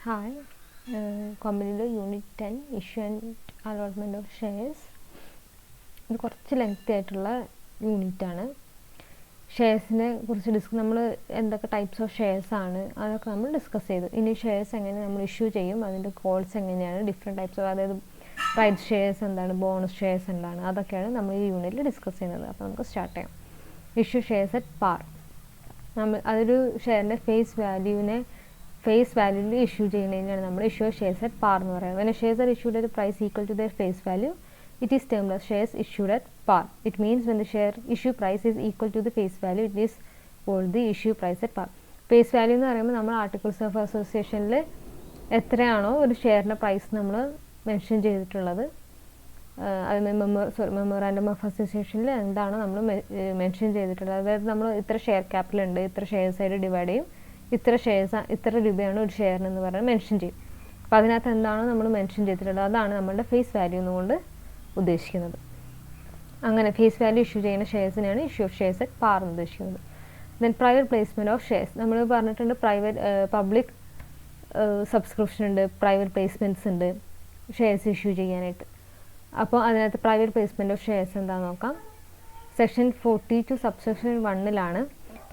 Hi, കമ്പനിയുടെ unit 10 issue and allotment of shares. ഇത് കുറച്ച് ലെങ്തി ആയിട്ടുള്ള യൂണിറ്റാണ്. ഷെയർസിനെ കുറിച്ച് നമ്മൾ എന്തൊക്കെ ടൈപ്സ് ഓഫ് ഷെയർസ് ആണ് അതൊക്കെ നമ്മൾ ഡിസ്കസ് ചെയ്തു. ഇനി ഷെയർസ് എങ്ങനെ നമ്മൾ ഇഷ്യൂ ചെയ്യും, അതിൻ്റെ കോൾസ് എങ്ങനെയാണ്, ഡിഫറെൻറ്റ് ടൈപ്സ് ഓഫ്, അതായത് റൈറ്റ് ഷെയർസ് എന്താണ്, ബോണസ് ഷെയർസ് എന്താണ്, അതൊക്കെയാണ് നമ്മൾ ഈ യൂണിറ്റിൽ ഡിസ്കസ് ചെയ്യുന്നത്. അപ്പോൾ നമുക്ക് സ്റ്റാർട്ട് ചെയ്യാം. Issue shares at par. അതൊരു ഷെയറിൻ്റെ ഫേസ് വാല്യൂവിൽ ഇഷ്യൂ ചെയ്യുന്നതിനാണ് നമ്മൾ ഇഷ്യൂ ഷെയർസ് അറ്റ് പാർ എന്ന് പറയുന്നത്. when shares are issued at a price equal to their face value, it is termed as shares issued at par. It means when the share issue price is equal to the face value, it is called the issue price at par. Face value എന്ന് പറയുമ്പോൾ നമ്മൾ articles of അസോസിയേഷനിൽ എത്രയാണോ ഒരു ഷെയറിൻ്റെ price നമ്മൾ mention ചെയ്തിട്ടുള്ളത്, അത് memorandum of അസോസിയേഷനിൽ എന്താണ് നമ്മൾ മെൻഷൻ ചെയ്തിട്ടുള്ളത്, അതായത് നമ്മൾ ഇത്ര ഷെയർ ക്യാപിറ്റൽ ഉണ്ട്, ഇത്ര ഷെയർസ് ആയിട്ട് ഡിവൈഡ് ചെയ്യും, ഇത്ര രൂപയാണ് ഒരു ഷെയറിന് എന്ന് പറഞ്ഞാൽ മെൻഷൻ ചെയ്യും. അപ്പോൾ അതിനകത്ത് എന്താണോ നമ്മൾ മെൻഷൻ ചെയ്തിട്ടുള്ളത് അതാണ് നമ്മളുടെ ഫേസ് വാല്യൂ എന്നുകൊണ്ട് ഉദ്ദേശിക്കുന്നത്. അങ്ങനെ ഫേസ് വാല്യൂ ഇഷ്യൂ ചെയ്യുന്ന ഷെയർസിനെയാണ് issue of shares at par എന്ന് ഉദ്ദേശിക്കുന്നത്. Then private placement of shares. നമ്മൾ പറഞ്ഞിട്ടുണ്ട് പബ്ലിക് സബ്സ്ക്രിപ്ഷൻ ഉണ്ട്, പ്രൈവറ്റ് പ്ലേസ്മെൻറ്റ്സ് ഉണ്ട് ഷെയർസ് ഇഷ്യൂ ചെയ്യാനായിട്ട്. അപ്പോൾ അതിനകത്ത് പ്രൈവറ്റ് പ്ലേസ്മെൻറ്റ് ഓഫ് ഷെയർസ് എന്താണെന്ന് നോക്കാം. Section 42 subsection 1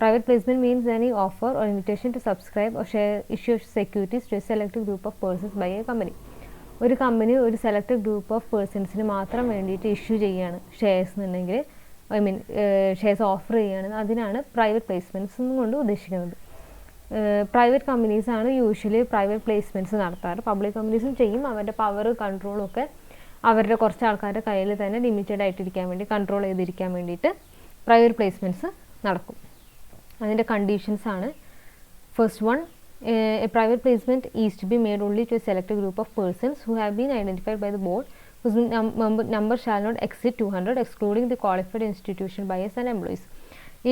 Private placement means any offer or invitation to subscribe or share issue securities to a selected group of persons by a company. ഒരു company ഒരു selected group of പേഴ്സൺസിന് മാത്രം വേണ്ടിയിട്ട് issue ചെയ്യുകയാണ് shares എന്നുണ്ടെങ്കിൽ, shares offer ചെയ്യുകയാണ്, അതിനാണ് private placements കൊണ്ട് ഉദ്ദേശിക്കുന്നത്. പ്രൈവറ്റ് കമ്പനീസാണ് യൂഷ്വലി പ്രൈവറ്റ് പ്ലേസ്മെൻറ്റ്സ് നടത്താറ്. പബ്ലിക് കമ്പനീസും ചെയ്യും. അവരുടെ പവർ കൺട്രോളും ഒക്കെ അവരുടെ കുറച്ച് ആൾക്കാരുടെ കയ്യിൽ തന്നെ ലിമിറ്റഡ് ആയിട്ടിരിക്കാൻ വേണ്ടി, കൺട്രോൾ ചെയ്തിരിക്കാൻ വേണ്ടിയിട്ട് പ്രൈവറ്റ് പ്ലേസ്മെൻറ്റ്സ് നടക്കും. അതിൻ്റെ കണ്ടീഷൻസ് ആണ്. First one, a private placement is to be made only to a selected group of persons who have been identified by the board whose number shall not exceed 200 excluding the qualified institution buyers and employees.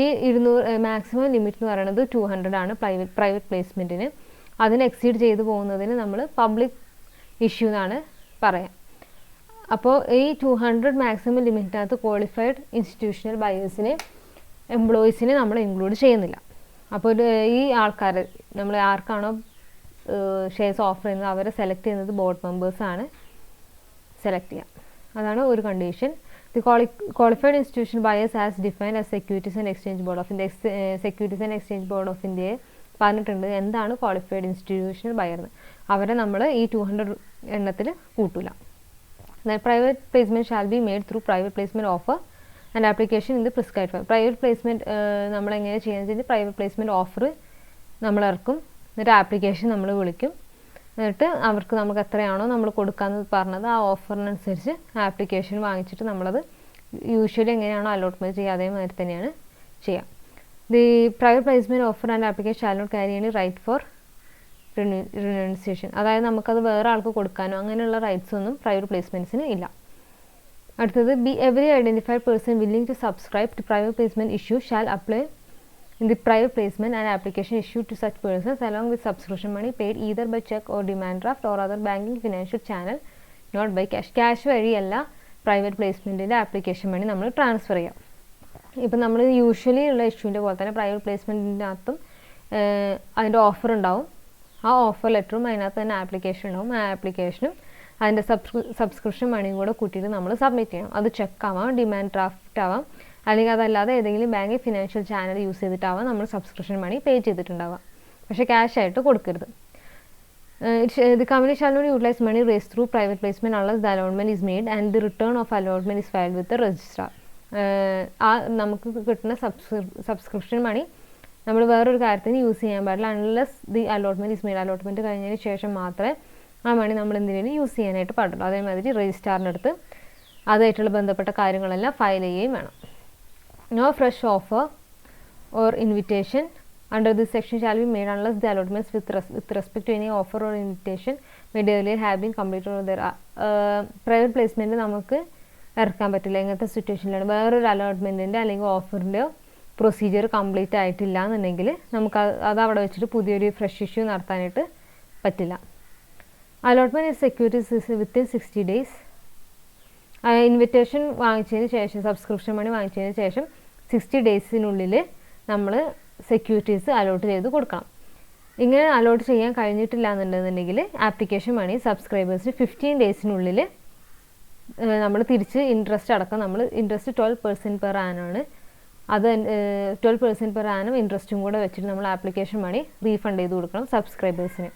ഈ 200 maximum limit എന്ന് പറയുന്നത് 200 ആണ് private പ്ലേസ്മെൻറ്റിന്. അതിന് exceed ചെയ്തു പോകുന്നതിന് നമ്മൾ public issue എന്നാണ് പറയാം. അപ്പോൾ ഈ 200 മാക്സിമം ലിമിറ്റിനകത്ത് ക്വാളിഫൈഡ് ഇൻസ്റ്റിറ്റ്യൂഷണൽ ബയേഴ്സിനെ, എംപ്ലോയീസിനെ നമ്മൾ ഇൻക്ലൂഡ് ചെയ്യുന്നില്ല. അപ്പോൾ ഈ ആൾക്കാർ നമ്മൾ ആർക്കാണോ ഷെയർസ് ഓഫർ ചെയ്യുന്നത് അവരെ സെലക്ട് ചെയ്യുന്നത് ബോർഡ് മെമ്പേഴ്സാണ് സെലക്ട് ചെയ്യുക. അതാണ് ഒരു condition. The qualified institution buyers as defined as securities and exchange board of India. Securities and exchange board of ഇന്ത്യയെ പറഞ്ഞിട്ടുണ്ട് എന്താണ് ക്വാളിഫൈഡ് ഇൻസ്റ്റിറ്റ്യൂഷണൽ ബയർ എന്ന്. അവരെ നമ്മൾ ഈ 200 എണ്ണത്തിൽ കൂട്ടില്ല. Private placement shall be made through private placement offer and application in the prescribe form. Private placement നമ്മളെങ്ങനെ ചെയ്യുന്നത് വെച്ചാൽ പ്രൈവറ്റ് പ്ലേസ്മെൻറ്റ് ഓഫർ നമ്മൾ ഇറക്കും, എന്നിട്ട് ആപ്ലിക്കേഷൻ നമ്മൾ വിളിക്കും, എന്നിട്ട് അവർക്ക് നമുക്ക് എത്രയാണോ നമ്മൾ കൊടുക്കാമെന്ന് പറഞ്ഞത് ആ ഓഫറിനനുസരിച്ച് ആപ്ലിക്കേഷൻ വാങ്ങിച്ചിട്ട് നമ്മളത് യൂഷ്വലി എങ്ങനെയാണോ അലോട്ട്മെൻറ്റ് ചെയ്യുക അതേമാതിരി തന്നെയാണ് ചെയ്യുക. The private placement offer and application shall not carry any right for renunciation. അതായത് നമുക്കത് വേറെ ആൾക്ക് കൊടുക്കാനോ അങ്ങനെയുള്ള റൈറ്റ്സ് ഒന്നും പ്രൈവറ്റ് പ്ലേസ്മെൻറ്റ്സിന് ഇല്ല. അടുത്തത്, every identified person willing to subscribe to private placement issue shall apply in the private placement and application issued to such persons along with subscription money paid either by check or demand draft or other banking financial channel not by cash. Cash വഴിയല്ല private പ്ലേസ്മെൻറ്റിൻ്റെ application money നമ്മൾ transfer ചെയ്യാം. ഇപ്പം നമ്മൾ usually ഉള്ള ഇഷ്യൂവിൻ്റെ പോലെ തന്നെ private പ്ലേസ്മെൻറ്റിനകത്തും അതിൻ്റെ ഓഫർ ഉണ്ടാവും. ആ ഓഫർ ലെറ്ററും അതിനകത്ത് തന്നെ ആപ്ലിക്കേഷൻ ഉണ്ടാവും. ആ ആപ്ലിക്കേഷനും അതിൻ്റെ സബ്സ്ക്രിപ്ഷൻ മണിയും കൂടെ കൂട്ടിയിട്ട് നമ്മൾ സബ്മിറ്റ് ചെയ്യണം. അത് ചെക്ക് ആവാം, ഡിമാൻഡ് ഡ്രാഫ്റ്റ് ആവാം, അല്ലെങ്കിൽ അതല്ലാതെ ഏതെങ്കിലും ബാങ്ക് ഫിനാൻഷ്യൽ ചാനൽ യൂസ് ചെയ്തിട്ടാവാം നമ്മൾ സബ്സ്ക്രിപ്ഷൻ മണി പേ ചെയ്തിട്ടുണ്ടാവാം. പക്ഷേ ക്യാഷ് ആയിട്ട് കൊടുക്കരുത്. The company shall not utilise money raise through private placement unless the allotment is made and the return of allotment is filed with the registrar. ആ നമുക്ക് കിട്ടുന്ന subscription മണി നമ്മൾ വേറൊരു കാര്യത്തിന് യൂസ് ചെയ്യാൻ പാടില്ല unless the allotment is made. Allotment കഴിഞ്ഞതിന് ശേഷം മാത്രമേ ആ മണി നമ്മൾ എന്തിനേലും യൂസ് ചെയ്യാനായിട്ട് പാടുള്ളൂ. അതേമാതിരി രജിസ്ട്രാറിൻ്റെ അടുത്ത് അതുമായിട്ടുള്ള ബന്ധപ്പെട്ട കാര്യങ്ങളെല്ലാം ഫയൽ ചെയ്യുകയും വേണം. No fresh offer or invitation under this section shall be made unless the allotments with respect to any offer or invitation made earlier have been completed or ദർ. പ്രൈവറ്റ് പ്ലേസ്മെൻറ്റ് നമുക്ക് ഇറക്കാൻ പറ്റില്ല ഇങ്ങനത്തെ സിറ്റുവേഷനിലാണ്. വേറൊരു അലോട്ട്മെൻറ്റിൻ്റെ അല്ലെങ്കിൽ ഓഫറിൻ്റെയോ പ്രൊസീജിയർ കംപ്ലീറ്റ് ആയിട്ടില്ല എന്നുണ്ടെങ്കിൽ നമുക്ക് അത് അവിടെ വെച്ചിട്ട് പുതിയൊരു ഫ്രഷ് ഇഷ്യൂ നടത്താനായിട്ട് പറ്റില്ല. Allotment is securities within 60 days. Invitation വാങ്ങിച്ചതിന് ശേഷം, സബ്സ്ക്രിപ്ഷൻ മണി വാങ്ങിച്ചതിന് ശേഷം 60 days നമ്മൾ സെക്യൂരിറ്റീസ് അലോട്ട് ചെയ്ത് കൊടുക്കണം. ഇങ്ങനെ അലോട്ട് ചെയ്യാൻ കഴിഞ്ഞിട്ടില്ല എന്നുണ്ടെന്നുണ്ടെങ്കിൽ ആപ്ലിക്കേഷൻ മണി സബ്സ്ക്രൈബേഴ്സിന് 15 ഡേയ്സിനുള്ളിൽ നമ്മൾ തിരിച്ച് ഇൻട്രസ്റ്റ് അടക്കം നമ്മൾ ഇൻട്രസ്റ്റ് 12% പെർ ആനാണ്. അത് 12% പെർ ആനും ഇൻട്രസ്റ്റും കൂടെ വെച്ചിട്ട് നമ്മൾ ആപ്ലിക്കേഷൻ മണി റീഫണ്ട് ചെയ്ത് കൊടുക്കണം സബ്സ്ക്രൈബേഴ്സിന്.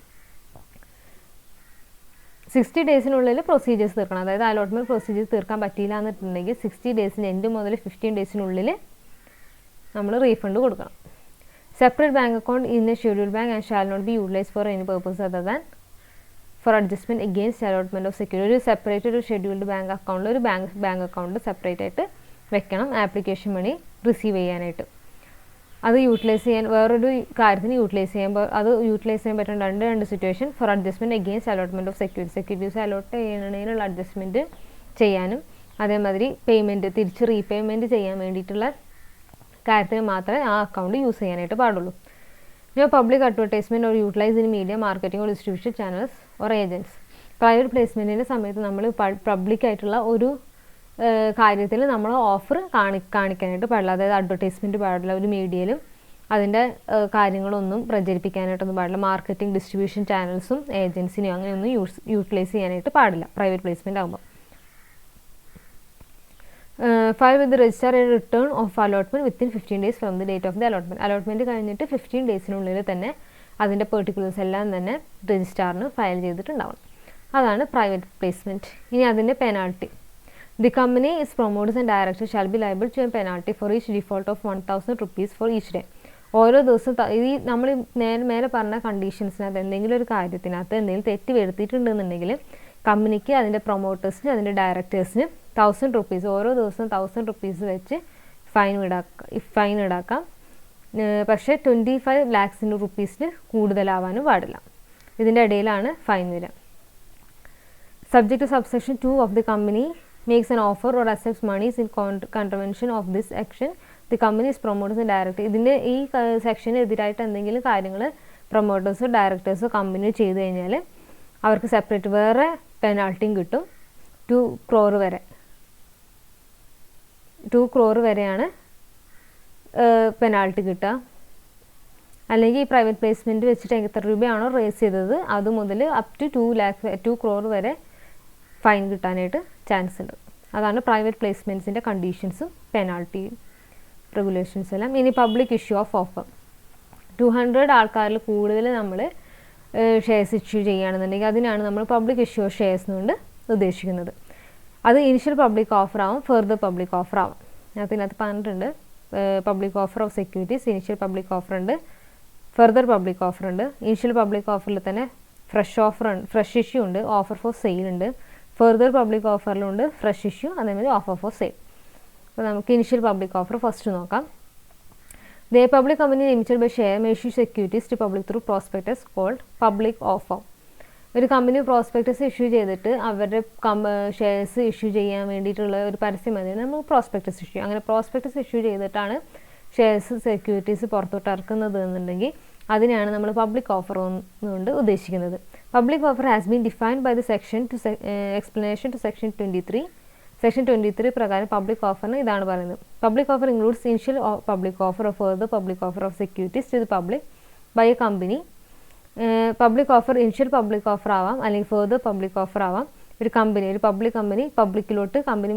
60 ഡേയ്സിനുള്ളിൽ പ്രൊസീജിയേഴ്സ് തീർക്കണം. അതായത് അലോട്ട്മെൻറ്റ് പ്രൊസീജിയേഴ്സ് തീർക്കാൻ പറ്റിയില്ല എന്നിട്ടുണ്ടെങ്കിൽ 60 ഡേയ്സിന് എൻഡ് മുതൽ 15 ഡേയ്സിനുള്ളിൽ നമ്മൾ റീഫണ്ട് കൊടുക്കണം. Separate bank account in a schedule bank and shall not be utilise for any purpose other than for adjustment against allotment of security. ഒരു സെപ്പറേറ്റ് ഒരു ഷെഡ്യൂൾഡ് ബാങ്ക് അക്കൗണ്ടിൽ ഒരു ബാങ്ക് അക്കൗണ്ട് സെപ്പറേറ്റ് ആയിട്ട് വെക്കണം application മണി receive ചെയ്യാനായിട്ട്. അത് utilise ചെയ്യാൻ വേറൊരു കാര്യത്തിന് യൂട്ടിലൈസ് ചെയ്യാൻ പറ്റുന്ന രണ്ട് situation for adjustment against allotment of securities allot ചെയ്യുന്നതിനുള്ള അഡ്ജസ്റ്റ്മെൻറ്റ് ചെയ്യാനും അതേമാതിരി പേയ്മെൻറ്റ് തിരിച്ച് റീപേയ്മെൻറ്റ് ചെയ്യാൻ വേണ്ടിയിട്ടുള്ള കാര്യത്തിന് മാത്രമേ ആ അക്കൗണ്ട് യൂസ് ചെയ്യാനായിട്ട് പാടുള്ളൂ. No public advertisement or utilise in media marketing or distribution channels or agents. Private പ്ലേസ്മെൻറ്റിൻ്റെ സമയത്ത് നമ്മൾ പബ്ലിക്കായിട്ടുള്ള ഒരു കാര്യത്തിൽ നമ്മൾ ഓഫർ കാണിക്കാനായിട്ട് പാടില്ല. അതായത് അഡ്വർടൈസ്മെൻറ്റ് പാടില്ല. ഒരു മീഡിയയിലും അതിൻ്റെ കാര്യങ്ങളൊന്നും പ്രചരിപ്പിക്കാനായിട്ടൊന്നും പാടില്ല. മാർക്കറ്റിംഗ് ഡിസ്ട്രിബ്യൂഷൻ ചാനൽസും ഏജൻസിനെയോ അങ്ങനെയൊന്നും യൂട്ടിലൈസ് ചെയ്യാനായിട്ട് പാടില്ല പ്രൈവറ്റ് പ്ലേസ്മെൻറ്റ് ആകുമ്പോൾ. File with register A return of allotment within 15 days from the date of the allotment. Allotment കഴിഞ്ഞിട്ട് 15 ഡേയ്സിനുള്ളിൽ തന്നെ അതിൻ്റെ പെർട്ടിക്കുലേഴ്സ് എല്ലാം തന്നെ രജിസ്ട്രാറിന് ഫയൽ ചെയ്തിട്ടുണ്ടാവണം. അതാണ് പ്രൈവറ്റ് പ്ലേസ്മെൻറ്റ്. ഇനി അതിൻ്റെ penalty. The company, its promoters and directors shall be liable to a penalty for each default of 1,000 rupees for each day. ഓരോ ദിവസം ഈ നമ്മൾ മേലെ പറഞ്ഞ കണ്ടീഷൻസിനകത്ത് എന്തെങ്കിലും ഒരു കാര്യത്തിനകത്ത് എന്തെങ്കിലും തെറ്റ് വരുത്തിയിട്ടുണ്ടെന്നുണ്ടെങ്കിൽ കമ്പനിക്ക് അതിൻ്റെ പ്രൊമോട്ടേഴ്സിന് അതിൻ്റെ ഡയറക്ടേഴ്സിന് 1,000 rupees ഓരോ ദിവസവും 1,000 rupees വെച്ച് ഫൈൻ ഈടാക്കാം. പക്ഷേ 25 lakhs rupees കൂടുതലാവാനും പാടില്ല. ഇതിൻ്റെ ഇടയിലാണ് ഫൈൻ വരിക. Subject to subsection 2 of the company makes an offer or accepts monies in contravention of this action, the company's promoters and directors. ഇതിൻ്റെ ഈ സെക്ഷന് എതിരായിട്ട് എന്തെങ്കിലും കാര്യങ്ങൾ പ്രൊമോട്ടേഴ്സോ ഡയറക്ടേഴ്സോ കമ്പനി ചെയ്ത് കഴിഞ്ഞാൽ അവർക്ക് സെപ്പറേറ്റ് വേറെ പെനാൾട്ടിയും കിട്ടും. 2 crore വരെ 2 crore വരെയാണ് പെനാൾട്ടി കിട്ടുക. അല്ലെങ്കിൽ ഈ പ്രൈവറ്റ് പ്ലേസ്മെൻറ്റ് വെച്ചിട്ട് എത്ര രൂപയാണോ റേസ് ചെയ്തത് അത് മുതൽ അപ് ടു 2 crore വരെ ഫൈൻ കിട്ടാനായിട്ട് ചാൻസ് ഉണ്ട്. അതാണ് പ്രൈവറ്റ് പ്ലേസ്മെൻറ്റ്സിൻ്റെ കണ്ടീഷൻസും പെനാൾട്ടിയും റെഗുലേഷൻസ് എല്ലാം. ഇനി പബ്ലിക് ഇഷ്യൂ ഓഫ് ഓഫർ. 200 ആൾക്കാരിൽ കൂടുതൽ നമ്മൾ ഷെയർസ് ഇഷ്യൂ ചെയ്യുകയാണെന്നുണ്ടെങ്കിൽ അതിനാണ് നമ്മൾ പബ്ലിക് ഇഷ്യൂ ഓഫ് ഷെയർസ് കൊണ്ട് ഉദ്ദേശിക്കുന്നത്. അത് ഇനിഷ്യൽ പബ്ലിക് ഓഫർ ആവും, ഫെർദർ പബ്ലിക് ഓഫർ ആവും. അതിനകത്ത് പറഞ്ഞിട്ടുണ്ട് public offer of securities, initial public offer ഉണ്ട്, ഫെർദർ പബ്ലിക് ഓഫർ ഉണ്ട്. ഇനിഷ്യൽ പബ്ലിക് ഓഫറിൽ തന്നെ ഫ്രഷ് ഇഷ്യൂ ഉണ്ട്, ഓഫർ ഫോർ സെയിൽ ഉണ്ട്. ഫെർദർ പബ്ലിക് ഓഫറിലുണ്ട് ഫ്രഷ് ഇഷ്യൂ, അതേമാതിരി ഓഫർ ഫോർ സെയിൽ. അപ്പോൾ നമുക്ക് ഇനിഷ്യൽ പബ്ലിക് ഓഫർ ഫസ്റ്റ് നോക്കാം. The public company limited by share may issue securities to public through prospectus called public offer. ഒരു company prospectus issue ചെയ്തിട്ട് അവരുടെ shares issue ചെയ്യാൻ വേണ്ടിയിട്ടുള്ള ഒരു പരസ്യം മതി നമ്മൾ പ്രോസ്പെക്ടസ് ഇഷ്യൂ. അങ്ങനെ പ്രോസ്പെക്ടസ് ഇഷ്യൂ ചെയ്തിട്ടാണ് ഷെയർസ് സെക്യൂരിറ്റീസ് പുറത്തോട്ട് ഇറക്കുന്നത് എന്നുണ്ടെങ്കിൽ അതിനെയാണ് നമ്മൾ പബ്ലിക് ഓഫർ കൊണ്ട് ഉദ്ദേശിക്കുന്നത്. Public offer has been defined by the section two explanation to section 23. Section 23 പ്രകാരം പബ്ലിക് ഓഫറിന് ഇതാണ് പറയുന്നത്. Public offer includes initial public offer of further public offer of securities to the public by a company. Public offer initial public offer ആവാം അല്ലെങ്കിൽ further public offer ആവാം. ഒരു public company പബ്ലിക്കിലോട്ട് company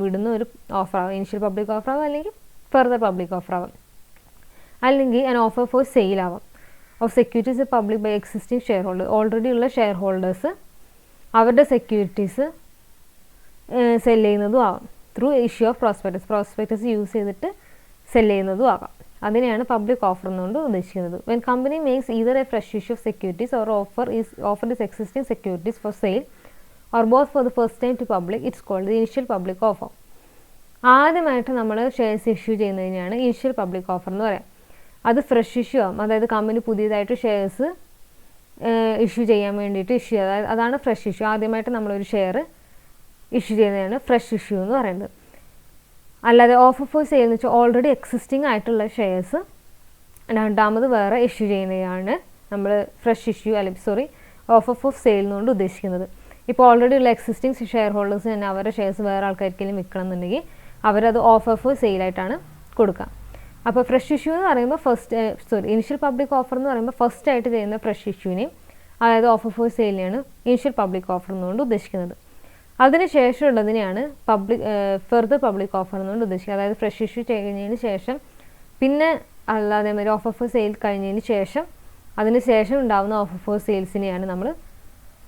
വിടുന്ന ഒരു ഓഫർ ആവാം. ഇനിഷ്യൽ പബ്ലിക് ഓഫർ ആവാം അല്ലെങ്കിൽ further public offer ആവാം. അല്ലെങ്കിൽ an offer for sale ആവാം of securities public by existing share holder. Already ഉള്ള ഷെയർ ഹോൾഡേഴ്സ് അവരുടെ സെക്യൂരിറ്റീസ് സെല് ചെയ്യുന്നതും ആവാം. Through issue of prospectus use ചെയ്തിട്ട് സെല് ചെയ്യുന്നതും ആവാം. അതിനെയാണ് പബ്ലിക് ഓഫർ എന്നുകൊണ്ട് ഉദ്ദേശിക്കുന്നത്. When company makes either a fresh issue of securities or offer is existing securities for sale or both for the first time to public, it's called the initial public offer. ആദ്യമായിട്ട് നമ്മൾ shares issue ചെയ്യുന്നതിനാണ് initial public offer എന്ന് പറയാം. അത് fresh issue ആവും, അതായത് company പുതിയതായിട്ട് shares issue ചെയ്യാൻ വേണ്ടിയിട്ട് അതാണ് ഫ്രഷ് ഇഷ്യൂ. ആദ്യമായിട്ട് നമ്മളൊരു ഷെയർ ഇഷ്യൂ ചെയ്യുന്നതാണ് ഫ്രഷ് ഇഷ്യൂ എന്ന് പറയുന്നത്. അല്ലാതെ ഓഫർ ഫോർ സെയിൽ എന്ന് വെച്ചാൽ ഓൾറെഡി എക്സിസ്റ്റിംഗ് ആയിട്ടുള്ള ഷെയർസ് രണ്ടാമത് വേറെ ഇഷ്യൂ ചെയ്യുന്നതാണ് നമ്മൾ fresh issue offer for sale എന്നുകൊണ്ട് ഉദ്ദേശിക്കുന്നത്. ഇപ്പോൾ ഓൾറെഡി ഉള്ള എക്സിസ്റ്റിംഗ് ഷെയർ ഹോൾഡേഴ്സ് തന്നെ അവരുടെ ഷെയർസ് വേറെ ആൾക്കാർക്കെങ്കിലും വിൽക്കണം എന്നുണ്ടെങ്കിൽ അവരത് ഓഫർ ഫോർ സെയിലായിട്ടാണ് കൊടുക്കുക. അപ്പോൾ ഫ്രഷ് ഇഷ്യൂ എന്ന് പറയുമ്പോൾ ഇനിഷ്യൽ പബ്ലിക് ഓഫർ എന്ന് പറയുമ്പോൾ ഫസ്റ്റ് ആയിട്ട് ചെയ്യുന്ന ഫ്രഷ് ഇഷ്യൂവിനെയും അതായത് ഓഫർ ഫോർ സെയിലിനെയാണ് ഇനിഷ്യൽ പബ്ലിക് ഓഫർ എന്നുകൊണ്ട് ഉദ്ദേശിക്കുന്നത്. അതിന് ശേഷമുള്ളതിനെയാണ് ഫെർദർ പബ്ലിക് ഓഫർ എന്നുകൊണ്ട് ഉദ്ദേശിക്കുന്നത്. അതായത് ഫ്രഷ് ഇഷ്യൂ കഴിഞ്ഞതിന് ശേഷം പിന്നെ അതേമാതിരി ഓഫർ ഫോർ സെയിൽ കഴിഞ്ഞതിന് ശേഷം അതിന് ശേഷം ഉണ്ടാകുന്ന ഓഫർ ഫോർ സെയിൽസിനെയാണ് നമ്മൾ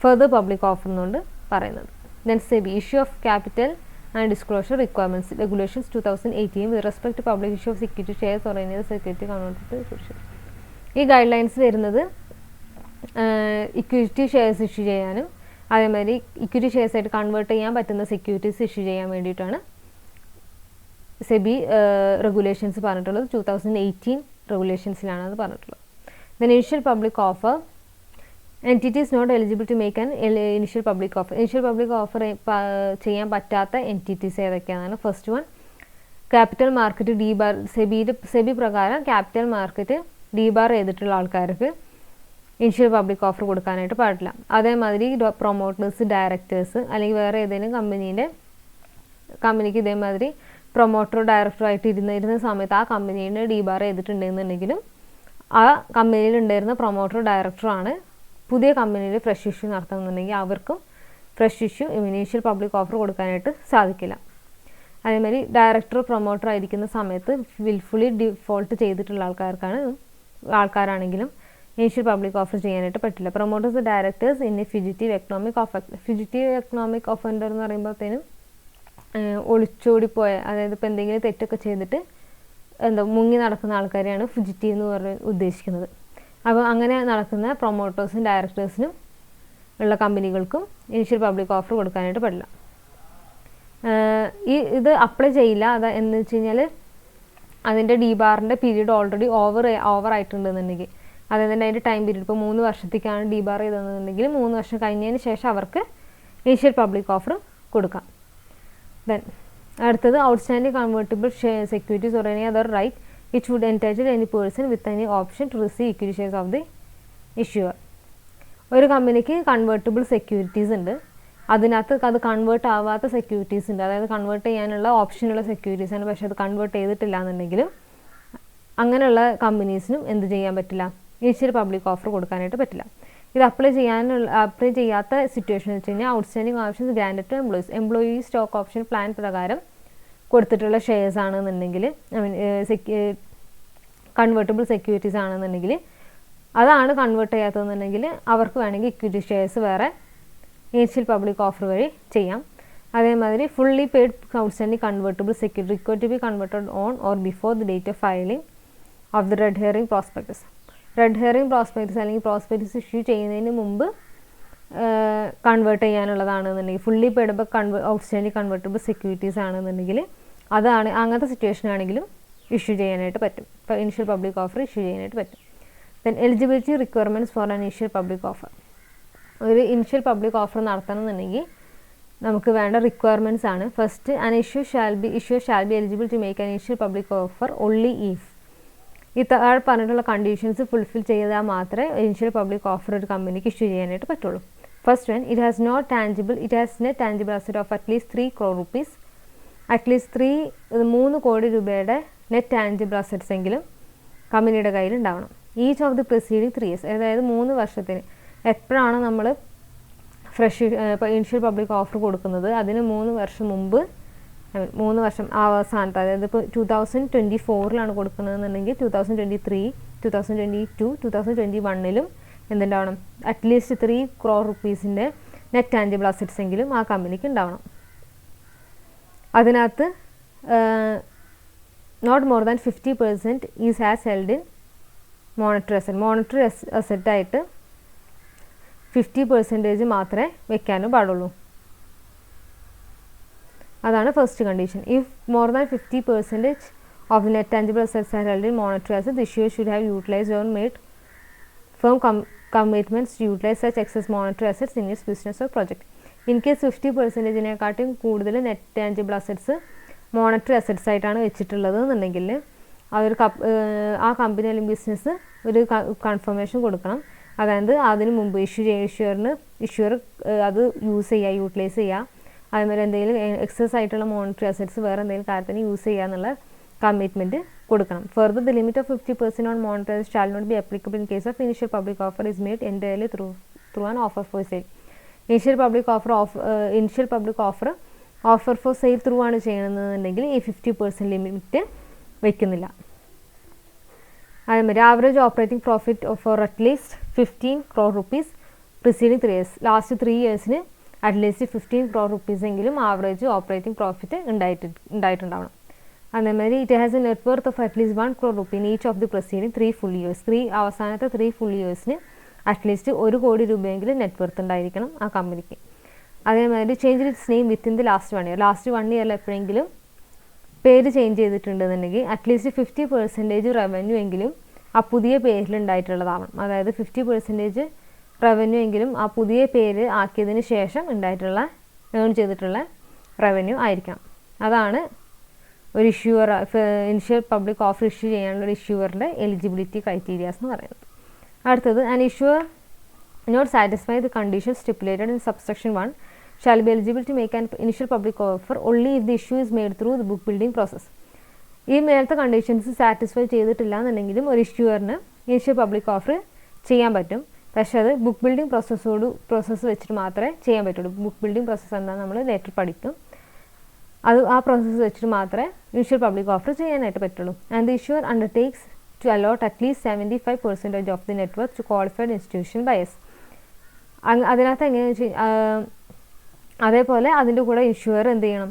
ഫെർദർ പബ്ലിക് ഓഫർ എന്നുകൊണ്ട് പറയുന്നത്. Then SEBI issue of capital and disclosure requirements regulations 2018 with respect to public issue of security shares or any security converted. ഈ ഗൈഡ് ലൈൻസ് വരുന്നത് ഇക്വിറ്റി ഷെയർസ് ഇഷ്യൂ ചെയ്യാനും അതേമാതിരി ഇക്വിറ്റി ഷെയർസ് ആയിട്ട് convert ചെയ്യാൻ പറ്റുന്ന securities issue ചെയ്യാൻ വേണ്ടിയിട്ടാണ് സെബി റെഗുലേഷൻസ് പറഞ്ഞിട്ടുള്ളത്. 2018 റെഗുലേഷൻസിലാണ് അത് പറഞ്ഞിട്ടുള്ളത്. Then initial public offer entities not eligible to make an initial public offer. Initial public offer ചെയ്യാൻ പറ്റാത്ത എൻറ്റിറ്റീസ് ഏതൊക്കെയാണ്? First one capital market debar. SEBI പ്രകാരം ക്യാപിറ്റൽ മാർക്കറ്റ് ഡീബാർ ചെയ്തിട്ടുള്ള ആൾക്കാർക്ക് ഇനിഷ്യൽ പബ്ലിക് ഓഫർ കൊടുക്കാനായിട്ട് പാടില്ല. അതേമാതിരി പ്രൊമോട്ടേഴ്സ്, ഡയറക്ടേഴ്സ് അല്ലെങ്കിൽ വേറെ ഏതെങ്കിലും കമ്പനിക്ക് ഇതേമാതിരി പ്രൊമോട്ടറോ ഡയറക്ടറോ ആയിട്ട് ഇരുന്ന സമയത്ത് ആ കമ്പനീനെ ഡീബാർ ചെയ്തിട്ടുണ്ടെന്നുണ്ടെങ്കിലും ആ കമ്പനിയിൽ ഉണ്ടായിരുന്ന പ്രൊമോട്ടറോ ഡയറക്ടറോ ആണ് പുതിയ കമ്പനിയിൽ ഫ്രഷ് ഇഷ്യൂ നടത്തുന്നുണ്ടെങ്കിൽ അവർക്കും fresh issue initial public offer കൊടുക്കാനായിട്ട് സാധിക്കില്ല. അതേമാതിരി ഡയറക്ടർ പ്രൊമോട്ടർ ആയിരിക്കുന്ന സമയത്ത് വിൽഫുള്ളി ഡിഫോൾട്ട് ചെയ്തിട്ടുള്ള ആൾക്കാരാണെങ്കിലും ഇനീഷ്യൽ പബ്ലിക് ഓഫർ ചെയ്യാനായിട്ട് പറ്റില്ല. Promoters, directors in A fugitive economic offender. Fugitive economic offender എന്ന് പറയുമ്പോഴത്തേനും ഒളിച്ചോടിപ്പോയ, അതായത് ഇപ്പോൾ എന്തെങ്കിലും തെറ്റൊക്കെ ചെയ്തിട്ട് മുങ്ങി നടക്കുന്ന ആൾക്കാരെയാണ് ഫ്യൂജിറ്റീവ് എന്ന് പറഞ്ഞ് ഉദ്ദേശിക്കുന്നത്. അപ്പോൾ അങ്ങനെ നടക്കുന്ന പ്രൊമോട്ടേഴ്സും ഡയറക്ടേഴ്സിനും ഉള്ള കമ്പനികൾക്കും ഇനിഷ്യൽ പബ്ലിക് ഓഫർ കൊടുക്കാനായിട്ട് പാടില്ല. ഇത് അപ്ലൈ ചെയ്യില്ല. എന്ന് വെച്ച് കഴിഞ്ഞാൽ അതിൻ്റെ ഡീബാറിൻ്റെ പീരീഡ് ഓൾറെഡി ഓവർ ആയിട്ടുണ്ടെന്നുണ്ടെങ്കിൽ, അതായത് അതിൻ്റെ ടൈം പീരീഡ് ഇപ്പോൾ 3 വർഷത്തേക്കാണ് ഡീബാർ ചെയ്തതെന്നുണ്ടെങ്കിൽ 3 വർഷം കഴിഞ്ഞതിന് ശേഷം അവർക്ക് ഇനിഷ്യൽ പബ്ലിക് ഓഫർ കൊടുക്കാം. ദെൻ അടുത്തത് outstanding convertible securities or any other right which would entitle any person with any option to receive equity shares of the issuer. ഒരു കമ്പനിക്ക് കൺവേർട്ടിബിൾ സെക്യൂരിറ്റീസ് ഉണ്ട്, അതിനകത്ത് അത് കൺവേർട്ട് ആവാത്ത സെക്യൂരിറ്റീസ് ഉണ്ട്, അതായത് കൺവേർട്ട് ചെയ്യാനുള്ള ഓപ്ഷനുള്ള സെക്യൂരിറ്റീസ് ആണ്. പക്ഷേ അത് കൺവേർട്ട് ചെയ്തിട്ടില്ല എന്നുണ്ടെങ്കിലും അങ്ങനെയുള്ള കമ്പനീസിനും എന്ത് ചെയ്യാൻ പറ്റില്ല? ഇനിഷ്യൽ പബ്ലിക് ഓഫർ കൊടുക്കാനായിട്ട് പറ്റില്ല. ഇത് അപ്ലൈ ചെയ്യാത്ത സിറ്റുവേഷൻ എന്ന് വെച്ച് കഴിഞ്ഞാൽ outstanding options granted to employee stock option plan പ്രകാരം കൊടുത്തിട്ടുള്ള ഷെയർസ് ആണെന്നുണ്ടെങ്കിൽ, കൺവേർട്ടബിൾ സെക്യൂരിറ്റീസ് ആണെന്നുണ്ടെങ്കിൽ, അതാണ് കൺവേർട്ട് ചെയ്യാത്തതെന്നുണ്ടെങ്കിൽ അവർക്ക് വേണമെങ്കിൽ ഇക്വിറ്റി ഷെയർസ് വേറെ ഇനിഷ്യൽ പബ്ലിക് ഓഫർ വഴി ചെയ്യാം. അതേമാതിരി fully paid outstanding convertible security required to be converted on or before the date of filing of the red herring prospectus. Red herring prospectus അല്ലെങ്കിൽ പ്രോസ്പെക്ടസ് ഇഷ്യൂ ചെയ്യുന്നതിന് മുമ്പ് convert ചെയ്യാനുള്ളതാണെന്നുണ്ടെങ്കിൽ, fully paid outstanding convertible securities ആണെന്നുണ്ടെങ്കിൽ അതാണ് അങ്ങനത്തെ situation ആണെങ്കിലും issue ചെയ്യാനായിട്ട് പറ്റും. ഇപ്പോൾ ഇനിഷ്യൽ പബ്ലിക് ഓഫർ ഇഷ്യൂ ചെയ്യാനായിട്ട് പറ്റും. Then eligibility requirements for an initial public offer. ഒരു ഇനിഷ്യൽ പബ്ലിക് ഓഫർ നടത്തണമെന്നുണ്ടെങ്കിൽ നമുക്ക് വേണ്ട റിക്വയർമെൻറ്റ്സ് ആണ്. First, an issue shall be eligible to make an initial public offer only if. ഈ താഴെ പറഞ്ഞിട്ടുള്ള കണ്ടീഷൻസ് ഫുൾഫിൽ ചെയ്താൽ മാത്രമേ ഇനിഷ്യൽ പബ്ലിക് ഓഫർ ഒരു കമ്പനിക്ക് ഇഷ്യൂ ചെയ്യാനായിട്ട് പറ്റുള്ളൂ. First one, it has net tangible asset of at least 3 crore rupees. At least 3 കോടി രൂപയുടെ നെറ്റ് ടാഞ്ചിബിൾ അസറ്റ്സ് എങ്കിലും കമ്പനിയുടെ കയ്യിൽ ഉണ്ടാവണം. Each of the preceding 3 years, അതായത് 3 വർഷത്തിന്. എപ്പോഴാണ് നമ്മൾ ഇനിഷ്യൽ പബ്ലിക് ഓഫർ കൊടുക്കുന്നത്? അതിന് 3 വർഷം മുമ്പ്, 3 വർഷം അവസാനത്ത്, അതായത് ഇപ്പോൾ 2024 കൊടുക്കുന്നതെന്നുണ്ടെങ്കിൽ 2023, 2022, 2021 എന്തുണ്ടാവണം? അറ്റ്ലീസ്റ്റ് 3 crore rupeesൻ്റെ നെറ്റ് ടാഞ്ചിബിൾ അസറ്റ്സ് എങ്കിലും ആ കമ്പനിക്ക് ഉണ്ടാവണം. അതിനകത്ത് not more than 50% is has held in monetary asset. Monetary അസറ്റായിട്ട് 50% മാത്രമേ വെക്കാനും പാടുള്ളൂ. അതാണ് first condition. If more than 50% of the net tangible assets are held in monetary asset, the issuer should have utilised or made firm commitments to utilize such excess monetary assets in its business or project. In case 50%-നെക്കാട്ടും കൂടുതൽ net tangible assets monetary assets ആയിട്ടാണ് വെച്ചിട്ടുള്ളത് എന്നുണ്ടെങ്കിൽ ആ company അല്ലെങ്കിൽ business ഒരു confirmation കൊടുക്കണം. അതായത് അതിന് മുമ്പ് ഇഷ്യൂർ അത് യൂട്ടിലൈസ് ചെയ്യുക, അതുപോലെ എന്തെങ്കിലും എക്സസ് ആയിട്ടുള്ള മോണിറ്ററി അസറ്റ്സ് വേറെ എന്തെങ്കിലും കാര്യത്തിന് യൂസ് ചെയ്യുക എന്നുള്ള കമ്മിറ്റ്മെൻറ്റ് കൊടുക്കണം. Further the limit of 50% on monetise shall not be applicable in case of initial public offer is made entirely through an offer for sale. Initial public offer for sale through ആണ് ചെയ്യണമെന്നുണ്ടെങ്കിൽ ഈ 50% limit വയ്ക്കുന്നില്ല. അതേമാതിരി average operating profit for at least 15 crore rupees preceding 3 years. Last 3 yearsന് at least 15 crore rupees എങ്കിലും average operating profit ഉണ്ടായിട്ടുണ്ടാവണം. അതേമാതിരി it has a net worth of at least 1 crore rupee in each of the preceding 3 full years. അവസാനത്തെ 3 full yearsന് at least 1 കോടി രൂപയെങ്കിലും net worth ഉണ്ടായിരിക്കണം ആ കമ്പനിക്ക്. അതേമാതിരി change it's name within the last 1 year. Last 1 year എപ്പോഴെങ്കിലും പേര് ചേഞ്ച് ചെയ്തിട്ടുണ്ടെന്നുണ്ടെങ്കിൽ അറ്റ്ലീസ്റ്റ് 50% റവന്യൂ എങ്കിലും ആ പുതിയ പേരിൽ ഉണ്ടായിട്ടുള്ളതാവണം. അതായത് 50% റവന്യൂ എങ്കിലും ആ പുതിയ പേര് ആക്കിയതിന് ശേഷം ഏൺ ചെയ്തിട്ടുള്ള റവന്യൂ ആയിരിക്കണം. അതാണ് ഒരു issuer initial public offer issue ചെയ്യാനുള്ള ഒരു ഇഷ്യൂവറിൻ്റെ എലിജിബിലിറ്റി ക്രൈറ്റീരിയാസ് എന്ന് പറയുന്നത്. അടുത്തത് an issuer not satisfy the condition stipulated in subsection 1 shall be eligible to make an initial public offer only if the issue is made through the book building process. ഈ മേലത്തെ conditions satisfy ചെയ്തിട്ടില്ല എന്നുണ്ടെങ്കിലും ഒരു ഇഷ്യൂവറിന് initial public offer ചെയ്യാൻ പറ്റും. പക്ഷേ അത് book building process വെച്ചിട്ട് മാത്രമേ ചെയ്യാൻ പറ്റുള്ളൂ. ബുക്ക് ബിൽഡിംഗ് പ്രോസസ്സ് എന്താണെന്ന് നമ്മൾ ലേറ്റർ പഠിക്കും. ആ പ്രോസസ്സ് വെച്ചിട്ട് മാത്രമേ ഇനിഷ്യൽ പബ്ലിക് ഓഫർ ചെയ്യാനായിട്ട് പറ്റുള്ളൂ. And the issuer undertakes to allot at least 75% of the network to qualified institution buyers. അതിനകത്ത് എങ്ങനെയാണെന്ന് അതേപോലെ അതിൻ്റെ കൂടെ ഇഷ്യൂവർ എന്ത് ചെയ്യണം,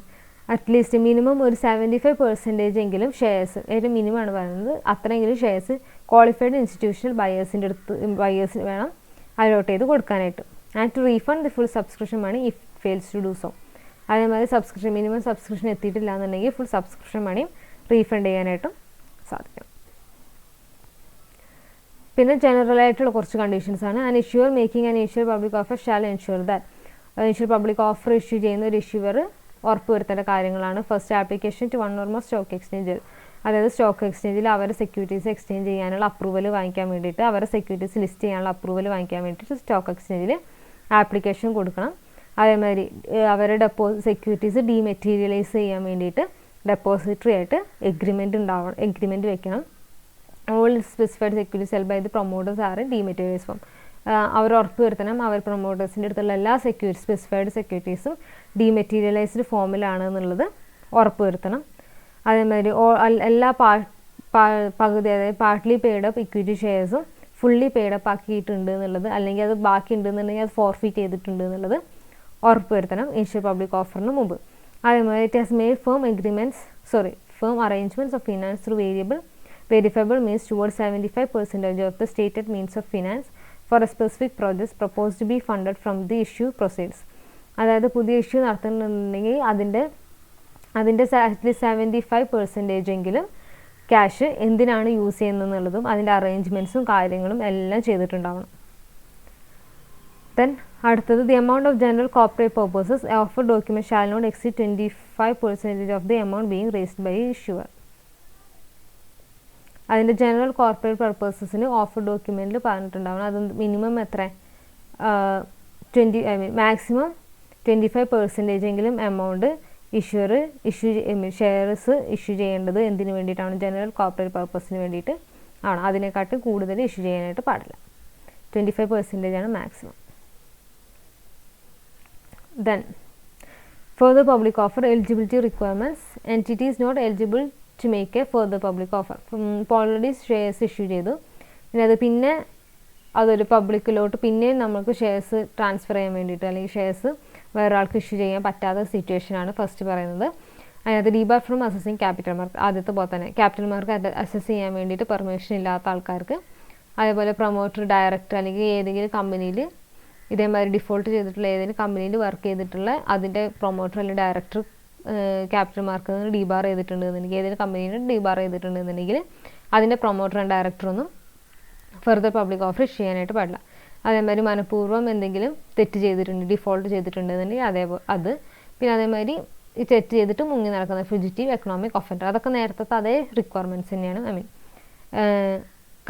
അറ്റ്ലീസ്റ്റ് മിനിമം ഒരു 75% എങ്കിലും ഷെയർസ്, ഏറ്റവും മിനിമം ആണ് പറയുന്നത്, അത്രയെങ്കിലും ഷെയർസ് ക്വാളിഫൈഡ് ഇൻസ്റ്റിറ്റ്യൂഷണൽ ബയേഴ്സിന് വേണം അലോട്ട് ചെയ്ത് കൊടുക്കാനായിട്ട്. And to refund the full subscription money if fails to do so. അതേമാതിരി മിനിമം സബ്സ്ക്രിപ്ഷൻ എത്തിയിട്ടില്ല എന്നുണ്ടെങ്കിൽ ഫുൾ സബ്സ്ക്രിപ്ഷൻ മണിയും റീഫണ്ട് ചെയ്യാനായിട്ടും സാധിക്കും. പിന്നെ ജനറൽ ആയിട്ടുള്ള കുറച്ച് കണ്ടീഷൻസ് ആണ്. An issuer making an initial public offer shall ensure that. Initial public offer issue ചെയ്യുന്ന ഒരു ഇഷ്യൂവർ ഉറപ്പുവരുത്തേണ്ട കാര്യങ്ങളാണ്. First application to 1 or more stock exchange. അതായത് സ്റ്റോക്ക് എക്സ്ചേഞ്ചിൽ അവരുടെ സെക്യൂരിറ്റീസ് എക്സ്ചേഞ്ച് ചെയ്യാനുള്ള അപ്രൂവൽ വാങ്ങിക്കാൻ വേണ്ടിയിട്ട്, അവരുടെ സെക്യൂരിറ്റീസ് ലിസ്റ്റ് ചെയ്യാനുള്ള അപ്രൂവൽ വാങ്ങിക്കാൻ വേണ്ടിയിട്ട് സ്റ്റോക്ക് എക്സ്ചേഞ്ചിൽ ആപ്ലിക്കേഷൻ കൊടുക്കണം. അതേമാതിരി അവരുടെ സെക്യൂരിറ്റീസ് ഡീമെറ്റീരിയലൈസ് ചെയ്യാൻ വേണ്ടിയിട്ട് ഡെപ്പോസിറ്ററി ആയിട്ട് എഗ്രിമെൻറ്റ് വെക്കണം. All specified securities held by the promoters are dematerialise form. അവർ ഉറപ്പ് വരുത്തണം അവർ പ്രൊമോട്ടേഴ്സിൻ്റെ അടുത്തുള്ള എല്ലാ സ്പെസിഫൈഡ് സെക്യൂരിറ്റീസും ഡീമെറ്റീരിയലൈസ്ഡ് ഫോമിലാണ് എന്നുള്ളത് ഉറപ്പ് വരുത്തണം. അതേമാതിരി എല്ലാ പകുതി, അതായത് പാർട്ട്ലി പെയ്ഡപ്പ് ഇക്വിറ്റി ഷെയർസും ഫുള്ളി പെയ്ഡപ്പ് ആക്കിയിട്ടുണ്ട് എന്നുള്ളത്, അല്ലെങ്കിൽ അത് ബാക്കി ഉണ്ടെന്നുണ്ടെങ്കിൽ അത് ഫോർഫീറ്റ് ചെയ്തിട്ടുണ്ട് എന്നുള്ളത് ഉറപ്പ് വരുത്തണം ഇനിഷ്യൽ പബ്ലിക് ഓഫറിന് മുമ്പ്. അതേമാതിരി it has made firm arrangements of finance through verifiable means towards 75% of the stated means of finance for a specific project proposed to be funded from the issue proceeds. അതായത് പുതിയ issue നടത്തുന്നുണ്ടെങ്കിൽ അതിൻ്റെ 75% എങ്കിലും cash എന്തിനാണ് use ചെയ്യുന്നതെന്നുള്ളതും അതിൻ്റെ അറേഞ്ച്മെൻറ്റ്സും കാര്യങ്ങളും എല്ലാം ചെയ്തിട്ടുണ്ടാവണം. ദെൻ അടുത്തത് the amount of general corporate purposes offer document shall not exceed 25% of the amount being raised by issuer. അതിൻ്റെ ജനറൽ കോർപ്പറേറ്റ് പർപ്പസസിന് ഓഫർ ഡോക്യുമെൻറ്റിൽ പറഞ്ഞിട്ടുണ്ടാവണം. അത് മിനിമം മാക്സിമം 25% എങ്കിലും എമൗണ്ട് ഷെയർസ് ഇഷ്യൂ ചെയ്യേണ്ടത് എന്തിനു വേണ്ടിയിട്ടാണ്, ജനറൽ കോർപ്പറേറ്റ് പർപ്പസിന് വേണ്ടിയിട്ട് ആണ്. അതിനെക്കാട്ടും കൂടുതൽ ഇഷ്യൂ ചെയ്യാനായിട്ട് പാടില്ല. 25% ആണ് maximum. Then further public offer eligibility requirements. Entity is not eligible to make a further public offer. ഇപ്പോൾ ഓൾറെഡി ഷെയർസ് ഇഷ്യൂ ചെയ്തു, പിന്നെ അതൊരു പബ്ലിക്കിലോട്ട് പിന്നെയും നമുക്ക് ഷെയർസ് ട്രാൻസ്ഫർ ചെയ്യാൻ വേണ്ടിയിട്ട്, അല്ലെങ്കിൽ ഷെയർസ് വേറെ ആൾക്ക് ഇഷ്യൂ ചെയ്യാൻ പറ്റാത്ത സിറ്റുവേഷനാണ് ഫസ്റ്റ് പറയുന്നത്. അതിനകത്ത് debar from assessing capital mark, ആദ്യത്തെ പോലെ തന്നെ ക്യാപിറ്റൽ മാർക്ക് അസസ് ചെയ്യാൻ വേണ്ടിയിട്ട് പെർമിഷൻ ഇല്ലാത്ത ആൾക്കാർക്ക്, അതേപോലെ പ്രൊമോട്ടർ, ഡയറക്ടർ അല്ലെങ്കിൽ ഏതെങ്കിലും കമ്പനിയിൽ ഇതേമാതിരി ഡിഫോൾട്ട് ചെയ്തിട്ടുള്ള ഏതെങ്കിലും കമ്പനിയിൽ വർക്ക് ചെയ്തിട്ടുള്ള അതിൻ്റെ പ്രൊമോട്ടർ അല്ലെങ്കിൽ ഡയറക്ടർ ക്യാപിറ്റൽ മാർക്കിൽ നിന്ന് ഡീബാർ ചെയ്തിട്ടുണ്ടെന്നുണ്ടെങ്കിൽ, ഏതെങ്കിലും കമ്പനിയിൽ ഡീബാർ ചെയ്തിട്ടുണ്ടെന്നുണ്ടെങ്കിൽ അതിൻ്റെ പ്രൊമോട്ടർ ആൻഡ് ഡയറക്ടറൊന്നും ഫർദർ പബ്ലിക് ഓഫർ ഇഷ്യൂ ചെയ്യാനായിട്ട് പാടില്ല. അതേമാതിരി മനഃപൂർവ്വം എന്തെങ്കിലും തെറ്റ് ചെയ്തിട്ടുണ്ട്, ഡിഫോൾട്ട് ചെയ്തിട്ടുണ്ടെന്നുണ്ടെങ്കിൽ പിന്നെ അതേമാതിരി ഈ തെറ്റ് ചെയ്തിട്ട് മുങ്ങി നടക്കുന്ന ഫ്യൂജിറ്റീവ് എക്കണോമിക് ഒഫൻഡർ, അതൊക്കെ നേരത്തെ അതേ റിക്വയർമെൻറ്റ്സ് തന്നെയാണ്,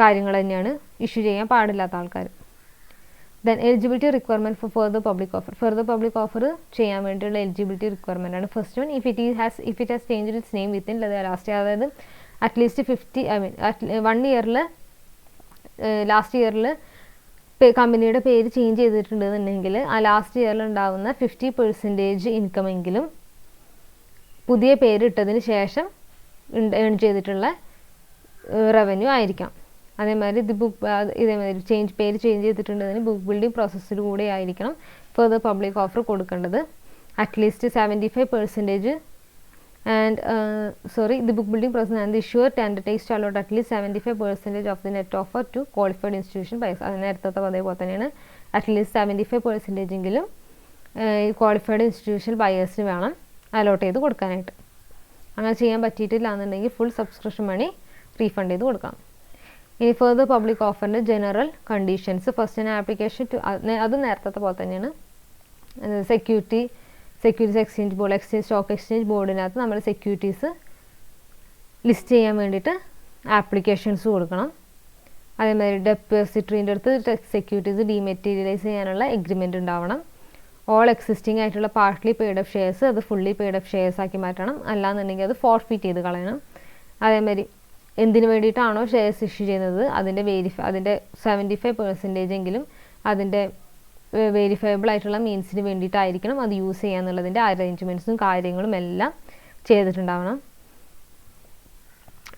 കാര്യങ്ങൾ തന്നെയാണ് ഇഷ്യൂ ചെയ്യാൻ പാടില്ലാത്ത ആൾക്കാർ. Then eligibility requirement four further public offer ചെയ്യാൻ വേണ്ടിയുള്ള എലിജിബിലിറ്റി റിക്വയർമെൻ്റ് ആണ്. First one, if it has change it's name within last, അതായത് അറ്റ്ലീസ്റ്റ് 50 1 ഇയറിൽ ലാസ്റ്റ് ഇയറിൽ കമ്പനിയുടെ പേര് ചേഞ്ച് ചെയ്തിട്ടുണ്ടെന്നുണ്ടെങ്കിൽ ആ ലാസ്റ്റ് ഇയറിൽ ഉണ്ടാകുന്ന 50% ഇൻകമെങ്കിലും പുതിയ പേര് ഇട്ടതിന് ശേഷം ഏൺ ചെയ്തിട്ടുള്ള റവന്യൂ ആയിരിക്കാം. അതേമാതിരി ഇതേമാതിരി പേര് ചേഞ്ച് ചെയ്തിട്ടുണ്ടെങ്കിൽ ബുക്ക് ബിൽഡിംഗ് പ്രോസസ്സിലൂടെ ആയിരിക്കണം ഫർദർ പബ്ലിക് ഓഫർ കൊടുക്കേണ്ടത്. At least 75% the book building process and the issuer undertakes to allot at least 75% of the net offer to qualified institution buyers. അത് നേരത്തെ അതേപോലെ തന്നെയാണ്. അറ്റ്ലീസ്റ്റ് 75% എങ്കിലും ക്വാളിഫൈഡ് ഇൻസ്റ്റിറ്റ്യൂഷൻ ബയേഴ്സിന് വേണം അലോട്ട് ചെയ്ത് കൊടുക്കാനായിട്ട്. അങ്ങനെ ചെയ്യാൻ പറ്റിയിട്ടില്ല എന്നുണ്ടെങ്കിൽ ഫുൾ സബ്സ്ക്രിപ്ഷൻ മണി റീഫണ്ട് ചെയ്ത് കൊടുക്കാം. ഇനി ഫർദർ പബ്ലിക് ഓഫറിൻ്റെ ജനറൽ കണ്ടീഷൻസ്. ഫസ്റ്റ് തന്നെ ആപ്ലിക്കേഷൻ ടു അത് നേരത്തെ പോലെ തന്നെയാണ്. Securities exchange board stock exchange ബോർഡിനകത്ത് നമ്മൾ സെക്യൂരിറ്റീസ് ലിസ്റ്റ് ചെയ്യാൻ വേണ്ടിയിട്ട് ആപ്ലിക്കേഷൻസ് കൊടുക്കണം. അതേമാതിരി ഡെപ്പോസിറ്ററിൻ്റെ അടുത്ത് സെക്യൂരിറ്റീസ് ഡീമെറ്റീരിയലൈസ് ചെയ്യാനുള്ള എഗ്രിമെൻ്റ് ഉണ്ടാവണം. ഓൾ എക്സിസ്റ്റിംഗ് ആയിട്ടുള്ള പാർട്ട്ലി പെയ്ഡ് അപ്പ് ഷെയർസ് അത് ഫുള്ളി പെയ്ഡ് അപ്പ് ഷെയർസ് ആക്കി മാറ്റണം. അല്ലാന്നുണ്ടെങ്കിൽ അത് ഫോർഫിറ്റ് ചെയ്ത് കളയണം. അതേമാതിരി എന്തിനു വേണ്ടിയിട്ടാണോ ഷെയർസ് ഇഷ്യൂ ചെയ്യുന്നത് അതിൻ്റെ 75% എങ്കിലും അതിൻ്റെ വെരിഫയബിൾ ആയിട്ടുള്ള മീൻസിന് വേണ്ടിയിട്ടായിരിക്കണം അത് യൂസ് ചെയ്യുക എന്നുള്ളതിൻ്റെ അറേഞ്ച്മെൻറ്റ്സും കാര്യങ്ങളും എല്ലാം ചെയ്തിട്ടുണ്ടാവണം.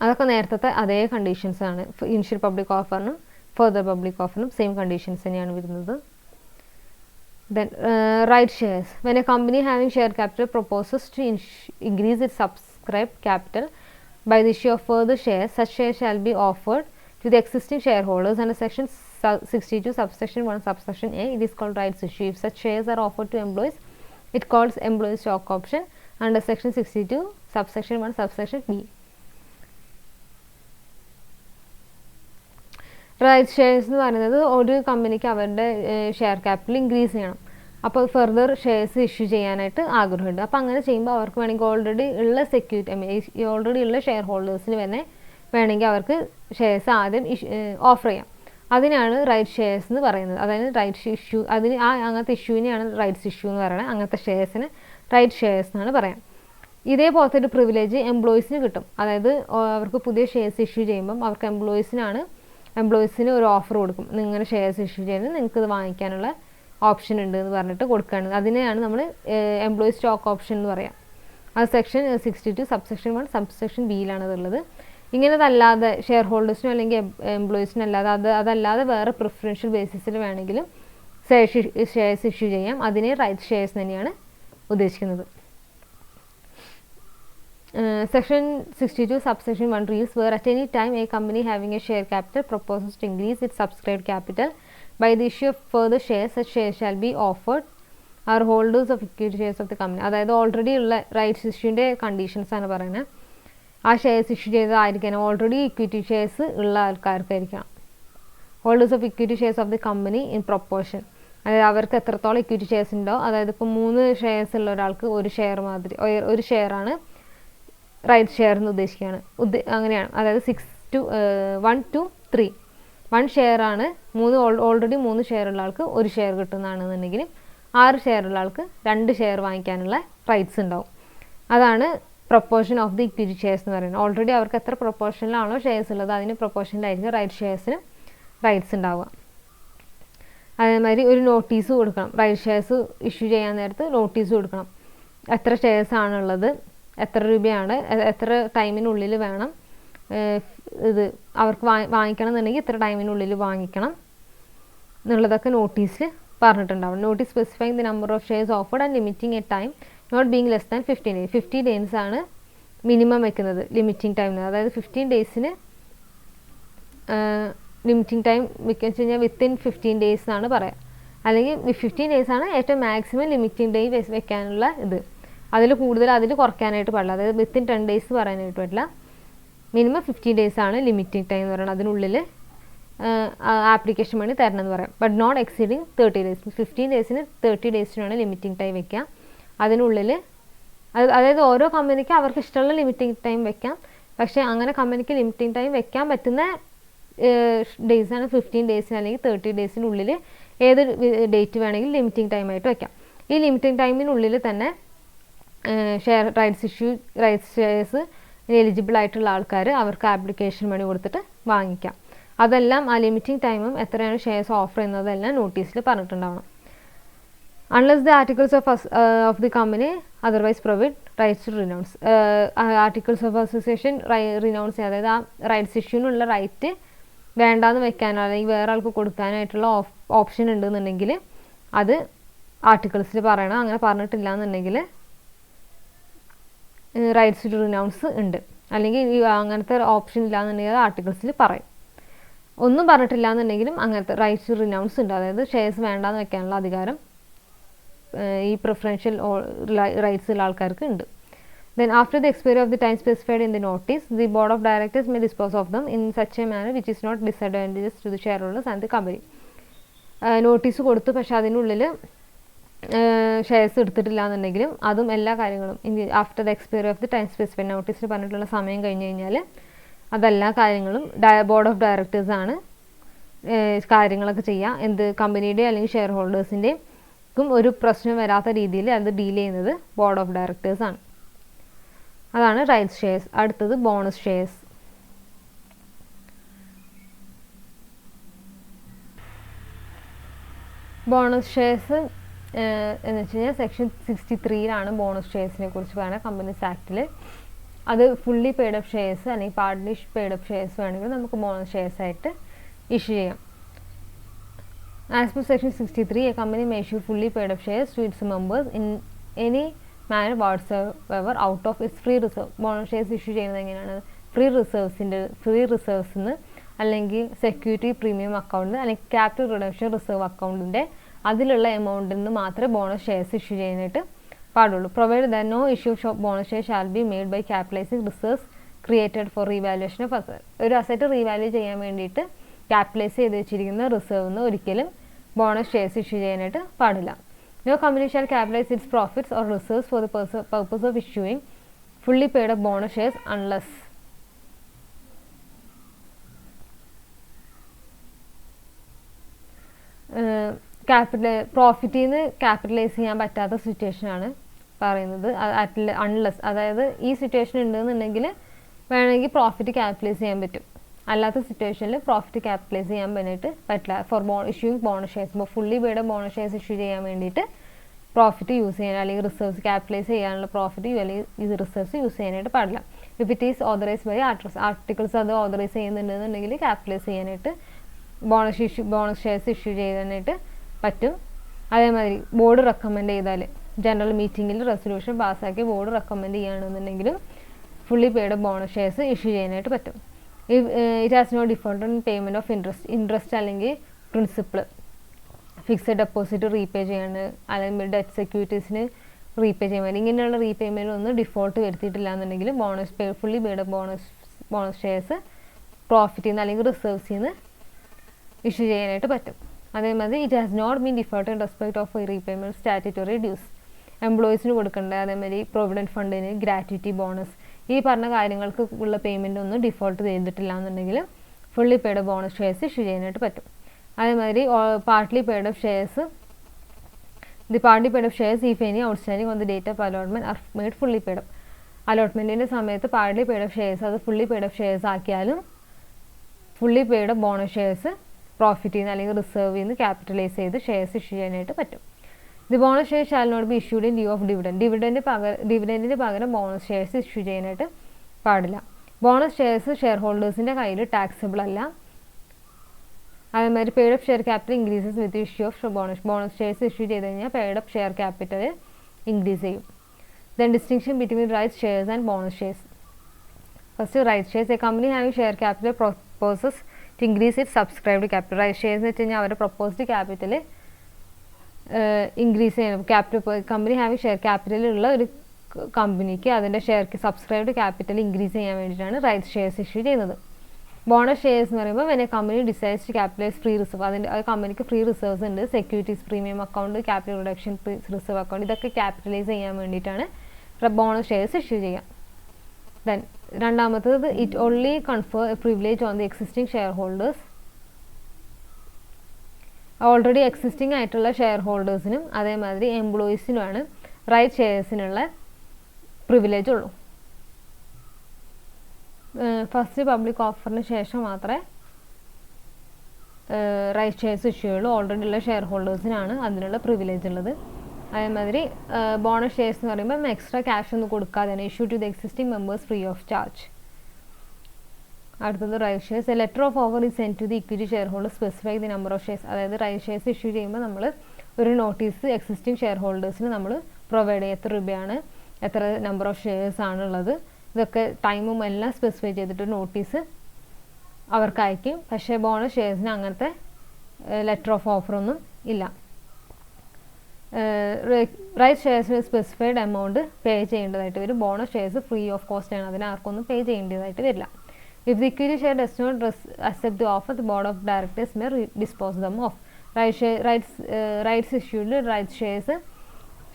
അതൊക്കെ നേരത്തെ അതേ കണ്ടീഷൻസാണ്. ഇനിഷ്യൽ പബ്ലിക് ഓഫറിനും ഫർദർ പബ്ലിക് ഓഫറിനും സെയിം കണ്ടീഷൻസ് തന്നെയാണ് വരുന്നത്. Then right shares. When a company having share capital proposes to increase its subscribed capital by the issue of further shares, such shares shall be offered to the existing shareholders under section 62 subsection 1 subsection A. It is called rights issue. If such shares are offered to employees, it calls employee stock option under section 62 subsection 1 subsection B. Right shares എന്ന് പറയുന്നത് ഒരു കമ്പനിക്ക് അവരുടെ share capital increase ചെയ്യണം. അപ്പോൾ further shares issue ചെയ്യാനായിട്ട് ആഗ്രഹമുണ്ട്. അപ്പോൾ അങ്ങനെ ചെയ്യുമ്പോൾ അവർക്ക് വേണമെങ്കിൽ ഓൾറെഡി ഉള്ള ഓൾറെഡി ഉള്ള ഷെയർ ഹോൾഡേഴ്സിന് തന്നെ വേണമെങ്കിൽ അവർക്ക് ഷെയർസ് ആദ്യം ഓഫർ ചെയ്യാം. അതിനാണ് റൈറ്റ് ഷെയർസ് എന്ന് പറയുന്നത്. അതായത് റൈറ്റ്സ് ഇഷ്യൂ അങ്ങനത്തെ ഇഷ്യൂവിനെയാണ് റൈറ്റ്സ് ഇഷ്യൂ എന്ന് പറയുന്നത്. അങ്ങനത്തെ ഷെയർസിന് റൈറ്റ് ഷെയർസ് എന്നാണ് പറയാം. ഇതേപോലത്തെ ഒരു പ്രിവിലേജ് എംപ്ലോയീസിന് കിട്ടും. അതായത് അവർക്ക് പുതിയ ഷെയർസ് ഇഷ്യൂ ചെയ്യുമ്പം അവർക്ക് എംപ്ലോയീസിന് ഒരു ഓഫർ കൊടുക്കും. നിങ്ങളുടെ ഷെയർസ് ഇഷ്യൂ ചെയ്യുന്നത് നിങ്ങൾക്ക് ഇത് വാങ്ങിക്കാനുള്ള ഓപ്ഷൻ ഉണ്ട് എന്ന് പറഞ്ഞിട്ട് കൊടുക്കുകയാണ്. അതിനെയാണ് നമ്മൾ എംപ്ലോയി സ്റ്റോക്ക് ഓപ്ഷൻ എന്ന് പറയാം. അത് സെക്ഷൻ 62 സബ്സെക്ഷൻ 1 സബ്സെക്ഷൻ ബിയിലാണ് അതുള്ളത്. ഇങ്ങനതല്ലാതെ ഷെയർ ഹോൾഡേഴ്സിനും അല്ലെങ്കിൽ എംപ്ലോയീസിനും അല്ലാതെ അതല്ലാതെ വേറെ പ്രിഫറൻഷ്യൽ ബേസിസിൽ വേണമെങ്കിലും ഷെയർസ് ഇഷ്യൂ ചെയ്യാം. അതിനെ റൈറ്റ് ഷെയർസ് തന്നെയാണ് ഉദ്ദേശിക്കുന്നത്. Section 62 subsection 1 reads, where at any time a company having a share capital proposes to increase its subscribed capital by the issue of further shares, such shares shall be offered are holders of equity shares of the company. അതായത് already ഉള്ള rights ഇഷ്യൂൻ്റെ conditions ആണ് പറയുന്നത്. ആ shares issue ചെയ്തതായിരിക്കണം already equity shares ഉള്ള ആൾക്കാർക്കായിരിക്കണം. Holders of equity shares of the company in proportion. അതായത് അവർക്ക് എത്രത്തോളം ഇക്വിറ്റി ഷെയർസ് ഉണ്ടോ, അതായത് ഇപ്പോൾ 3 ഷെയർസ് ഉള്ള ഒരാൾക്ക് ഒരു ഷെയറാണ് റൈറ്റ് ഷെയർ എന്ന് ഉദ്ദേശിക്കുകയാണ്. അങ്ങനെയാണ്. അതായത് 1 to 3 1 ഷെയറാണ്. ഓൾറെഡി 3 ഷെയർ ഉള്ള ആൾക്ക് ഒരു ഷെയർ കിട്ടുന്നതാണെന്നുണ്ടെങ്കിൽ 6 ഷെയർ ഉള്ള ആൾക്ക് 2 ഷെയർ വാങ്ങിക്കാനുള്ള റൈറ്റ്സ് ഉണ്ടാവും. അതാണ് proportion of the equity shares എന്ന് പറയുന്നത്. ഓൾറെഡി അവർക്ക് എത്ര പ്രൊപ്പോർഷനിലാണോ ഷെയർസ് ഉള്ളത് അതിന് പ്രൊപ്പോർഷനിലായിരിക്കും റൈറ്റ് ഷെയർസിന് റൈറ്റ്സ് ഉണ്ടാവുക. അതേമാതിരി ഒരു നോട്ടീസ് കൊടുക്കണം. റൈറ്റ് ഷെയർസ് ഇഷ്യൂ ചെയ്യാൻ നേരത്ത് നോട്ടീസ് കൊടുക്കണം. എത്ര ഷെയർസ് ആണുള്ളത്, എത്ര രൂപയാണ്, എത്ര ടൈമിനുള്ളിൽ വേണം ഇത് അവർക്ക് വാങ്ങിക്കണം എന്നുണ്ടെങ്കിൽ ഇത്ര ടൈമിനുള്ളിൽ വാങ്ങിക്കണം എന്നുള്ളതൊക്കെ നോട്ടീസിൽ പറഞ്ഞിട്ടുണ്ടാവും. Notice specifying the number of shares offered and limiting a time not being less than 15 days. 50 days ആണ് മിനിമം വെക്കുന്നത് ലിമിറ്റിംഗ് ടൈമിന്. അതായത് 15 daysന് ലിമിറ്റിംഗ് ടൈം വെക്കുക വെച്ച് കഴിഞ്ഞാൽ വിത്തിൻ 15 days എന്നാണ് പറയുക. അല്ലെങ്കിൽ 15 days ആണ് ഏറ്റവും മാക്സിമം ലിമിറ്റിംഗ് ഡേ വെക്കാനുള്ള ഇത്. അതിൽ കുറയ്ക്കാനായിട്ട് പാടില്ല. അതായത് വിത്തിൻ 10 days പറയാനായിട്ട് പറ്റില്ല. മിനിമം 15 days ആണ് ലിമിറ്റിംഗ് ടൈം എന്ന് പറയുന്നത്. അതിനുള്ളിൽ ആപ്ലിക്കേഷൻ വേണ്ടി തരണം എന്ന് പറയാം. But not exceeding 30 days. 15 daysന് 30 daysനാണ് ലിമിറ്റിംഗ് ടൈം വെക്കുക. അതിനുള്ളിൽ അതായത് ഓരോ കമ്പനിക്ക് അവർക്ക് ഇഷ്ടമുള്ള ലിമിറ്റിംഗ് ടൈം വെക്കാം. പക്ഷേ അങ്ങനെ കമ്പനിക്ക് ലിമിറ്റിംഗ് ടൈം വെക്കാൻ പറ്റുന്ന ഡേയ്സാണ് 15 daysന് അല്ലെങ്കിൽ 30 daysനുള്ളിൽ ഏത് ഡേറ്റ് വേണമെങ്കിലും ലിമിറ്റിംഗ് ടൈമായിട്ട് വെക്കാം. ഈ ലിമിറ്റിംഗ് ടൈമിനുള്ളിൽ തന്നെ റൈറ്റ്സ് ഷെയർസ് എലിജിബിൾ ആയിട്ടുള്ള ആൾക്കാർ അവർക്ക് ആപ്ലിക്കേഷൻ മണി കൊടുത്തിട്ട് വാങ്ങിക്കാം. അതെല്ലാം ആ ലിമിറ്റിംഗ് ടൈമും എത്രയാണ് ഷെയർസ് ഓഫർ ചെയ്യുന്നതെല്ലാം നോട്ടീസിൽ പറഞ്ഞിട്ടുണ്ടാവണം. Unless the articles of the company otherwise provide rights to renounce. Articles of association renounce ചെയ്യുക, അതായത് ആ റൈറ്റ്സ് ഇഷ്യൂനുള്ള റൈറ്റ് വേണ്ടാന്ന് വെക്കാനോ അല്ലെങ്കിൽ വേറെ ആൾക്ക് കൊടുക്കാനായിട്ടുള്ള ഓപ്ഷൻ ഉണ്ടെന്നുണ്ടെങ്കിൽ അത് ആർട്ടിക്കിൾസിൽ പറയണം. അങ്ങനെ പറഞ്ഞിട്ടില്ല എന്നുണ്ടെങ്കിൽ റൈറ്റ്സ് ടു റിനൗൺസ് ഉണ്ട്. അല്ലെങ്കിൽ അങ്ങനത്തെ ഓപ്ഷൻ ഇല്ല എന്നുണ്ടെങ്കിൽ അത് ആർട്ടിക്കിൾസിൽ പറയും. ഒന്നും പറഞ്ഞിട്ടില്ല എന്നുണ്ടെങ്കിലും അങ്ങനത്തെ റൈറ്റ്സ് ടു റിനൗൺസ് ഉണ്ട്. അതായത് ഷെയർസ് വേണ്ടാന്ന് വെക്കാനുള്ള അധികാരം ഈ പ്രിഫറൻഷ്യൽ റൈറ്റ്സ് ഉള്ള ആൾക്കാർക്ക് ഉണ്ട്. Then after the expiry of the time specified in the notice, the board of directors may dispose of them in such a manner which is not disadvantageous to the shareholders and the company. Notice കൊടുത്തു, പക്ഷെ അതിനുള്ളിൽ shares എടുത്തിട്ടില്ല എന്നുണ്ടെങ്കിലും അതും എല്ലാ കാര്യങ്ങളും after the expiry of the time specified നോട്ടീസിൽ പറഞ്ഞിട്ടുള്ള സമയം കഴിഞ്ഞ് കഴിഞ്ഞാൽ അതെല്ലാ കാര്യങ്ങളും ബോർഡ് ഓഫ് ഡയറക്ടേഴ്സാണ് കാര്യങ്ങളൊക്കെ ചെയ്യുക. എന്ത് കമ്പനിയുടെ അല്ലെങ്കിൽ ഷെയർ ഹോൾഡേഴ്സിൻ്റെയും ഒരു പ്രശ്നം വരാത്ത രീതിയിൽ അത് ഡീൽ ചെയ്യുന്നത് ബോർഡ് ഓഫ് ഡയറക്ടേഴ്സാണ്. അതാണ് റൈറ്റ്സ് ഷെയർസ്. അടുത്തത് ബോണസ് ഷെയർസ്. ബോണസ് ഷെയർസ് എന്ന് വെച്ച് കഴിഞ്ഞാൽ സെക്ഷൻ 63 ബോണസ് ഷെയർസിനെ കുറിച്ച് പറയുന്നത് കമ്പനീസ് ആക്ടിൽ. അത് ഫുള്ളി പെയ്ഡ് അപ്പ് ഷെയർസ് അല്ലെങ്കിൽ പാർട്ട്ലി പെയ്ഡ് അപ്പ് ഷെയർസ് വേണമെങ്കിൽ നമുക്ക് ബോണസ് ഷെയർസ് ആയിട്ട് ഇഷ്യൂ ചെയ്യാം. As per section 63, a company may issue fully paid up shares to its members in any manner whatsoever out of its free reserve. Bonus shares issue ചെയ്യുന്നത് എങ്ങനെയാണ്? Free റിസർവ്സിന് അല്ലെങ്കിൽ security premium account അല്ലെങ്കിൽ capital redemption reserve അക്കൗണ്ടിൻ്റെ അതിലുള്ള എമൗണ്ടിൽ നിന്ന് മാത്രമേ bonus shares issue ചെയ്യാനായിട്ട് പാടുള്ളൂ. Provide that no issue of bonus share shall be made by capitalising reserves created for revaluation of asset. ഒരു അസറ്റ് റീവാല്യൂ ചെയ്യാൻ വേണ്ടിയിട്ട് ക്യാപിറ്റലൈസ് ചെയ്ത് വെച്ചിരിക്കുന്ന റിസർവിന്ന് ഒരിക്കലും ബോണസ് ഷെയർസ് ഇഷ്യൂ ചെയ്യാനായിട്ട് പാടില്ല. No company shall capitalise its profits or reserves for the purpose of issuing fully paid up bonus shares unless പ്രോഫിറ്റിൽ നിന്ന് ക്യാപിറ്റലൈസ് ചെയ്യാൻ പറ്റാത്ത സിറ്റുവേഷനാണ് പറയുന്നത്. അൺലെസ്, അതായത് ഈ സിറ്റുവേഷൻ ഉണ്ടെന്നുണ്ടെങ്കിൽ വേണമെങ്കിൽ പ്രോഫിറ്റ് ക്യാപിറ്റലൈസ് ചെയ്യാൻ പറ്റും. അല്ലാത്ത സിറ്റുവേഷനിൽ പ്രോഫിറ്റ് ക്യാപിറ്റലൈസ് ചെയ്യാൻ വേണ്ടിയിട്ട് പറ്റില്ല. For issuing bonus shares, fully paid bonus shares issue ചെയ്യാൻ വേണ്ടിയിട്ട് പ്രോഫിറ്റ് യൂസ് ചെയ്യാൻ അല്ലെങ്കിൽ റിസർവ്സ് ക്യാപിറ്റലൈസ് ചെയ്യാനുള്ള പ്രോഫിറ്റ് അല്ലെങ്കിൽ ഇത് റിസർവ്സ് യൂസ് ചെയ്യാനായിട്ട് പാടില്ല. If it is authorise by articles അത് ഓതറൈസ് ചെയ്യുന്നുണ്ടെന്നുണ്ടെങ്കിൽ ക്യാപിറ്റലൈസ് ചെയ്യാനായിട്ട് ബോണസ് ഷെയർസ് ഇഷ്യൂ ചെയ്യാനായിട്ട് പറ്റും. അതേമാതിരി ബോർഡ് റെക്കമെൻഡ് ചെയ്താൽ ജനറൽ മീറ്റിങ്ങിൽ റെസൊല്യൂഷൻ പാസ്സാക്കി ബോർഡ് റെക്കമെൻഡ് ചെയ്യുകയാണെന്നുണ്ടെങ്കിലും fully paid bonus shares issue ചെയ്യാനായിട്ട് പറ്റും. It has no default in payment of interest അല്ലെങ്കിൽ പ്രിൻസിപ്പിൾ ഫിക്സഡ് ഡെപ്പോസിറ്റ് റീപേ ചെയ്യാണ്ട് അല്ലെങ്കിൽ ഡെറ്റ് സെക്യൂരിറ്റീസിന് റീപേ ചെയ്യാൻ വേണ്ടി ഇങ്ങനെയുള്ള റീപേയ്മെൻറ്റ് ഒന്നും ഡിഫോൾട്ട് വരുത്തിയിട്ടില്ല എന്നുണ്ടെങ്കിൽ ഫുള്ളി പെയ്ഡ് ബോണസ് ഷെയർസ് പ്രോഫിറ്റിൽ നിന്ന് അല്ലെങ്കിൽ റിസർവ്സിൽ നിന്ന് ഇഷ്യൂ ചെയ്യാനായിട്ട് പറ്റും. അതേമാതിരി it has not been default in respect of repayment statutory dues എംപ്ലോയീസിന് കൊടുക്കേണ്ടത്. അതേമാതിരി പ്രൊവിഡൻറ്റ് ഫണ്ടിന് ഗ്രാറ്റുവിറ്റി ബോണസ് ഈ പറഞ്ഞ കാര്യങ്ങൾക്ക് ഉള്ള പേയ്മെൻ്റ് ഒന്നും ഡിഫോൾട്ട് ചെയ്തിട്ടില്ല എന്നുണ്ടെങ്കിൽ fully paid bonus shares issue ചെയ്യാനായിട്ട് പറ്റും. അതേമാതിരി partly paid up shares the partly paid up shares if any outstanding on the date of allotment are made fully paid up. അലോട്ട്മെൻറ്റിൻ്റെ സമയത്ത് പാർട്ട്ലി പെയ്ഡ് അപ്പ് ഷെയർസ് അത് fully paid up shares ആക്കിയാലും fully paid bonus shares പ്രോഫിറ്റിൽ നിന്ന് അല്ലെങ്കിൽ റിസർവിൽ നിന്ന് capitalise ചെയ്ത് shares issue ചെയ്യാനായിട്ട് പറ്റും. The bonus share shall not be issued in lieu of ഡിവിഡൻറ്റിന് പകരം ബോണസ് ഷെയർസ് ഇഷ്യൂ ചെയ്യാനായിട്ട് പാടില്ല. ബോണസ് ഷെയർസ് ഷെയർ ഹോൾഡേഴ്സിൻ്റെ കയ്യിൽ ടാക്സബിൾ അല്ല. അതേമാതിരി paid up share capital increases with issue of bonus shares issue ചെയ്ത് കഴിഞ്ഞാൽ paid up share capital increase ചെയ്യും. Then distinction between rights shares and bonus shares. First right shares. A company having share capital proposes to increase it subscribed capital. Right shares എന്ന് വെച്ച് കഴിഞ്ഞാൽ അവരുടെ proposed capital increase ചെയ്യണം. Company having share ക്യാപിറ്റലുള്ള ഒരു കമ്പനിക്ക് അതിൻ്റെ സബ്സ്ക്രൈബ്ഡ് ക്യാപിറ്റൽ ഇൻക്രീസ് ചെയ്യാൻ വേണ്ടിയിട്ടാണ് റൈറ്റ് ഷെയർസ് ഇഷ്യൂ ചെയ്യുന്നത്. ബോണസ് ഷെയർസ് എന്ന് പറയുമ്പോൾ when a company decides to capitalize free reserve, അതിൻ്റെ കമ്പനിക്ക് ഫ്രീ റിസർവ്സ് ഉണ്ട്, securities premium account, capital reduction reserve account, ഇതൊക്കെ ക്യാപിറ്റലൈസ് ചെയ്യാൻ വേണ്ടിയിട്ടാണ് ബോണസ് ഷെയർസ് ഇഷ്യൂ ചെയ്യുക. ദെൻ രണ്ടാമത്തത് it only confer A privilege on the existing share holders. Already existing ആയിട്ടുള്ള share ഹോൾഡേഴ്സിനും അതേമാതിരി എംപ്ലോയീസിനുമാണ് റൈറ്റ് ഷെയർസിനുള്ള പ്രിവിലേജ് ഉള്ളൂ. ഫസ്റ്റ് പബ്ലിക് ഓഫറിന് ശേഷം മാത്രമേ റൈറ്റ് ഷെയർസ് ഇഷ്യൂ ചെയ്യുള്ളൂ. ഓൾറെഡി ഉള്ള ഷെയർ ഹോൾഡേഴ്സിനാണ് അതിനുള്ള പ്രിവിലേജ് ഉള്ളത്. അതേമാതിരി ബോണസ് ഷെയർസ് എന്ന് പറയുമ്പോൾ എക്സ്ട്രാ ക്യാഷ് ഒന്നും കൊടുക്കാതെ തന്നെ issue to the existing members free of charge. അടുത്തത് right shares. A letter of offer is send to the equity share holder specify the number of shares. അതായത് right shares issue ചെയ്യുമ്പോൾ നമ്മൾ ഒരു notice existing share ഹോൾഡേഴ്സിന് നമ്മൾ provide ചെയ്യും. എത്ര രൂപയാണ്, എത്ര നമ്പർ ഓഫ് ഷെയർസ് ആണുള്ളത്, ഇതൊക്കെ ടൈമും എല്ലാം സ്പെസിഫൈ ചെയ്തിട്ട് നോട്ടീസ് അവർക്ക് അയക്കും. പക്ഷേ ബോണസ് ഷെയർസിന് അങ്ങനത്തെ ലെറ്റർ ഓഫ് ഓഫറൊന്നും ഇല്ല. റൈറ്റ് ഷെയർസിന് സ്പെസിഫൈഡ് എമൗണ്ട് പേ ചെയ്യേണ്ടതായിട്ട് വരും. Bonus shares free of cost ആണ്, അതിന് ആർക്കൊന്നും പേ ചെയ്യേണ്ടതായിട്ട് വരില്ല. If the equity share does not accept the offer, the board of directors may dispose them off. Rights issued rights shares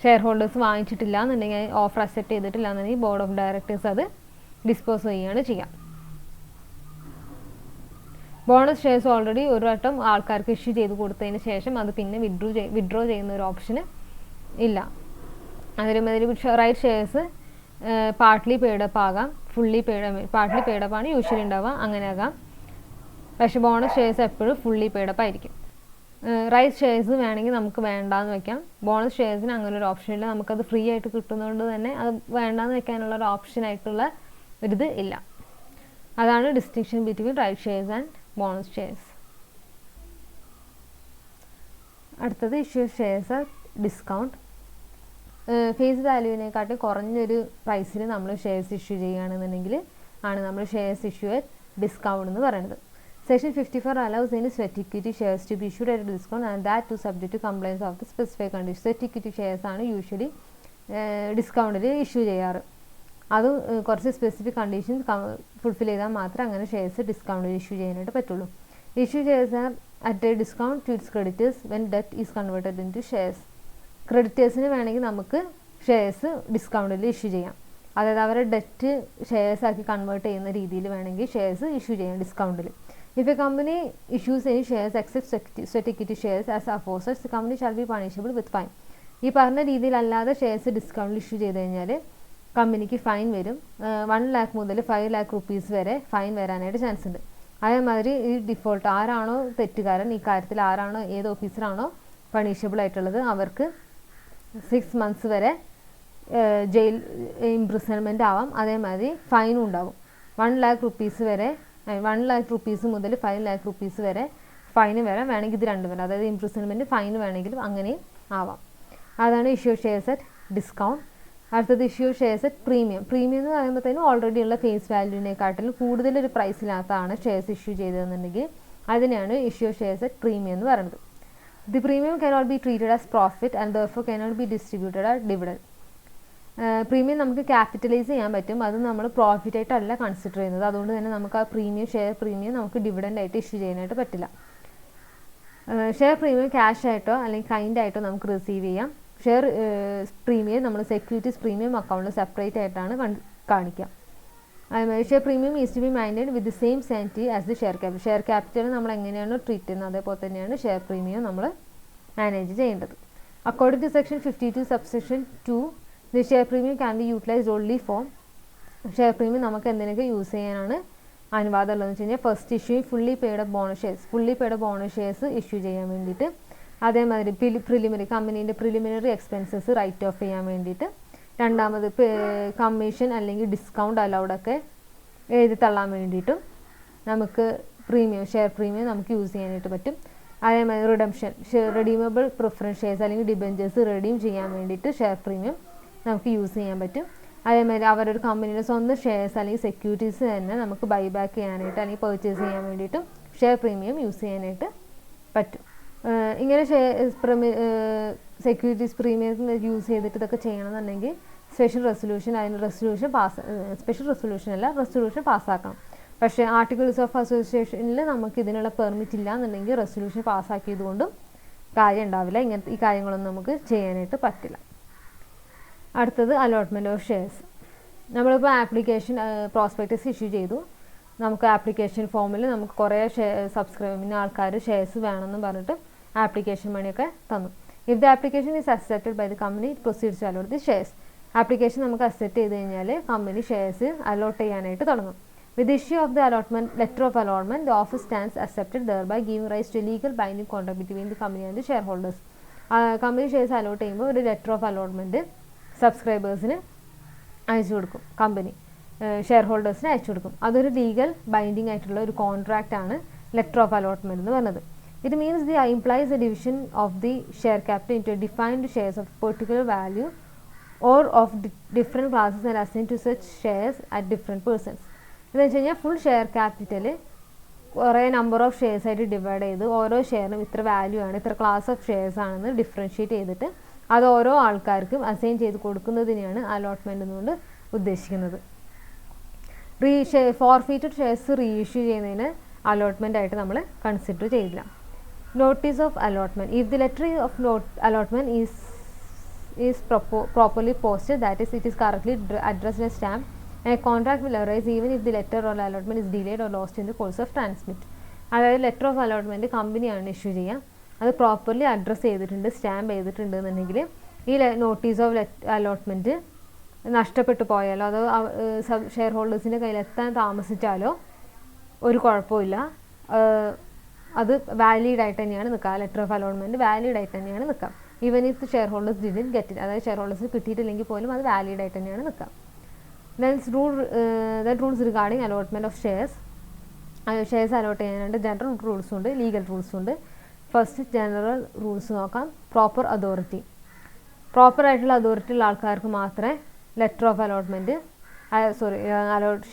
share holders വാങ്ങിച്ചിട്ടില്ല എന്നുണ്ടെങ്കിൽ, offer accept ചെയ്തിട്ടില്ല എന്നുണ്ടെങ്കിൽ ബോർഡ് ഓഫ് ഡയറക്ടേഴ്സ് അത് ഡിസ്പോസ് ചെയ്യുകയാണ് ചെയ്യുക. ബോണസ് ഷെയർസ് ഓൾറെഡി ഒരു വട്ടം ആൾക്കാർക്ക് ഇഷ്യൂ ചെയ്ത് കൊടുത്തതിന് ശേഷം അത് പിന്നെ വിഡ്രോ ചെയ്യുന്ന ഒരു ഓപ്ഷന് ഇല്ല. അതിലുമാതിരി റൈറ്റ് ഷെയർസ് പാർട്ട്ലി പെയ്ഡപ്പ് ആകാം, പാർട്ട്ലി പെയ്ഡപ്പ് ആണ് യൂഷ്വലി ഉണ്ടാവുക, അങ്ങനെ ആകാം. പക്ഷേ ബോണസ് ഷെയർസ് എപ്പോഴും ഫുള്ളി പെയ്ഡപ്പ് ആയിരിക്കും. റൈറ്റ് ഷെയർസ് വേണമെങ്കിൽ നമുക്ക് വേണ്ടാന്ന് വെക്കാം. ബോണസ് ഷെയർസിന് അങ്ങനെ ഒരു ഓപ്ഷൻ ഇല്ല. നമുക്കത് ഫ്രീ ആയിട്ട് കിട്ടുന്നതുകൊണ്ട് തന്നെ അത് വേണ്ടാന്ന് വെക്കാനുള്ള ഒരു ഓപ്ഷൻ ആയിട്ടുള്ള ഒരിത് ഇല്ല. അതാണ് distinction between right shares and bonus shares. അടുത്തത് ഇഷ്യൂ ഷെയർസ് ഡിസ്കൗണ്ട്. ഫേസ് വാല്യൂവിനെക്കാട്ടി കുറഞ്ഞൊരു പ്രൈസിൽ നമ്മൾ ഷെയർസ് ഇഷ്യൂ ചെയ്യുകയാണെന്നുണ്ടെങ്കിൽ ആണ് നമ്മൾ ഷെയർസ് ഇഷ്യൂ അറ്റ് ഡിസ്കൗണ്ട് എന്ന് പറയുന്നത്. Section 54 allows any sweat equity shares to be issued at a discount and that to subject to compliance of the specified conditions. Sweat equity shares ആണ് usually ഡിസ്കൗണ്ടിൽ issue ചെയ്യാറ്. അത് കുറച്ച് specific conditions fulfil ചെയ്താൽ മാത്രമേ അങ്ങനെ shares ഡിസ്കൗണ്ടിൽ issue ചെയ്യാനായിട്ട് പറ്റുള്ളൂ. Issue shares are at a discount to its creditors when debt is converted into shares. ക്രെഡിറ്റേഴ്സിന് വേണമെങ്കിൽ നമുക്ക് ഷെയർസ് ഡിസ്കൗണ്ടിൽ ഇഷ്യൂ ചെയ്യാം. അതായത് അവരെ ഡെറ്റ് ഷെയർസ് ആക്കി കൺവേർട്ട് ചെയ്യുന്ന രീതിയിൽ വേണമെങ്കിൽ ഷെയർസ് ഇഷ്യൂ ചെയ്യാം ഡിസ്കൗണ്ടിൽ. If a company issues any shares except sweat equity shares as aforesaid, the company shall be punishable with fine. ഈ പറഞ്ഞ രീതിയിലല്ലാതെ ഷെയർസ് ഡിസ്കൗണ്ടിൽ ഇഷ്യൂ ചെയ്ത് കഴിഞ്ഞാൽ കമ്പനിക്ക് ഫൈൻ വരും. 1 lakh മുതൽ 5 lakh rupees വരെ ഫൈൻ വരാനായിട്ട് ചാൻസ് ഉണ്ട്. അതേമാതിരി ഈ ഡിഫോൾട്ട് ആരാണോ തെറ്റുകാരൻ, ഈ കാര്യത്തിൽ ആരാണോ ഏത് ഓഫീസറാണോ പണിഷബിൾ ആയിട്ടുള്ളത് അവർക്ക് 6 months വരെ ജയിൽ ഇംപ്രിസൺമെൻറ്റ് ആവാം. അതേമാതിരി ഫൈനും ഉണ്ടാവും. 1 lakh rupees വരെ 1 lakh rupees മുതൽ 5 lakh rupees വരെ ഫൈന് വരാം. വേണമെങ്കിൽ ഇത് രണ്ടും വരാം. അതായത് ഇംപ്രിസൺമെൻറ്റ് ഫൈന് വേണമെങ്കിലും അങ്ങനെയും ആവാം. അതാണ് ഇഷ്യൂ ഷെയർസ് അറ്റ് ഡിസ്കൗണ്ട്. അടുത്തത് issue shares at premium. Premium എന്ന് പറയുമ്പോഴത്തേനും ഓൾറെഡി ഉള്ള ഫേസ് വാല്യൂവിനെക്കാട്ടിലും കൂടുതലൊരു പ്രൈസിനകത്താണ് ഷെയർസ് ഇഷ്യൂ ചെയ്തതെന്നുണ്ടെങ്കിൽ അതിനെയാണ് ഇഷ്യൂ ഷെയർസ് അറ്റ് പ്രീമിയം എന്ന് പറയുന്നത്. The premium cannot be treated as profit and therefore cannot be distributed as dividend. Premium നമുക്ക് capitalise ചെയ്യാൻ പറ്റും, അത് നമ്മൾ പ്രോഫിറ്റ് ആയിട്ടല്ല കൺസിഡർ ചെയ്യുന്നത്. അതുകൊണ്ട് തന്നെ നമുക്ക് ആ ഷെയർ പ്രീമിയം നമുക്ക് ഡിവിഡൻഡ് ആയിട്ട് ഇഷ്യൂ ചെയ്യാനായിട്ട് പറ്റില്ല. ഷെയർ പ്രീമിയം ക്യാഷ് ആയിട്ടോ അല്ലെങ്കിൽ കൈൻഡ് ആയിട്ടോ നമുക്ക് റിസീവ് ചെയ്യാം. ഷെയർ പ്രീമിയം നമ്മൾ സെക്യൂരിറ്റീസ് പ്രീമിയം അക്കൗണ്ടിൽ സെപ്പറേറ്റ് ആയിട്ടാണ് കാണിക്കുക. അതുമാതിരി share premium is to be maintained with the same sanity as the share capital. Share capital നമ്മൾ എങ്ങനെയാണോ ട്രീറ്റ് ചെയ്യുന്നത് അതേപോലെ തന്നെയാണ് ഷെയർ പ്രീമിയം നമ്മൾ മാനേജ് ചെയ്യേണ്ടത്. According to section 52 subsection 2 the share premium can be utilized only for share premium നമുക്ക് എന്തിനൊക്കെ use ചെയ്യാനാണ് അനുവാദമുള്ളതെന്ന് വെച്ച് കഴിഞ്ഞാൽ first issue fully paid bonus shares issue ചെയ്യാൻ വേണ്ടിയിട്ട്. അതേമാതിരി പ്രിലിമിനറി കമ്പനീൻ്റെ പ്രിലിമിനറി എക്സ്പെൻസസ് റൈറ്റ് ഓഫ് ചെയ്യാൻ വേണ്ടിയിട്ട്. രണ്ടാമത് കമ്മീഷൻ അല്ലെങ്കിൽ ഡിസ്കൗണ്ട് അലൗഡൊക്കെ എഴുതി തള്ളാൻ വേണ്ടിയിട്ടും നമുക്ക് ഷെയർ പ്രീമിയം നമുക്ക് യൂസ് ചെയ്യാനായിട്ട് പറ്റും. അതേമാതിരി റിഡംഷൻ റെഡീമബിൾ പ്രിഫറൻസ് ഷെയർസ് അല്ലെങ്കിൽ ഡിബെഞ്ചേഴ്സ് റെഡീം ചെയ്യാൻ വേണ്ടിയിട്ട് ഷെയർ പ്രീമിയം നമുക്ക് യൂസ് ചെയ്യാൻ പറ്റും. അതേമാതിരി അവരൊരു കമ്പനിയുടെ സ്വന്തം ഷെയർസ് അല്ലെങ്കിൽ സെക്യൂരിറ്റീസ് തന്നെ നമുക്ക് ബൈ ബാക്ക് ചെയ്യാനായിട്ട് അല്ലെങ്കിൽ പർച്ചേസ് ചെയ്യാൻ വേണ്ടിയിട്ടും ഷെയർ പ്രീമിയം യൂസ് ചെയ്യാനായിട്ട് പറ്റും. ഇങ്ങനെ സെക്യൂരിറ്റീസ് പ്രീമിയം യൂസ് ചെയ്തിട്ട് ഇതൊക്കെ ചെയ്യണമെന്നുണ്ടെങ്കിൽ സ്പെഷ്യൽ റെസൊല്യൂഷൻ പാസ്സാക്കണം. പക്ഷേ ആർട്ടിക്കിൾസ് ഓഫ് അസോസിയേഷനിൽ നമുക്ക് ഇതിനുള്ള പെർമിറ്റ് ഇല്ല എന്നുണ്ടെങ്കിൽ റെസൊല്യൂഷൻ പാസ്സാക്കിയത് കൊണ്ടും കാര്യം ഉണ്ടാവില്ല. ഈ കാര്യങ്ങളൊന്നും നമുക്ക് ചെയ്യാനായിട്ട് പറ്റില്ല. അടുത്തത് അലോട്ട്മെൻറ്റ് ഓഫ് ഷെയർസ്. നമ്മളിപ്പോൾ ആപ്ലിക്കേഷൻ പ്രോസ്പെക്ടസ് ഇഷ്യൂ ചെയ്തു. നമുക്ക് ആപ്ലിക്കേഷൻ ഫോമിൽ നമുക്ക് കുറേ സബ്സ്ക്രൈബിന് ആൾക്കാർ ഷെയർസ് വേണമെന്ന് പറഞ്ഞിട്ട് ആപ്ലിക്കേഷൻ മണിയൊക്കെ തന്നു. If the application is accepted by the company it proceeds to allot the shares. Application നമുക്ക് അക്സെപ്റ്റ് ചെയ്ത് കഴിഞ്ഞാൽ കമ്പനി ഷെയർസ് അലോട്ട് ചെയ്യാനായിട്ട് തുടങ്ങും. With the issue of the letter of allotment, the offer stands accepted, thereby giving rise to a legal binding contract between the company and the shareholders. Company shares allot ചെയ്യുമ്പോൾ ഒരു letter of allotment സബ്സ്ക്രൈബേഴ്സിന് അയച്ചു കൊടുക്കും, company share ഹോൾഡേഴ്സിന് അയച്ചു കൊടുക്കും. അതൊരു legal binding ആയിട്ടുള്ള ഒരു contract ആണ് ലെറ്റർ ഓഫ് അലോട്ട്മെൻറ്റ് എന്ന് പറയുന്നത്. It means the implies a division of the share capital into defined shares of particular value or of different classes and assign to such shares at different persons. എന്ന് വെച്ച് കഴിഞ്ഞാൽ full share capital കുറേ number of shares ആയിട്ട് divide ചെയ്ത് ഓരോ ഷെയറിനും ഇത്ര value ആണ്, ഇത്ര ക്ലാസ് ഓഫ് ഷെയർസ് ആണെന്ന് ഡിഫറൻഷ്യേറ്റ് ചെയ്തിട്ട് അത് ഓരോ ആൾക്കാർക്കും അസൈൻ ചെയ്ത് കൊടുക്കുന്നതിനെയാണ് അലോട്ട്മെൻറ്റ് എന്നുകൊണ്ട് ഉദ്ദേശിക്കുന്നത്. ഫോർഫീറ്റഡ് ഷെയർസ് റീഇഷ്യൂ ചെയ്യുന്നതിന് അലോട്ട്മെൻ്റ് ആയിട്ട് നമ്മൾ കൺസിഡർ ചെയ്യില്ല. Notice of allotment. If the letter of allotment is properly posted, that is, it is correctly addressed and stamped, and a contract will arise even if the letter or allotment is delayed or lost in the course of transmit. അതായത് letter of allotment കമ്പനിയാണ് issue ചെയ്യുക, അത് properly address ചെയ്തിട്ടുണ്ട്, stamp ചെയ്തിട്ടുണ്ട് എന്നുണ്ടെങ്കിൽ ഈ notice of allotment നഷ്ടപ്പെട്ടു പോയാലോ അതോ ഷെയർ ഹോൾഡേഴ്സിൻ്റെ കയ്യിലെത്താൻ താമസിച്ചാലോ ഒരു കുഴപ്പമില്ല, അത് വാലിഡ് ആയിട്ട് തന്നെയാണ് നിൽക്കുക. ലെറ്റർ ഓഫ് അലോട്ട്മെൻറ്റ് വാലിഡ് ആയിട്ട് തന്നെയാണ് നിൽക്കുക. Even if share holders didn't get it, അതായത് ഷെയർ ഹോൾഡേഴ്സിന് കിട്ടിയിട്ടില്ലെങ്കിൽ പോലും അത് വാലിഡ് ആയിട്ട് തന്നെയാണ് നിൽക്കുക. Then rules regarding allotment of shares. Shares allot ചെയ്യാനായിട്ട് ജനറൽ റൂൾസും ഉണ്ട്, ലീഗൽ റൂൾസും ഉണ്ട്. ഫസ്റ്റ് ജനറൽ റൂൾസ് നോക്കാം. Proper authority. പ്രോപ്പറായിട്ടുള്ള അതോറിറ്റി ഉള്ള ആൾക്കാർക്ക് മാത്രമേ letter of allotment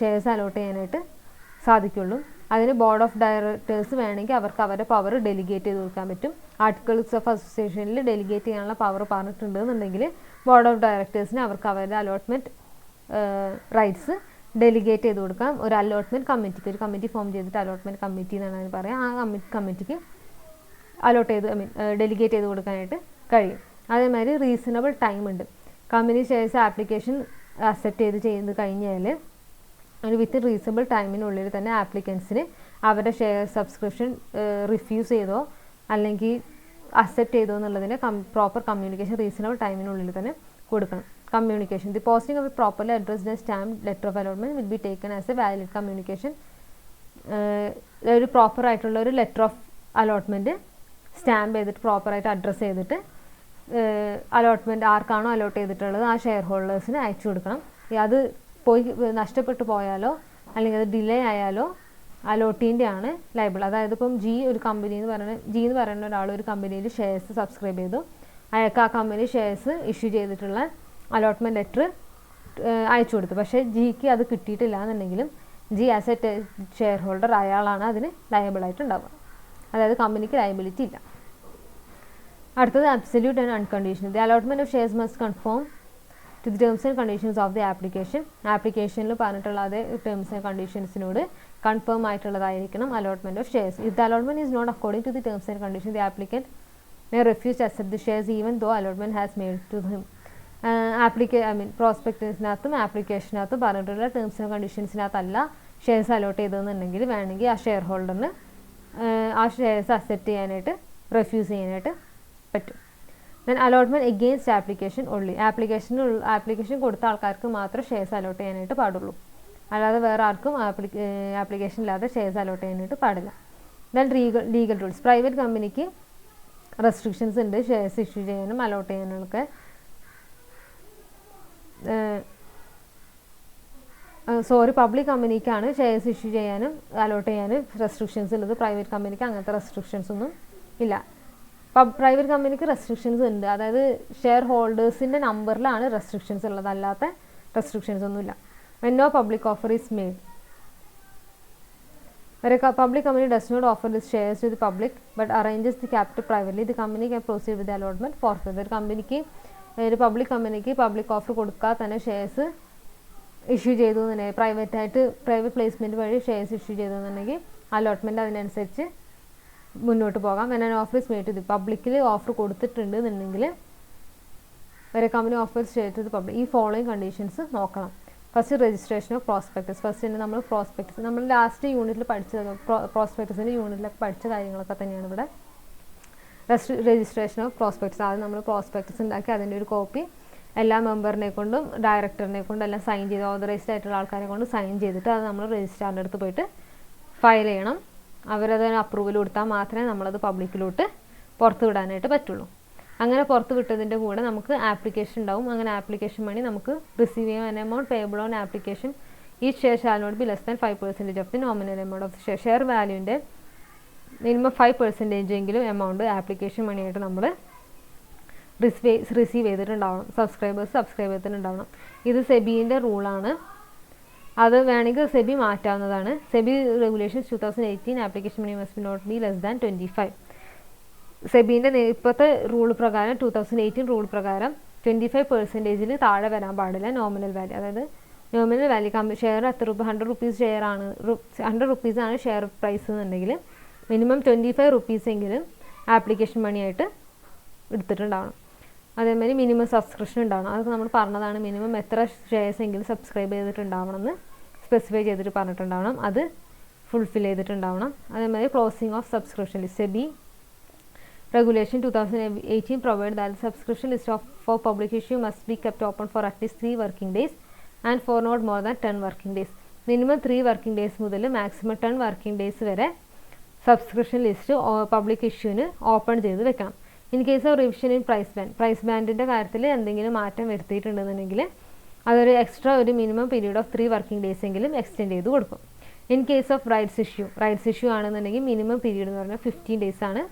shares allot ചെയ്യാനായിട്ട് സാധിക്കുള്ളൂ. അതിന് ബോർഡ് ഓഫ് ഡയറക്ടേഴ്സ് വേണമെങ്കിൽ അവർക്ക് അവരുടെ പവർ ഡെലിഗേറ്റ് ചെയ്ത് കൊടുക്കാൻ പറ്റും. ആർട്ടിക്കിൾസ് ഓഫ് അസോസിയേഷനിൽ ഡെലിഗേറ്റ് ചെയ്യാനുള്ള പവർ പറഞ്ഞിട്ടുണ്ടെന്നുണ്ടെങ്കിൽ ബോർഡ് ഓഫ് ഡയറക്ടേഴ്സിന് അവർക്ക് അവരുടെ അലോട്ട്മെൻറ്റ് റൈറ്റ്സ് ഡെലിഗേറ്റ് ചെയ്ത് കൊടുക്കാം. ഒരു അലോട്ട്മെൻറ്റ് കമ്മിറ്റിക്ക്, ഒരു കമ്മിറ്റി ഫോം ചെയ്തിട്ട് അലോട്ട്മെൻറ്റ് കമ്മിറ്റി എന്നാണ് അതിന് പറയുക, ആ കമ്മിറ്റിക്ക് ഡെലിഗേറ്റ് ചെയ്ത് കൊടുക്കാനായിട്ട് കഴിയും. അതേമാതിരി റീസണബിൾ ടൈം ഉണ്ട്. കമ്പനി ഷെയർസ് ആപ്ലിക്കേഷൻ അക്സെപ്റ്റ് ചെയ്ത് കഴിഞ്ഞാൽ ഒരു വിത്തിൻ റീസണബിൾ ടൈമിനുള്ളിൽ തന്നെ ആപ്ലിക്കൻസിന് അവരുടെ ഷെയർ സബ്സ്ക്രിപ്ഷൻ റിഫ്യൂസ് ചെയ്തോ അല്ലെങ്കിൽ അക്സെപ്റ്റ് ചെയ്തോ എന്നുള്ളതിന് പ്രോപ്പർ കമ്മ്യൂണിക്കേഷൻ റീസണബിൾ ടൈമിനുള്ളിൽ തന്നെ കൊടുക്കണം. Communication. The posting of A properly addressed and stamp letter of allotment will be taken as A valid communication. ഒരു പ്രോപ്പർ ആയിട്ടുള്ള ഒരു ലെറ്റർ ഓഫ് അലോട്ട്മെൻറ്റ് സ്റ്റാമ്പ് ചെയ്തിട്ട് പ്രോപ്പറായിട്ട് അഡ്രസ്സ് ചെയ്തിട്ട് അലോട്ട്മെൻറ്റ് ആർക്കാണോ അലോട്ട് ചെയ്തിട്ടുള്ളത് ആ ഷെയർ ഹോൾഡേഴ്സിന് അയച്ചു കൊടുക്കണം. അത് പോയി നഷ്ടപ്പെട്ടു പോയാലോ അല്ലെങ്കിൽ അത് ഡിലേ ആയാലോ അലോട്ടീൻ്റെ ആണ് ലൈബിൾ. അതായത് ഇപ്പം ഒരു കമ്പനി എന്ന് പറയുന്ന ഒരാൾ ഒരു കമ്പനിയിൽ ഷെയർസ് സബ്സ്ക്രൈബ് ചെയ്തു, അയാൾക്ക് ആ കമ്പനി ഷെയർസ് ഇഷ്യൂ ചെയ്തിട്ടുള്ള അലോട്ട്മെൻറ്റ് ലെറ്റർ അയച്ചു കൊടുത്തു. പക്ഷേ ജിക്ക് അത് കിട്ടിയിട്ടില്ല എന്നുണ്ടെങ്കിലും ആസ് എ ഷെയർ ഹോൾഡർ അയാളാണ് അതിന് ലയബിളായിട്ടുണ്ടാവുക. അതായത് കമ്പനിക്ക് ലയബിലിറ്റി ഇല്ല. അടുത്തത് absolute and unconditional. The allotment of shares must confirm to the terms and conditions of the application. ആപ്ലിക്കേഷനിൽ പറഞ്ഞിട്ടുള്ള അതേ ടേംസ് ആൻഡ് കണ്ടീഷൻസിനോട് കൺഫേം ആയിട്ടുള്ളതായിരിക്കണം allotment of shares. If the allotment is not according to the terms and condition the applicant may refuse to accept the shares even though allotment has made to him. പ്രോസ്പെക്ടസിനകത്തും ആപ്ലിക്കേഷനകത്തും പറഞ്ഞിട്ടുള്ള terms and കണ്ടീഷൻസിനകത്തല്ല shares allot ചെയ്തതെന്നുണ്ടെങ്കിൽ വേണമെങ്കിൽ ആ share ഹോൾഡറിന് ആ shares accept ചെയ്യാനായിട്ട് refuse ചെയ്യാനായിട്ട് പറ്റും. Then allotment against application only. Application കൊടുത്ത ആൾക്കാർക്ക് മാത്രമേ ഷെയർസ് അലോട്ട് ചെയ്യാനായിട്ട് പാടുള്ളൂ, അല്ലാതെ വേറെ ആർക്കും ആപ്ലിക്കേഷൻ ഇല്ലാതെ ഷെയർസ് അലോട്ട് ചെയ്യാനായിട്ട് പാടില്ല. Then legal rules. പ്രൈവറ്റ് കമ്പനിക്ക് റെസ്ട്രിക്ഷൻസ് ഉണ്ട് ഷെയർസ് ഇഷ്യൂ ചെയ്യാനും അലോട്ട് ചെയ്യാനൊക്കെ. പബ്ലിക് കമ്പനിക്കാണ് ഷെയർസ് ഇഷ്യൂ ചെയ്യാനും അലോട്ട് ചെയ്യാനും റെസ്ട്രിക്ഷൻസ് ഉള്ളത്. പ്രൈവറ്റ് കമ്പനിക്ക് അങ്ങനത്തെ റെസ്ട്രിക്ഷൻസ് ഒന്നും ഇല്ല. പ്രൈവറ്റ് കമ്പനിക്ക് റെസ്ട്രിക്ഷൻസ് ഉണ്ട്, അതായത് ഷെയർ ഹോൾഡേഴ്സിൻ്റെ നമ്പറിലാണ് റെസ്ട്രിക്ഷൻസ് ഉള്ളത്, അല്ലാത്ത റെസ്ട്രിക്ഷൻസ് ഒന്നുമില്ല. When no public offer is made. Where a public company does not offer its shares to the public but arranges the capital privately, the company can proceed with the allotment forthwith. ഒരു public കമ്പനിക്ക് public offer കൊടുക്കാതെ തന്നെ shares issue ചെയ്തു എന്നുണ്ടെങ്കിൽ private placement വഴി shares issue ചെയ്തെന്നുണ്ടെങ്കിൽ allotment അതിനനുസരിച്ച് മുന്നോട്ട് പോകാം. When an offer is made to the പബ്ലിക്കിൽ ഓഫർ കൊടുത്തിട്ടുണ്ട് എന്നുണ്ടെങ്കിൽ വരെ company offers share to the public ഈ ഫോളോയിങ് കണ്ടീഷൻസ് നോക്കണം. First registration of prospectus. First തന്നെ നമ്മൾ പ്രോസ്പെക്ടസ് നമ്മൾ ലാസ്റ്റ് യൂണിറ്റിൽ പഠിച്ചത് പ്രോസ്പെക്ടസിൻ്റെ യൂണിറ്റിലൊക്കെ പഠിച്ച കാര്യങ്ങളൊക്കെ തന്നെയാണ് ഇവിടെ. Registration of prospectus. ആദ്യം നമ്മൾ പ്രോസ്പെക്ടസ് ഉണ്ടാക്കി അതിൻ്റെ ഒരു കോപ്പി എല്ലാ മെമ്പറിനെ കൊണ്ടും ഡയറക്ടറിനെ കൊണ്ടും എല്ലാം സൈൻ ചെയ്ത് ഓതറൈസ്ഡ് ആയിട്ടുള്ള ആൾക്കാരെ കൊണ്ട് സൈൻ ചെയ്തിട്ട് അത് നമ്മൾ രജിസ്ട്രാറിൻ്റെ അടുത്ത് പോയിട്ട് ഫയൽ ചെയ്യണം. അവരതിന് അപ്രൂവൽ കൊടുത്താൽ മാത്രമേ നമ്മളത് പബ്ലിക്കിലോട്ട് പുറത്ത് വിടാനായിട്ട് പറ്റുള്ളൂ. അങ്ങനെ പുറത്ത് വിട്ടതിൻ്റെ കൂടെ നമുക്ക് ആപ്ലിക്കേഷൻ ഉണ്ടാവും. അങ്ങനെ ആപ്ലിക്കേഷൻ മണി നമുക്ക് റിസീവ് ചെയ്യാൻ an amount payable on application each share shall not be less than 5% of the nominal amount of the share. Share വാല്യൂവിൻ്റെ മിനിമം 5% എങ്കിലും എമൗണ്ട് ആപ്ലിക്കേഷൻ മണിയായിട്ട് നമ്മൾ റിസീവ് ചെയ്തിട്ടുണ്ടാവണം. സബ്സ്ക്രൈബ് ചെയ്തിട്ടുണ്ടാവണം. ഇത് സെബീൻ്റെ റൂളാണ്. അത് വേണമെങ്കിൽ സെബി മാറ്റാവുന്നതാണ്. SEBI regulations 2018 application money must not be less than 25. സെബീൻ്റെ ഇപ്പോഴത്തെ rule പ്രകാരം 2018 റൂൾ പ്രകാരം 25% താഴെ വരാൻ പാടില്ല നോമിനൽ വാല്യൂ. അതായത് നോമിനൽ വാല്യൂ ഷെയർ എത്ര രൂപ 100 റുപ്പീസ് ഷെയർ ആണ് 100 റുപ്പീസാണ് ഷെയർ പ്രൈസ് എന്നുണ്ടെങ്കിൽ മിനിമം 25 റുപ്പീസ് എങ്കിലും ആപ്ലിക്കേഷൻ മണിയായിട്ട് എടുത്തിട്ടുണ്ടാവണം. അതേമാതിരി മിനിമം സബ്സ്ക്രിപ്ഷൻ ഉണ്ടാവണം. അതൊക്കെ നമ്മൾ പറഞ്ഞതാണ്. മിനിമം എത്ര ഷെയർസ് എങ്കിലും സബ്സ്ക്രൈബ് ചെയ്തിട്ടുണ്ടാവണം എന്ന് സ്പെസിഫൈ ചെയ്തിട്ട് പറഞ്ഞിട്ടുണ്ടാവണം. അത് ഫുൾഫിൽ ചെയ്തിട്ടുണ്ടാവണം. അതേമാതിരി closing of subscription list. SEBI regulation 2018 provide that subscription list for public issue must be kept open for at least 3 working days and for not more than 10 working days. Minimum 3 working days മുതൽ maximum 10 working days വരെ subscription list public ഇഷ്യൂവിന് open ചെയ്ത് വെക്കണം. In case of revision in price ബാൻഡിൻ്റെ കാര്യത്തിൽ എന്തെങ്കിലും മാറ്റം വരുത്തിയിട്ടുണ്ടെന്നുണ്ടെങ്കിൽ അതൊരു എക്സ്ട്രാ ഒരു minimum period of 3 working days എങ്കിലും എക്സ്റ്റെൻഡ് ചെയ്ത് കൊടുക്കും. In case of rights issue ആണെന്നുണ്ടെങ്കിൽ മിനിമം പീരീഡ് എന്ന് പറഞ്ഞാൽ 15 ഡേയ്സ് ആണ്.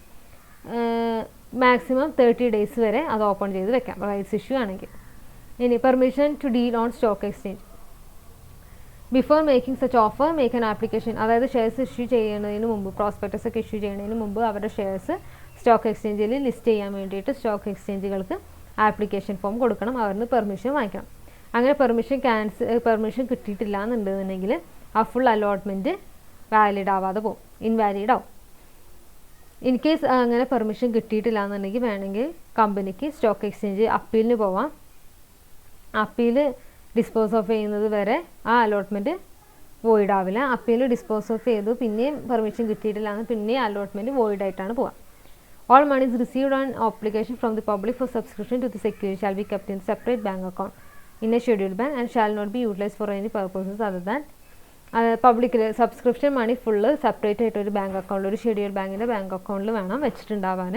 മാക്സിമം 30 ഡേയ്സ് വരെ അത് ഓപ്പൺ ചെയ്ത് വെക്കാം റൈറ്റ്സ് ഇഷ്യൂ ആണെങ്കിൽ. ഇനി permission to deal on stock exchange. Before making such offer make an application. അതായത് ഷെയർസ് ഇഷ്യൂ ചെയ്യുന്നതിന് മുമ്പ് പ്രോസ്പെക്ടസ് ഒക്കെ ഇഷ്യൂ ചെയ്യുന്നതിന് മുമ്പ് അവരുടെ ഷെയർസ് സ്റ്റോക്ക് എക്സ്ചേഞ്ചിൽ ലിസ്റ്റ് ചെയ്യാൻ വേണ്ടിയിട്ട് സ്റ്റോക്ക് എക്സ്ചേഞ്ചുകൾക്ക് ആപ്ലിക്കേഷൻ ഫോം കൊടുക്കണം. അവരിന് പെർമിഷൻ വാങ്ങിക്കണം. അങ്ങനെ പെർമിഷൻ കിട്ടിയിട്ടില്ല എന്നുണ്ടെന്നുണ്ടെങ്കിൽ ആ ഫുൾ അലോട്ട്മെൻറ്റ് വാലിഡ് ആവാതെ പോകും, ഇൻവാലിഡ് ആവും. ഇൻ കേസ് അങ്ങനെ പെർമിഷൻ കിട്ടിയിട്ടില്ല എന്നുണ്ടെങ്കിൽ വേണമെങ്കിൽ കമ്പനിക്ക് സ്റ്റോക്ക് എക്സ്ചേഞ്ച് അപ്പീലിന് പോവാം. അപ്പീൽ ഡിസ്പോസ് ഓഫ് ചെയ്യുന്നത് വരെ ആ അലോട്ട്മെൻറ്റ് വോയിഡ് ആവില്ല. അപ്പീൽ ഡിസ്പോസ് ഓഫ് ചെയ്തു പിന്നെയും പെർമിഷൻ കിട്ടിയിട്ടില്ല എന്ന് പിന്നെയും അലോട്ട്മെൻറ്റ് വോയിഡ് ആയിട്ടാണ് പോവുക. All monies received on application from the public for subscription to the security shall be kept in separate bank account in a scheduled bank and shall not be utilized for any purposes other than പബ്ലിക്കിൽ subscription മണി full separate ആയിട്ട് ഒരു bank അക്കൗണ്ടിൽ ഒരു schedule ബാങ്കിൻ്റെ bank അക്കൗണ്ടിൽ വേണം വെച്ചിട്ടുണ്ടാവാൻ.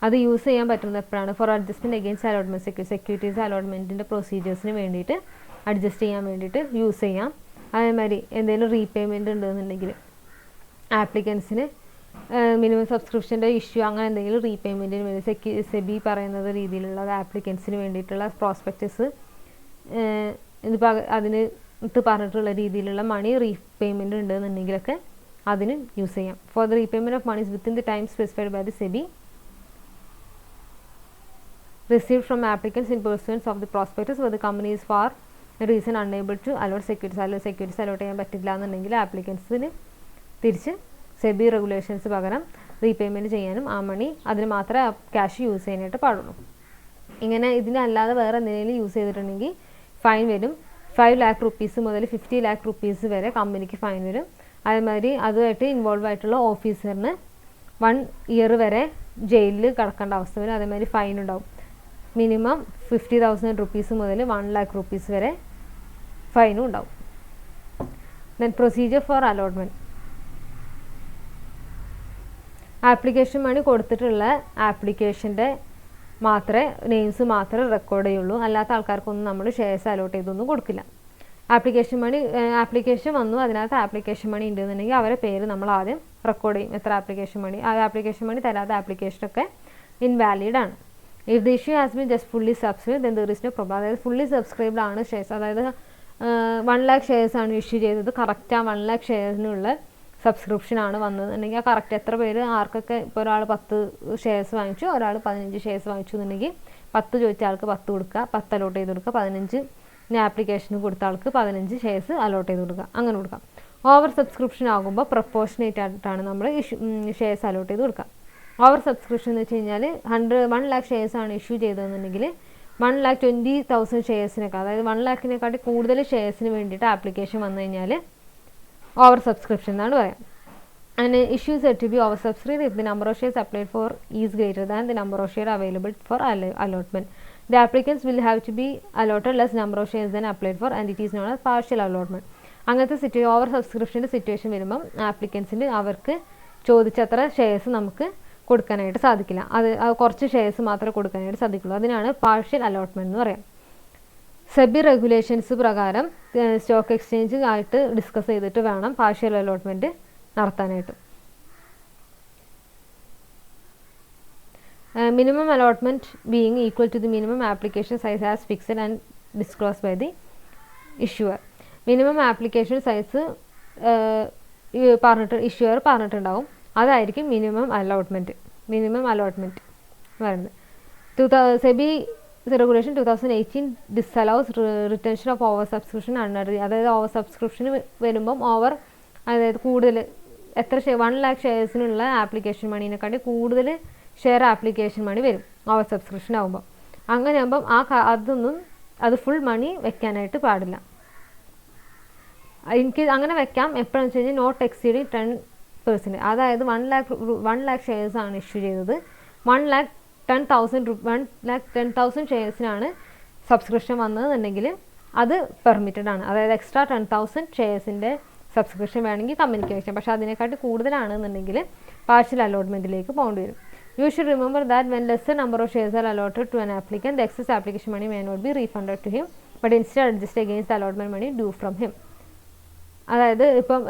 അത് use ചെയ്യാൻ പറ്റുന്നത് എപ്പോഴാണ്? For adjustment against allotment securities അലോട്ട്മെൻറ്റിൻ്റെ പ്രൊസീജിയേഴ്സിന് വേണ്ടിയിട്ട് അഡ്ജസ്റ്റ് ചെയ്യാൻ വേണ്ടിയിട്ട് യൂസ് ചെയ്യാം. അതേമാതിരി എന്തെങ്കിലും റീപേയ്മെൻറ്റ് ഉണ്ടെന്നുണ്ടെങ്കിൽ ആപ്ലിക്കൻസിന് മിനിമം സബ്സ്ക്രിപ്ഷൻ്റെ ഇഷ്യൂ അങ്ങനെ എന്തെങ്കിലും റീപേയ്മെൻറ്റിന് വേണ്ടി സെബി പറയുന്നത് രീതിയിലുള്ള ആപ്ലിക്കൻസിന് വേണ്ടിയിട്ടുള്ള പ്രോസ്പെക്ടസ് അതിന് പറഞ്ഞിട്ടുള്ള രീതിയിലുള്ള മണി റീപേയ്മെൻറ്റ് ഉണ്ടെന്നുണ്ടെങ്കിലൊക്കെ അതിന് യൂസ് ചെയ്യാം. For the repayment of moneys within the time specified by the SEBI received from applicants in pursuance of the prospectus where the company is for a reason unable to allot securities allot ചെയ്യാൻ പറ്റില്ല എന്നുണ്ടെങ്കിൽ ആപ്ലിക്കൻസിന് തിരിച്ച് SEBI regulations പകരം repayment ചെയ്യാനും ആ മണി അതിന് മാത്രമേ cash use ചെയ്യാനായിട്ട് പാടുള്ളൂ. ഇങ്ങനെ ഇതിനല്ലാതെ വേറെ എന്തെങ്കിലും യൂസ് ചെയ്തിട്ടുണ്ടെങ്കിൽ ഫൈൻ വരും. 5 lakh rupees മുതൽ 50 lakh rupees വരെ കമ്പനിക്ക് ഫൈൻ വരും. അതേമാതിരി അതുമായിട്ട് ഇൻവോൾവ് ആയിട്ടുള്ള ഓഫീസറിന് 1 year വരെ ജയിലിൽ കിടക്കേണ്ട അവസ്ഥ വരും. അതേമാതിരി ഫൈൻ ഉണ്ടാവും. മിനിമം 50,000 rupees മുതൽ 1 lakh rupees വരെ ഫൈനും ഉണ്ടാവും. Then procedure for allotment. Application money കൊടുത്തിട്ടുള്ള ആപ്ലിക്കേഷൻ്റെ മാത്രമേ നെയിംസ് മാത്രമേ റെക്കോർഡ് ചെയ്യുള്ളൂ. അല്ലാത്ത ആൾക്കാർക്കൊന്നും നമ്മൾ ഷെയർസ് അലോട്ട് ചെയ്തൊന്നും കൊടുക്കില്ല. ആപ്ലിക്കേഷൻ വന്നു അതിനകത്ത് ആപ്ലിക്കേഷൻ മണി ഉണ്ടെന്നുണ്ടെങ്കിൽ അവരെ പേര് നമ്മൾ ആദ്യം റെക്കോർഡ് ചെയ്യും. എത്ര ആപ്ലിക്കേഷൻ മണി ആ ആപ്ലിക്കേഷൻ മണി തരാത്ത ആപ്ലിക്കേഷനൊക്കെ ഇൻവാലിഡ് ആണ്. If the issue has been just fully subscribe then there is no problem. അതായത് ഫുള്ളി സബ്സ്ക്രൈബ്ഡ് ആണ് ഷെയർസ്. അതായത് 1 lakh ഷെയർസ് ആണ് ഇഷ്യൂ ചെയ്തത്. കറക്റ്റ് ആ 1 lakh ഷെയർസിനുള്ള സബ്സ്ക്രിപ്ഷൻ ആണ് വന്നതെന്നുണ്ടെങ്കിൽ ആ കറക്റ്റ് എത്ര പേര് ആർക്കൊക്കെ ഇപ്പോൾ ഒരാൾ 10 ഷെയർസ് വാങ്ങിച്ചു ഒരാൾ 15 ഷെയർസ് വാങ്ങിച്ചു എന്നുണ്ടെങ്കിൽ 10 ചോദിച്ച ആൾക്ക് 10 കൊടുക്കുക, 10 അലോട്ട് ചെയ്ത് കൊടുക്കുക, 15 ആപ്ലിക്കേഷന് കൊടുത്ത ആൾക്ക് 15 ഷെയർസ് അലോട്ട് ചെയ്ത് കൊടുക്കുക, അങ്ങനെ കൊടുക്കാം. ഓവർ സബ്സ്ക്രിപ്ഷൻ ആകുമ്പോൾ പ്രൊപ്പോർഷനേറ്റ് ആയിട്ടാണ് നമ്മൾ ഷെയർസ് അലോട്ട് ചെയ്ത് കൊടുക്കുക. ഓവർ സബ്സ്ക്രിപ്ഷൻ എന്ന് വെച്ച് കഴിഞ്ഞാൽ 1 lakh ഷെയർസ് ആണ് ഇഷ്യൂ ചെയ്തതെന്നുണ്ടെങ്കിൽ 1,20,000 ഷെയർസിനൊക്കെ അതായത് 1 lakhനെക്കാട്ടി കൂടുതൽ ഷെയർസിന് വേണ്ടിയിട്ട് ആപ്ലിക്കേഷൻ വന്നു കഴിഞ്ഞാൽ ഓവർ സബ്സ്ക്രിപ്ഷൻ എന്നാണ് പറയാം. And issues to be over subscribe if the number of shares applied for is greater than the number of share available for allotment. The applicants will have to be allotted less number of shares than applied for, and it is known as partial allotment. അങ്ങനത്തെ over സബ്സ്ക്രിപ്ഷൻ്റെ situation വരുമ്പം ആപ്ലിക്കൻസിന് അവർക്ക് ചോദിച്ചത്ര shares നമുക്ക് കൊടുക്കാനായിട്ട് സാധിക്കില്ല. അത് കുറച്ച് shares മാത്രമേ കൊടുക്കാനായിട്ട് സാധിക്കുള്ളൂ. അതിനാണ് പാർഷ്യൽ അലോട്ട്മെൻറ്റ് എന്ന് പറയാം. സെബി റെഗുലേഷൻസ് പ്രകാരം സ്റ്റോക്ക് എക്സ്ചേഞ്ച് ആയിട്ട് ഡിസ്കസ് ചെയ്തിട്ട് വേണം പാർഷ്യൽ അലോട്ട്മെൻറ്റ് നടത്താനായിട്ട്. Minimum allotment being equal to the minimum application size as fixed and disclosed by the issuer. Minimum application size issuer പറഞ്ഞിട്ടുണ്ടാവും. അതായിരിക്കും മിനിമം അലോട്ട്മെൻറ്റ് പറയുന്നത്. SEBI regulation 2018 disallows retention of over subscription അൺഅഡറി. അതായത് over subscription വരുമ്പം അതായത് കൂടുതൽ എത്ര 1 lakh ഷെയർസിനുള്ള ആപ്ലിക്കേഷൻ മണീനെക്കാട്ടി കൂടുതൽ ഷെയർ ആപ്ലിക്കേഷൻ മണി വരും ഓവർ സബ്സ്ക്രിപ്ഷൻ ആകുമ്പോൾ. അങ്ങനെ ആകുമ്പം അത് ഫുൾ മണി വെക്കാനായിട്ട് പാടില്ല. എനിക്ക് അങ്ങനെ വെക്കാം എപ്പോഴെന്ന് വെച്ച് കഴിഞ്ഞാൽ നോട്ട് എക്സീഡിങ് 10%. അതായത് 1 lakh ഷെയർസ് ആണ് ഇഷ്യൂ ചെയ്തത്. 1,10,000 ഷെയർസിനാണ് സബ്സ്ക്രിപ്ഷൻ വന്നതെന്നുണ്ടെങ്കിൽ അത് പെർമിറ്റഡ് ആണ്. അതായത് എക്സ്ട്രാ 10,000 ഷെയർസിൻ്റെ സബ്സ്ക്രിപ്ഷൻ വേണമെങ്കിൽ കമ്പനിക്ക് വെക്കാം. പക്ഷേ അതിനെക്കാട്ടി കൂടുതലാണെന്നുണ്ടെങ്കിൽ പാർഷ്യൽ അലോട്ട്മെൻറ്റിലേക്ക് പോകേണ്ടി വരും. You should remember that when lesser number of shares are allotted to an applicant, the excess application money may not be refunded to him, but instead adjusted against the allotment money due from him. അതായത് ഇപ്പം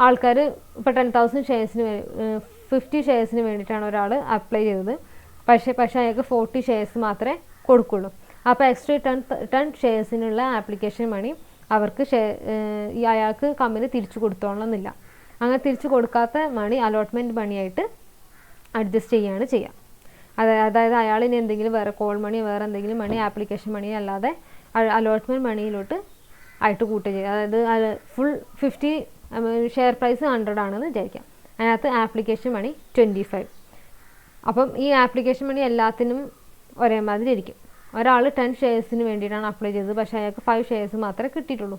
ആൾക്കാർ ഇപ്പോൾ 10,000 ഷെയർസിന് 50 ഷെയർസിന് വേണ്ടിയിട്ടാണ് ഒരാൾ apply ചെയ്തത്. പക്ഷേ അയാൾക്ക് 40 shares മാത്രമേ കൊടുക്കുള്ളൂ. അപ്പോൾ എക്സ്ട്രാ 10 ഷെയർസിനുള്ള ആപ്ലിക്കേഷൻ മണി അവർക്ക് അയാൾക്ക് കമ്പനി തിരിച്ചു കൊടുത്തോളണമെന്നില്ല. അങ്ങനെ തിരിച്ചു കൊടുക്കാത്ത മണി അലോട്ട്മെൻറ്റ് മണിയായിട്ട് അഡ്ജസ്റ്റ് ചെയ്യുക. അതായത് അയാളിന് എന്തെങ്കിലും വേറെ കോൾ മണി വേറെ എന്തെങ്കിലും മണി ആപ്ലിക്കേഷൻ മണി അല്ലാതെ അലോട്ട്മെൻറ്റ് മണിയിലോട്ട് ആയിട്ട് കൂട്ടുക ചെയ്യുക. അതായത് ഫുൾ 50 ഷെയർ പ്രൈസ് 100 ആണെന്ന് വിചാരിക്കാം. അതിനകത്ത് ആപ്ലിക്കേഷൻ മണി 25. അപ്പം ഈ ആപ്ലിക്കേഷൻ മണി എല്ലാത്തിനും ഒരേമാതിരി ഇരിക്കും. ഒരാൾ 10 ഷെയർസിന് വേണ്ടിയിട്ടാണ് അപ്ലൈ ചെയ്തത്, പക്ഷേ അയാൾക്ക് 5 ഷെയർസ് മാത്രമേ കിട്ടിയിട്ടുള്ളൂ.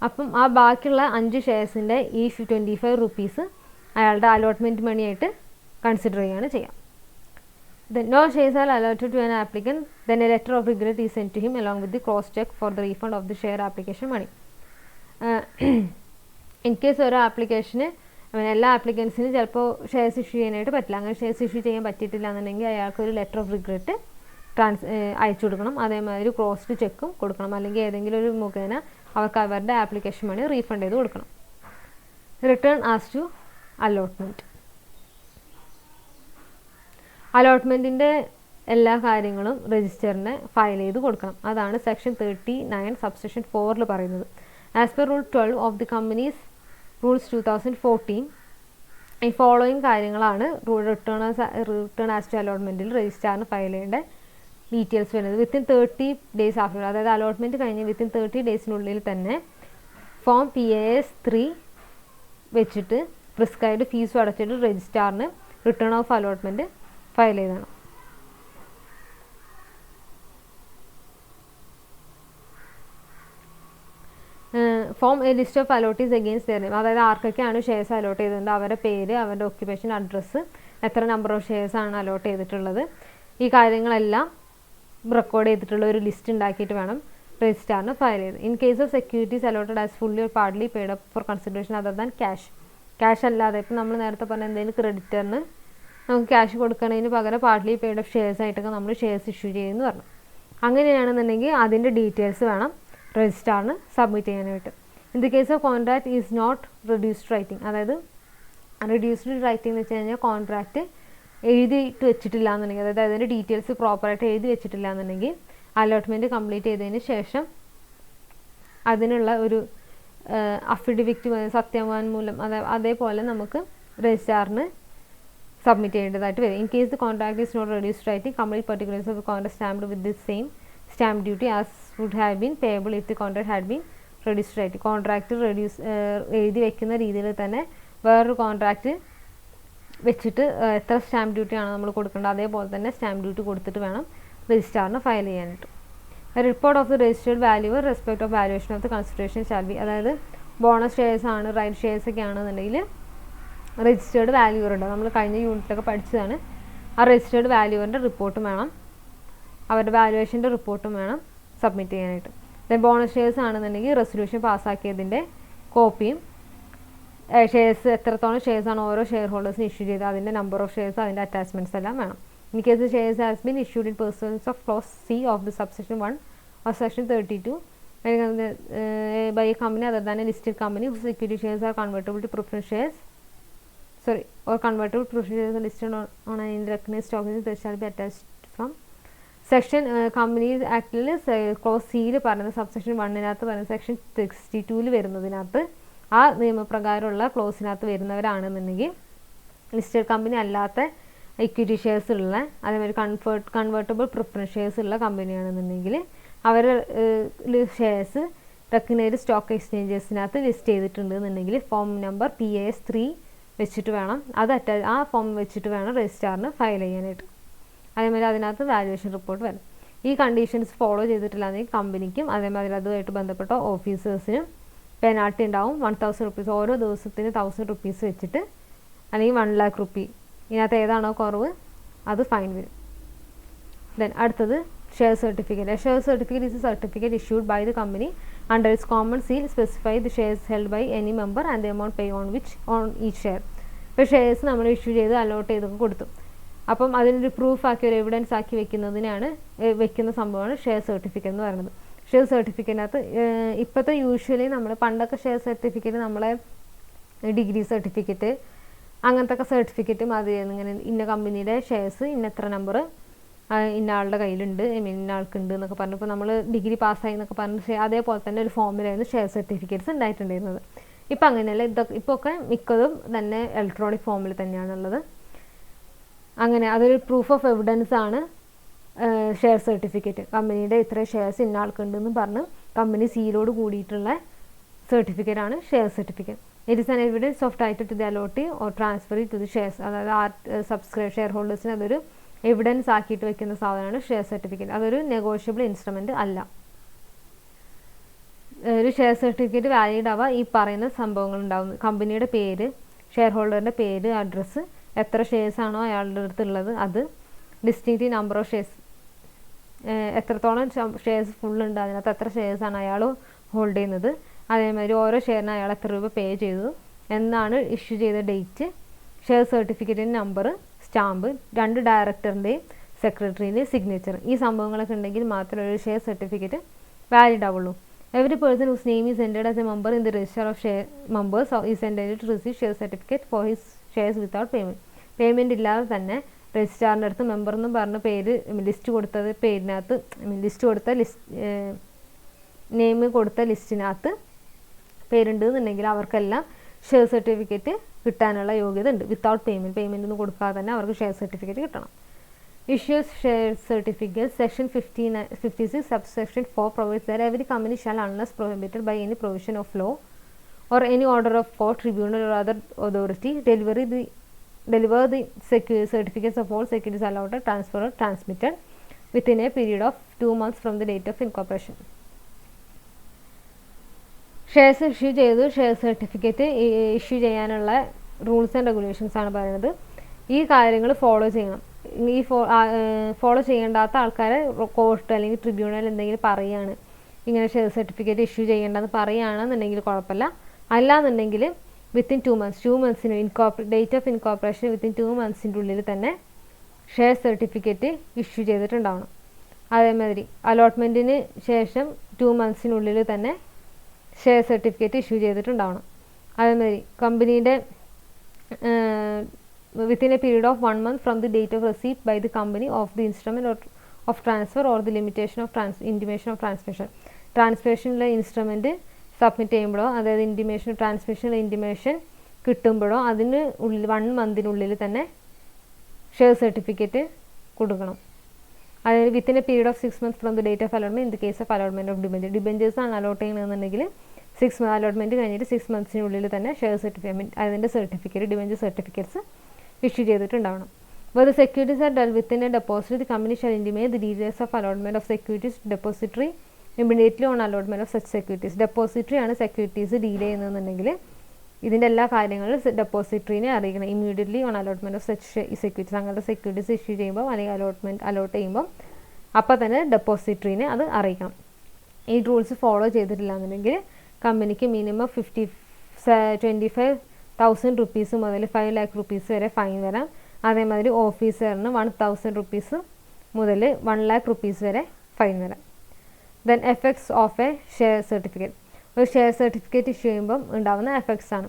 അപ്പം ആ ബാക്കിയുള്ള 5 ഷെയർസിൻ്റെ ഈ 25 റുപ്പീസ് അയാളുടെ അലോട്ട്മെൻറ്റ് മണിയായിട്ട് കൺസിഡർ ചെയ്യാം. Then no shares are allotted to an applicant, then a letter of regret is sent to him along with the cross check for the refund of the share application money. In case ഒരു ആപ്ലിക്കേഷന് എല്ലാ ആപ്ലിക്കൻസിനും ചിലപ്പോൾ shares issue ചെയ്യാനായിട്ട് പറ്റില്ല. അങ്ങനെ shares issue ചെയ്യാൻ പറ്റിയിട്ടില്ല എന്നുണ്ടെങ്കിൽ അയാൾക്കൊരു ലെറ്റർ ഓഫ് റിഗ്രറ്റ് അയച്ചു കൊടുക്കണം. അതേമാതിരി ക്രോസ്ഡ് ചെക്കും കൊടുക്കണം. അല്ലെങ്കിൽ ഏതെങ്കിലും ഒരു മുഖേന അവർക്ക് അവരുടെ ആപ്ലിക്കേഷൻ മണി റീഫണ്ട് ചെയ്ത് കൊടുക്കണം. Return as to allotment. അലോട്ട്മെൻറ്റിൻ്റെ എല്ലാ കാര്യങ്ങളും രജിസ്റ്ററിന് ഫയൽ ചെയ്ത് കൊടുക്കണം. അതാണ് സെക്ഷൻ 39 സബ്സെക്ഷൻ 4 പറയുന്നത്. As per rule 12 of the companies rules 2014 ഈ ഫോളോയിങ് കാര്യങ്ങളാണ് റിട്ടേൺ ആസ് ടു അലോട്ട്മെൻറ്റിൽ രജിസ്ട്രാറിന് ഫയൽ ചെയ്യേണ്ട ഡീറ്റെയിൽസ് വരുന്നത്. വിത്തിൻ 30 ഡേയ്സ് ആഫ്റ്റർ, അതായത് അലോട്ട്മെൻറ്റ് കഴിഞ്ഞ് വിത്തിൻ 30 ഡേയ്സിനുള്ളിൽ തന്നെ ഫോം PAS 3 വെച്ചിട്ട് പ്രിസ്ക്രൈബ്ഡ് ഫീസും അടച്ചിട്ട് രജിസ്ട്രാറിന് റിട്ടേൺ ഓഫ് അലോട്ട്മെൻറ്റ് ഫയൽ ചെയ്തതാണ്. Form a list of allottees against their name. അതായത് ആർക്കൊക്കെയാണ് ഷെയർസ് അലോട്ട് ചെയ്തിട്ടുണ്ട്, അവരുടെ പേര്, അവരുടെ ഒക്യുപ്പേഷൻ, അഡ്രസ്സ്, എത്ര നമ്പർ ഓഫ് ഷെയർസ് ആണ് അലോട്ട് ചെയ്തിട്ടുള്ളത്, ഈ കാര്യങ്ങളെല്ലാം റെക്കോർഡ് ചെയ്തിട്ടുള്ള ഒരു ലിസ്റ്റ് ഉണ്ടാക്കിയിട്ട് വേണം രജിസ്ട്രാറിന് ഫയൽ ചെയ്ത്. In case of securities allotted as fully or partly paid up for consideration other than cash അല്ലാതെ ഇപ്പം നമ്മൾ നേരത്തെ പറഞ്ഞ എന്തെങ്കിലും ക്രെഡിറ്ററിന് നമുക്ക് ക്യാഷ് കൊടുക്കുന്നതിന് പകരം പാർട്ട്ലി പെയ്ഡ് അപ്പ് ഷെയർസ് ആയിട്ടൊക്കെ നമ്മൾ ഷെയർസ് ഇഷ്യൂ ചെയ്യുമെന്ന് പറഞ്ഞു. അങ്ങനെയാണെന്നുണ്ടെങ്കിൽ അതിൻ്റെ ഡീറ്റെയിൽസ് വേണം രജിസ്ട്രാറിന് സബ്മിറ്റ് ചെയ്യാനായിട്ട്. In the case of contract is not reduced writing. അതായത് റെഡ്യൂസ്ഡ് റൈറ്റിംഗ് എന്ന് വെച്ച് കഴിഞ്ഞാൽ കോൺട്രാക്റ്റ് എഴുതിയിട്ട് വെച്ചിട്ടില്ല എന്നുണ്ടെങ്കിൽ, അതായത് അതിൻ്റെ ഡീറ്റെയിൽസ് പ്രോപ്പറായിട്ട് എഴുതി വെച്ചിട്ടില്ല എന്നുണ്ടെങ്കിൽ അലോട്ട്മെൻറ്റ് കംപ്ലീറ്റ് ചെയ്തതിന് ശേഷം അതിനുള്ള ഒരു അഫിഡവിറ്റ് സത്യവാങ്മൂലം അതേപോലെ നമുക്ക് രജിസ്ട്രാറിന് സബ്മിറ്റ് ചെയ്യേണ്ടതായിട്ട് വരും. In case the contract is not reduced writing complete particulars of contract stamped with the same stamp duty as would have been payable if the contract had been reduced writing. Contract എഴുതി വെക്കുന്ന രീതിയിൽ തന്നെ വേറൊരു contract വെച്ചിട്ട് എത്ര stamp ഡ്യൂട്ടിയാണ് നമ്മൾ കൊടുക്കേണ്ടത് അതേപോലെ തന്നെ സ്റ്റാമ്പ് ഡ്യൂട്ടി കൊടുത്തിട്ട് വേണം രജിസ്ട്രാറിന് ഫയൽ ചെയ്യാനായിട്ട്. Report of the registered value respect of valuation of the consideration shall be. അതായത് ബോണസ് ഷെയർസ് ആണ്, റൈറ്റ് ഷെയർസ് ഒക്കെ ആണെന്നുണ്ടെങ്കിൽ രജിസ്റ്റേർഡ് വാല്യൂറുണ്ട്. നമ്മൾ കഴിഞ്ഞ യൂണിറ്റിലൊക്കെ പഠിച്ചതാണ്. ആ രജിസ്റ്റേർഡ് വാല്യൂറിൻ്റെ റിപ്പോർട്ടും വേണം അവരുടെ വാല്യുവേഷൻ്റെ റിപ്പോർട്ടും വേണം സബ്മിറ്റ് ചെയ്യാനായിട്ട്. ദെൻ ബോണസ് ഷെയർസ് ആണെന്നുണ്ടെങ്കിൽ റെസൊല്യൂഷൻ പാസ്സാക്കിയതിൻ്റെ കോപ്പിയും ഷെയർസ് എത്രത്തോളം ഷെയർസാണ് ഓരോ ഷെയർ ഹോൾഡേഴ്സിന് ഇഷ്യൂ ചെയ്ത് അതിൻ്റെ നമ്പർ ഓഫ് ഷെയർസ് അതിൻ്റെ അറ്റാച്ച്മെൻറ്റ്സ് എല്ലാം വേണം. In case shares has been issued in persons of clause C of the subsection 1 or section 32 by a company other than a listed company whose equity shares are convertible to preference shares or convertible preference shares are listed on an unrecognized stock exchange that shall be attached from section companies ആക്ടിൽ clause സിയിൽ പറയുന്ന subsection 1-നകത്ത് പറയുന്ന section 62 വരുന്നതിനകത്ത് ആ നിയമപ്രകാരമുള്ള ക്ലോസിനകത്ത് വരുന്നവരാണെന്നുണ്ടെങ്കിൽ listed company അല്ലാത്ത ഇക്വിറ്റി ഷെയർസ് ഉള്ള അതേമാതിരി കൺവേർട്ടബിൾ പ്രിഫറൻസ് ഷെയർസ് ഉള്ള കമ്പനിയാണെന്നുണ്ടെങ്കിൽ അവർ ഷെയർസ് റെക്കഗ്നൈസ്ഡ് സ്റ്റോക്ക് എക്സ്ചേഞ്ചസിനകത്ത് ലിസ്റ്റ് ചെയ്തിട്ടുണ്ടെന്നുണ്ടെങ്കിൽ ഫോം നമ്പർ PAS 3 വെച്ചിട്ട് വേണം ആ ഫോം വെച്ചിട്ട് വേണം രജിസ്ട്രാറിന് ഫയൽ ചെയ്യാനായിട്ട്. അതേമാതിരി അതിനകത്ത് വാല്യുവേഷൻ റിപ്പോർട്ട് വരും. ഈ കണ്ടീഷൻസ് ഫോളോ ചെയ്തിട്ടില്ലാന്നെങ്കിൽ കമ്പനിക്കും അതേമാതിരി അതുമായിട്ട് ബന്ധപ്പെട്ട ഓഫീസേഴ്സിനും പെനാൾട്ടി ഉണ്ടാവും. 1000 rupees ഓരോ ദിവസത്തിന് 1000 rupees വെച്ചിട്ട്, അല്ലെങ്കിൽ 1 lakh rupee, ഇതിനകത്ത് ഏതാണോ കുറവ് അത് ഫൈൻ വരും. ദെൻ അടുത്തത് share certificate. Share certificate is a certificate issued by the company under its common seal specify the shares held by any member and the amount pay on each share. ഇപ്പോൾ shares നമ്മൾ issue ചെയ്ത് allot ചെയ്തൊക്കെ കൊടുത്തു. അപ്പം അതിനൊരു പ്രൂഫാക്കി ഒരു evidence ആക്കി വെക്കുന്ന സംഭവമാണ് ഷെയർ സർട്ടിഫിക്കറ്റ് എന്ന് പറയുന്നത്. ഷെയർ സർട്ടിഫിക്കറ്റിനകത്ത് ഇപ്പോഴത്തെ യൂഷ്വലി നമ്മൾ പണ്ടൊക്കെ ഷെയർ സർട്ടിഫിക്കറ്റ് നമ്മളെ ഡിഗ്രി സർട്ടിഫിക്കറ്റ് അങ്ങനത്തെ ഒക്കെ സർട്ടിഫിക്കറ്റും അത് ഇങ്ങനെ ഇന്ന കമ്പനിയുടെ ഷെയർസ് ഇന്നത്ര നമ്പർ ഇന്ന ആളുടെ കയ്യിലുണ്ട്, ഇന്ന ആൾക്കുണ്ട് എന്നൊക്കെ പറഞ്ഞപ്പോൾ നമ്മൾ ഡിഗ്രി പാസ്സായി എന്നൊക്കെ പറഞ്ഞ് അതേപോലെ തന്നെ ഒരു ഫോമിലായിരുന്നു ഷെയർ സർട്ടിഫിക്കറ്റ്സ് ഉണ്ടായിട്ടുണ്ടായിരുന്നത്. ഇപ്പം അങ്ങനെയല്ല. ഇപ്പോൾ ഒക്കെ മിക്കതും തന്നെ ഇലക്ട്രോണിക് ഫോമിൽ തന്നെയാണുള്ളത്. അങ്ങനെ അതൊരു പ്രൂഫ് ഓഫ് എവിഡൻസ് ആണ് ഷെയർ സർട്ടിഫിക്കറ്റ്. കമ്പനിയുടെ ഇത്ര ഷെയർസ് ഇന്ന ആൾക്കുണ്ടെന്ന് പറഞ്ഞ് കമ്പനി സീലോട് കൂടിയിട്ടുള്ള സർട്ടിഫിക്കറ്റാണ് share certificate. It is an evidence of title to the allottee or transfer to the shares. അതായത് ഷെയർ ഹോൾഡേഴ്സിന് അതൊരു എവിഡൻസ് ആക്കിയിട്ട് വെക്കുന്ന സാധനമാണ് ഷെയർ സർട്ടിഫിക്കറ്റ്. അതൊരു നെഗോഷ്യബിൾ ഇൻസ്ട്രുമെൻ്റ് അല്ല. ഒരു ഷെയർ സർട്ടിഫിക്കറ്റ് വാലിഡ് ആവുക ഈ പറയുന്ന സംഭവങ്ങൾ ഉണ്ടാകുന്നു. കമ്പനിയുടെ പേര്, ഷെയർ ഹോൾഡറിൻ്റെ പേര്, അഡ്രസ്സ്, എത്ര ഷെയർസ് ആണോ അയാളുടെ അടുത്തുള്ളത് അത്, ഡിസ്റ്റിങ്ക്റ്റ് നമ്പർ ഓഫ് ഷെയർസ്, എത്രത്തോളം ഷെയർസ് ഫുള്ളുണ്ട്, അതിനകത്ത് എത്ര ഷെയർസാണ് അയാൾ ഹോൾഡ് ചെയ്യുന്നത്, അതേമാതിരി ഓരോ ഷെയറിന് അയാൾ എത്ര രൂപ പേ ചെയ്തു, എന്നാണ് ഇഷ്യൂ ചെയ്ത ഡേറ്റ്, ഷെയർ സർട്ടിഫിക്കറ്റിൻ്റെ നമ്പർ, സ്റ്റാമ്പ്, 2 ഡയറക്ടറിൻ്റെയും സെക്രട്ടറിൻ്റെയും സിഗ്നേച്ചർ. ഈ സംഭവങ്ങളൊക്കെ ഉണ്ടെങ്കിൽ മാത്രമേ ഒരു ഷെയർ സർട്ടിഫിക്കറ്റ് വാലിഡ് ആവുള്ളൂ. Every person whose name is entered as a member in the register of share members is entitled to receive share certificate for his shares without payment. Payment ഇല്ലാതെ തന്നെ രജിസ്ട്രാറിൻ്റെ അടുത്ത് member എന്നും പറഞ്ഞ പേര് list കൊടുത്തത് പേരിനകത്ത് name കൊടുത്ത ലിസ്റ്റിനകത്ത് പേരുണ്ട് എന്നുണ്ടെങ്കിൽ അവർക്കെല്ലാം ഷെയർ സർട്ടിഫിക്കറ്റ് കിട്ടാനുള്ള യോഗ്യത ഉണ്ട്. വിത്തൗട്ട് പേയ്മെൻറ്റ് ഒന്നും കൊടുക്കാതെ തന്നെ അവർക്ക് ഷെയർ സർട്ടിഫിക്കറ്റ് കിട്ടണം. Issues share certificates. Section 56 subsection 4 provides that every company shall, unless prohibited by any provision of law or any order of court, tribunal or other authority, deliver the certificates of all securities allotted, transferred or transmitted within a period of 2 months from the date of incorporation. Shares issue ചെയ്തു share certificate issue ചെയ്യാനുള്ള rules and regulations ആണ് പറയുന്നത്. ഈ കാര്യങ്ങൾ follow ചെയ്യണം. ഈ follow ചെയ്യേണ്ടാത്ത ആൾക്കാരെ court അല്ലെങ്കിൽ ട്രിബ്യൂണൽ എന്തെങ്കിലും പറയുകയാണ് ഇങ്ങനെ ഷെയർ സർട്ടിഫിക്കറ്റ് ഇഷ്യൂ ചെയ്യേണ്ടതെന്ന് പറയുകയാണെന്നുണ്ടെങ്കിൽ കുഴപ്പമില്ല. അല്ലാന്നുണ്ടെങ്കിൽ within 2 months date of incorporation within 2 months ഉള്ളിൽ തന്നെ ഷെയർ സർട്ടിഫിക്കറ്റ് ഇഷ്യൂ ചെയ്തിട്ടുണ്ടാവണം. അതേമാതിരി അലോട്ട്മെൻറ്റിന് ശേഷം 2 months തന്നെ ഷെയർ സർട്ടിഫിക്കറ്റ് ഇഷ്യൂ ചെയ്തിട്ടുണ്ടാവണം. അതേമാതിരി കമ്പനീൻ്റെ within a period of 1 month from the date of receipt by the company of the instrument of transfer or the limitation of intimation of transmission. ട്രാൻസ്മിഷനിലെ instrument submit ചെയ്യുമ്പോഴോ അതായത് ട്രാൻസ്മിഷനിലെ intimation കിട്ടുമ്പോഴോ അതിന് 1 month തന്നെ share certificate കൊടുക്കണം. അതായത് within a period of 6 months from the date of allotment. In the case of allotment of debentures ആണ് allot ചെയ്യണമെന്നുണ്ടെങ്കിൽ 6 months allotment കഴിഞ്ഞിട്ട് 6 months തന്നെ ഷെയർ സർട്ടിഫിക്കറ്റ് അതിൻ്റെ സർട്ടിഫിക്കറ്റ് ഡിബെഞ്ചർ സർട്ടിഫിക്കറ്റ്സ് ഇഷ്യൂ ചെയ്തിട്ടുണ്ടാവണം. Where the securities are dealt within a depository, the company shall intimate the details of allotment of securities to depository immediately on allotment of such securities. Depository ആണ് securities deal ചെയ്യുന്നതെന്നുണ്ടെങ്കിൽ ഇതിൻ്റെ എല്ലാ കാര്യങ്ങളും ഡെപ്പോസിറ്ററിനെ അറിയിക്കണം. Immediately on allotment of such securities. അങ്ങനത്തെ securities issue ചെയ്യുമ്പോൾ അല്ലെങ്കിൽ allot ചെയ്യുമ്പോൾ അപ്പോൾ തന്നെ ഡെപ്പോസിറ്ററിനെ അത് അറിയിക്കണം. ഈ റൂൾസ് ഫോളോ ചെയ്തിട്ടില്ല എന്നുണ്ടെങ്കിൽ കമ്പനിക്ക് മിനിമം 25,000 റുപ്പീസ് മുതൽ 5 lakh റുപ്പീസ് വരെ ഫൈൻ വരാം. അതേമാതിരി ഓഫീസറിന് 1,000 റുപ്പീസ് മുതൽ 1 lakh റുപ്പീസ് വരെ ഫൈൻ വരാം. Then effects of A share certificate. ഒരു ഷെയർ സർട്ടിഫിക്കറ്റ് ഇഷ്യൂ ചെയ്യുമ്പം ഉണ്ടാകുന്ന എഫക്ട്സ് ആണ്.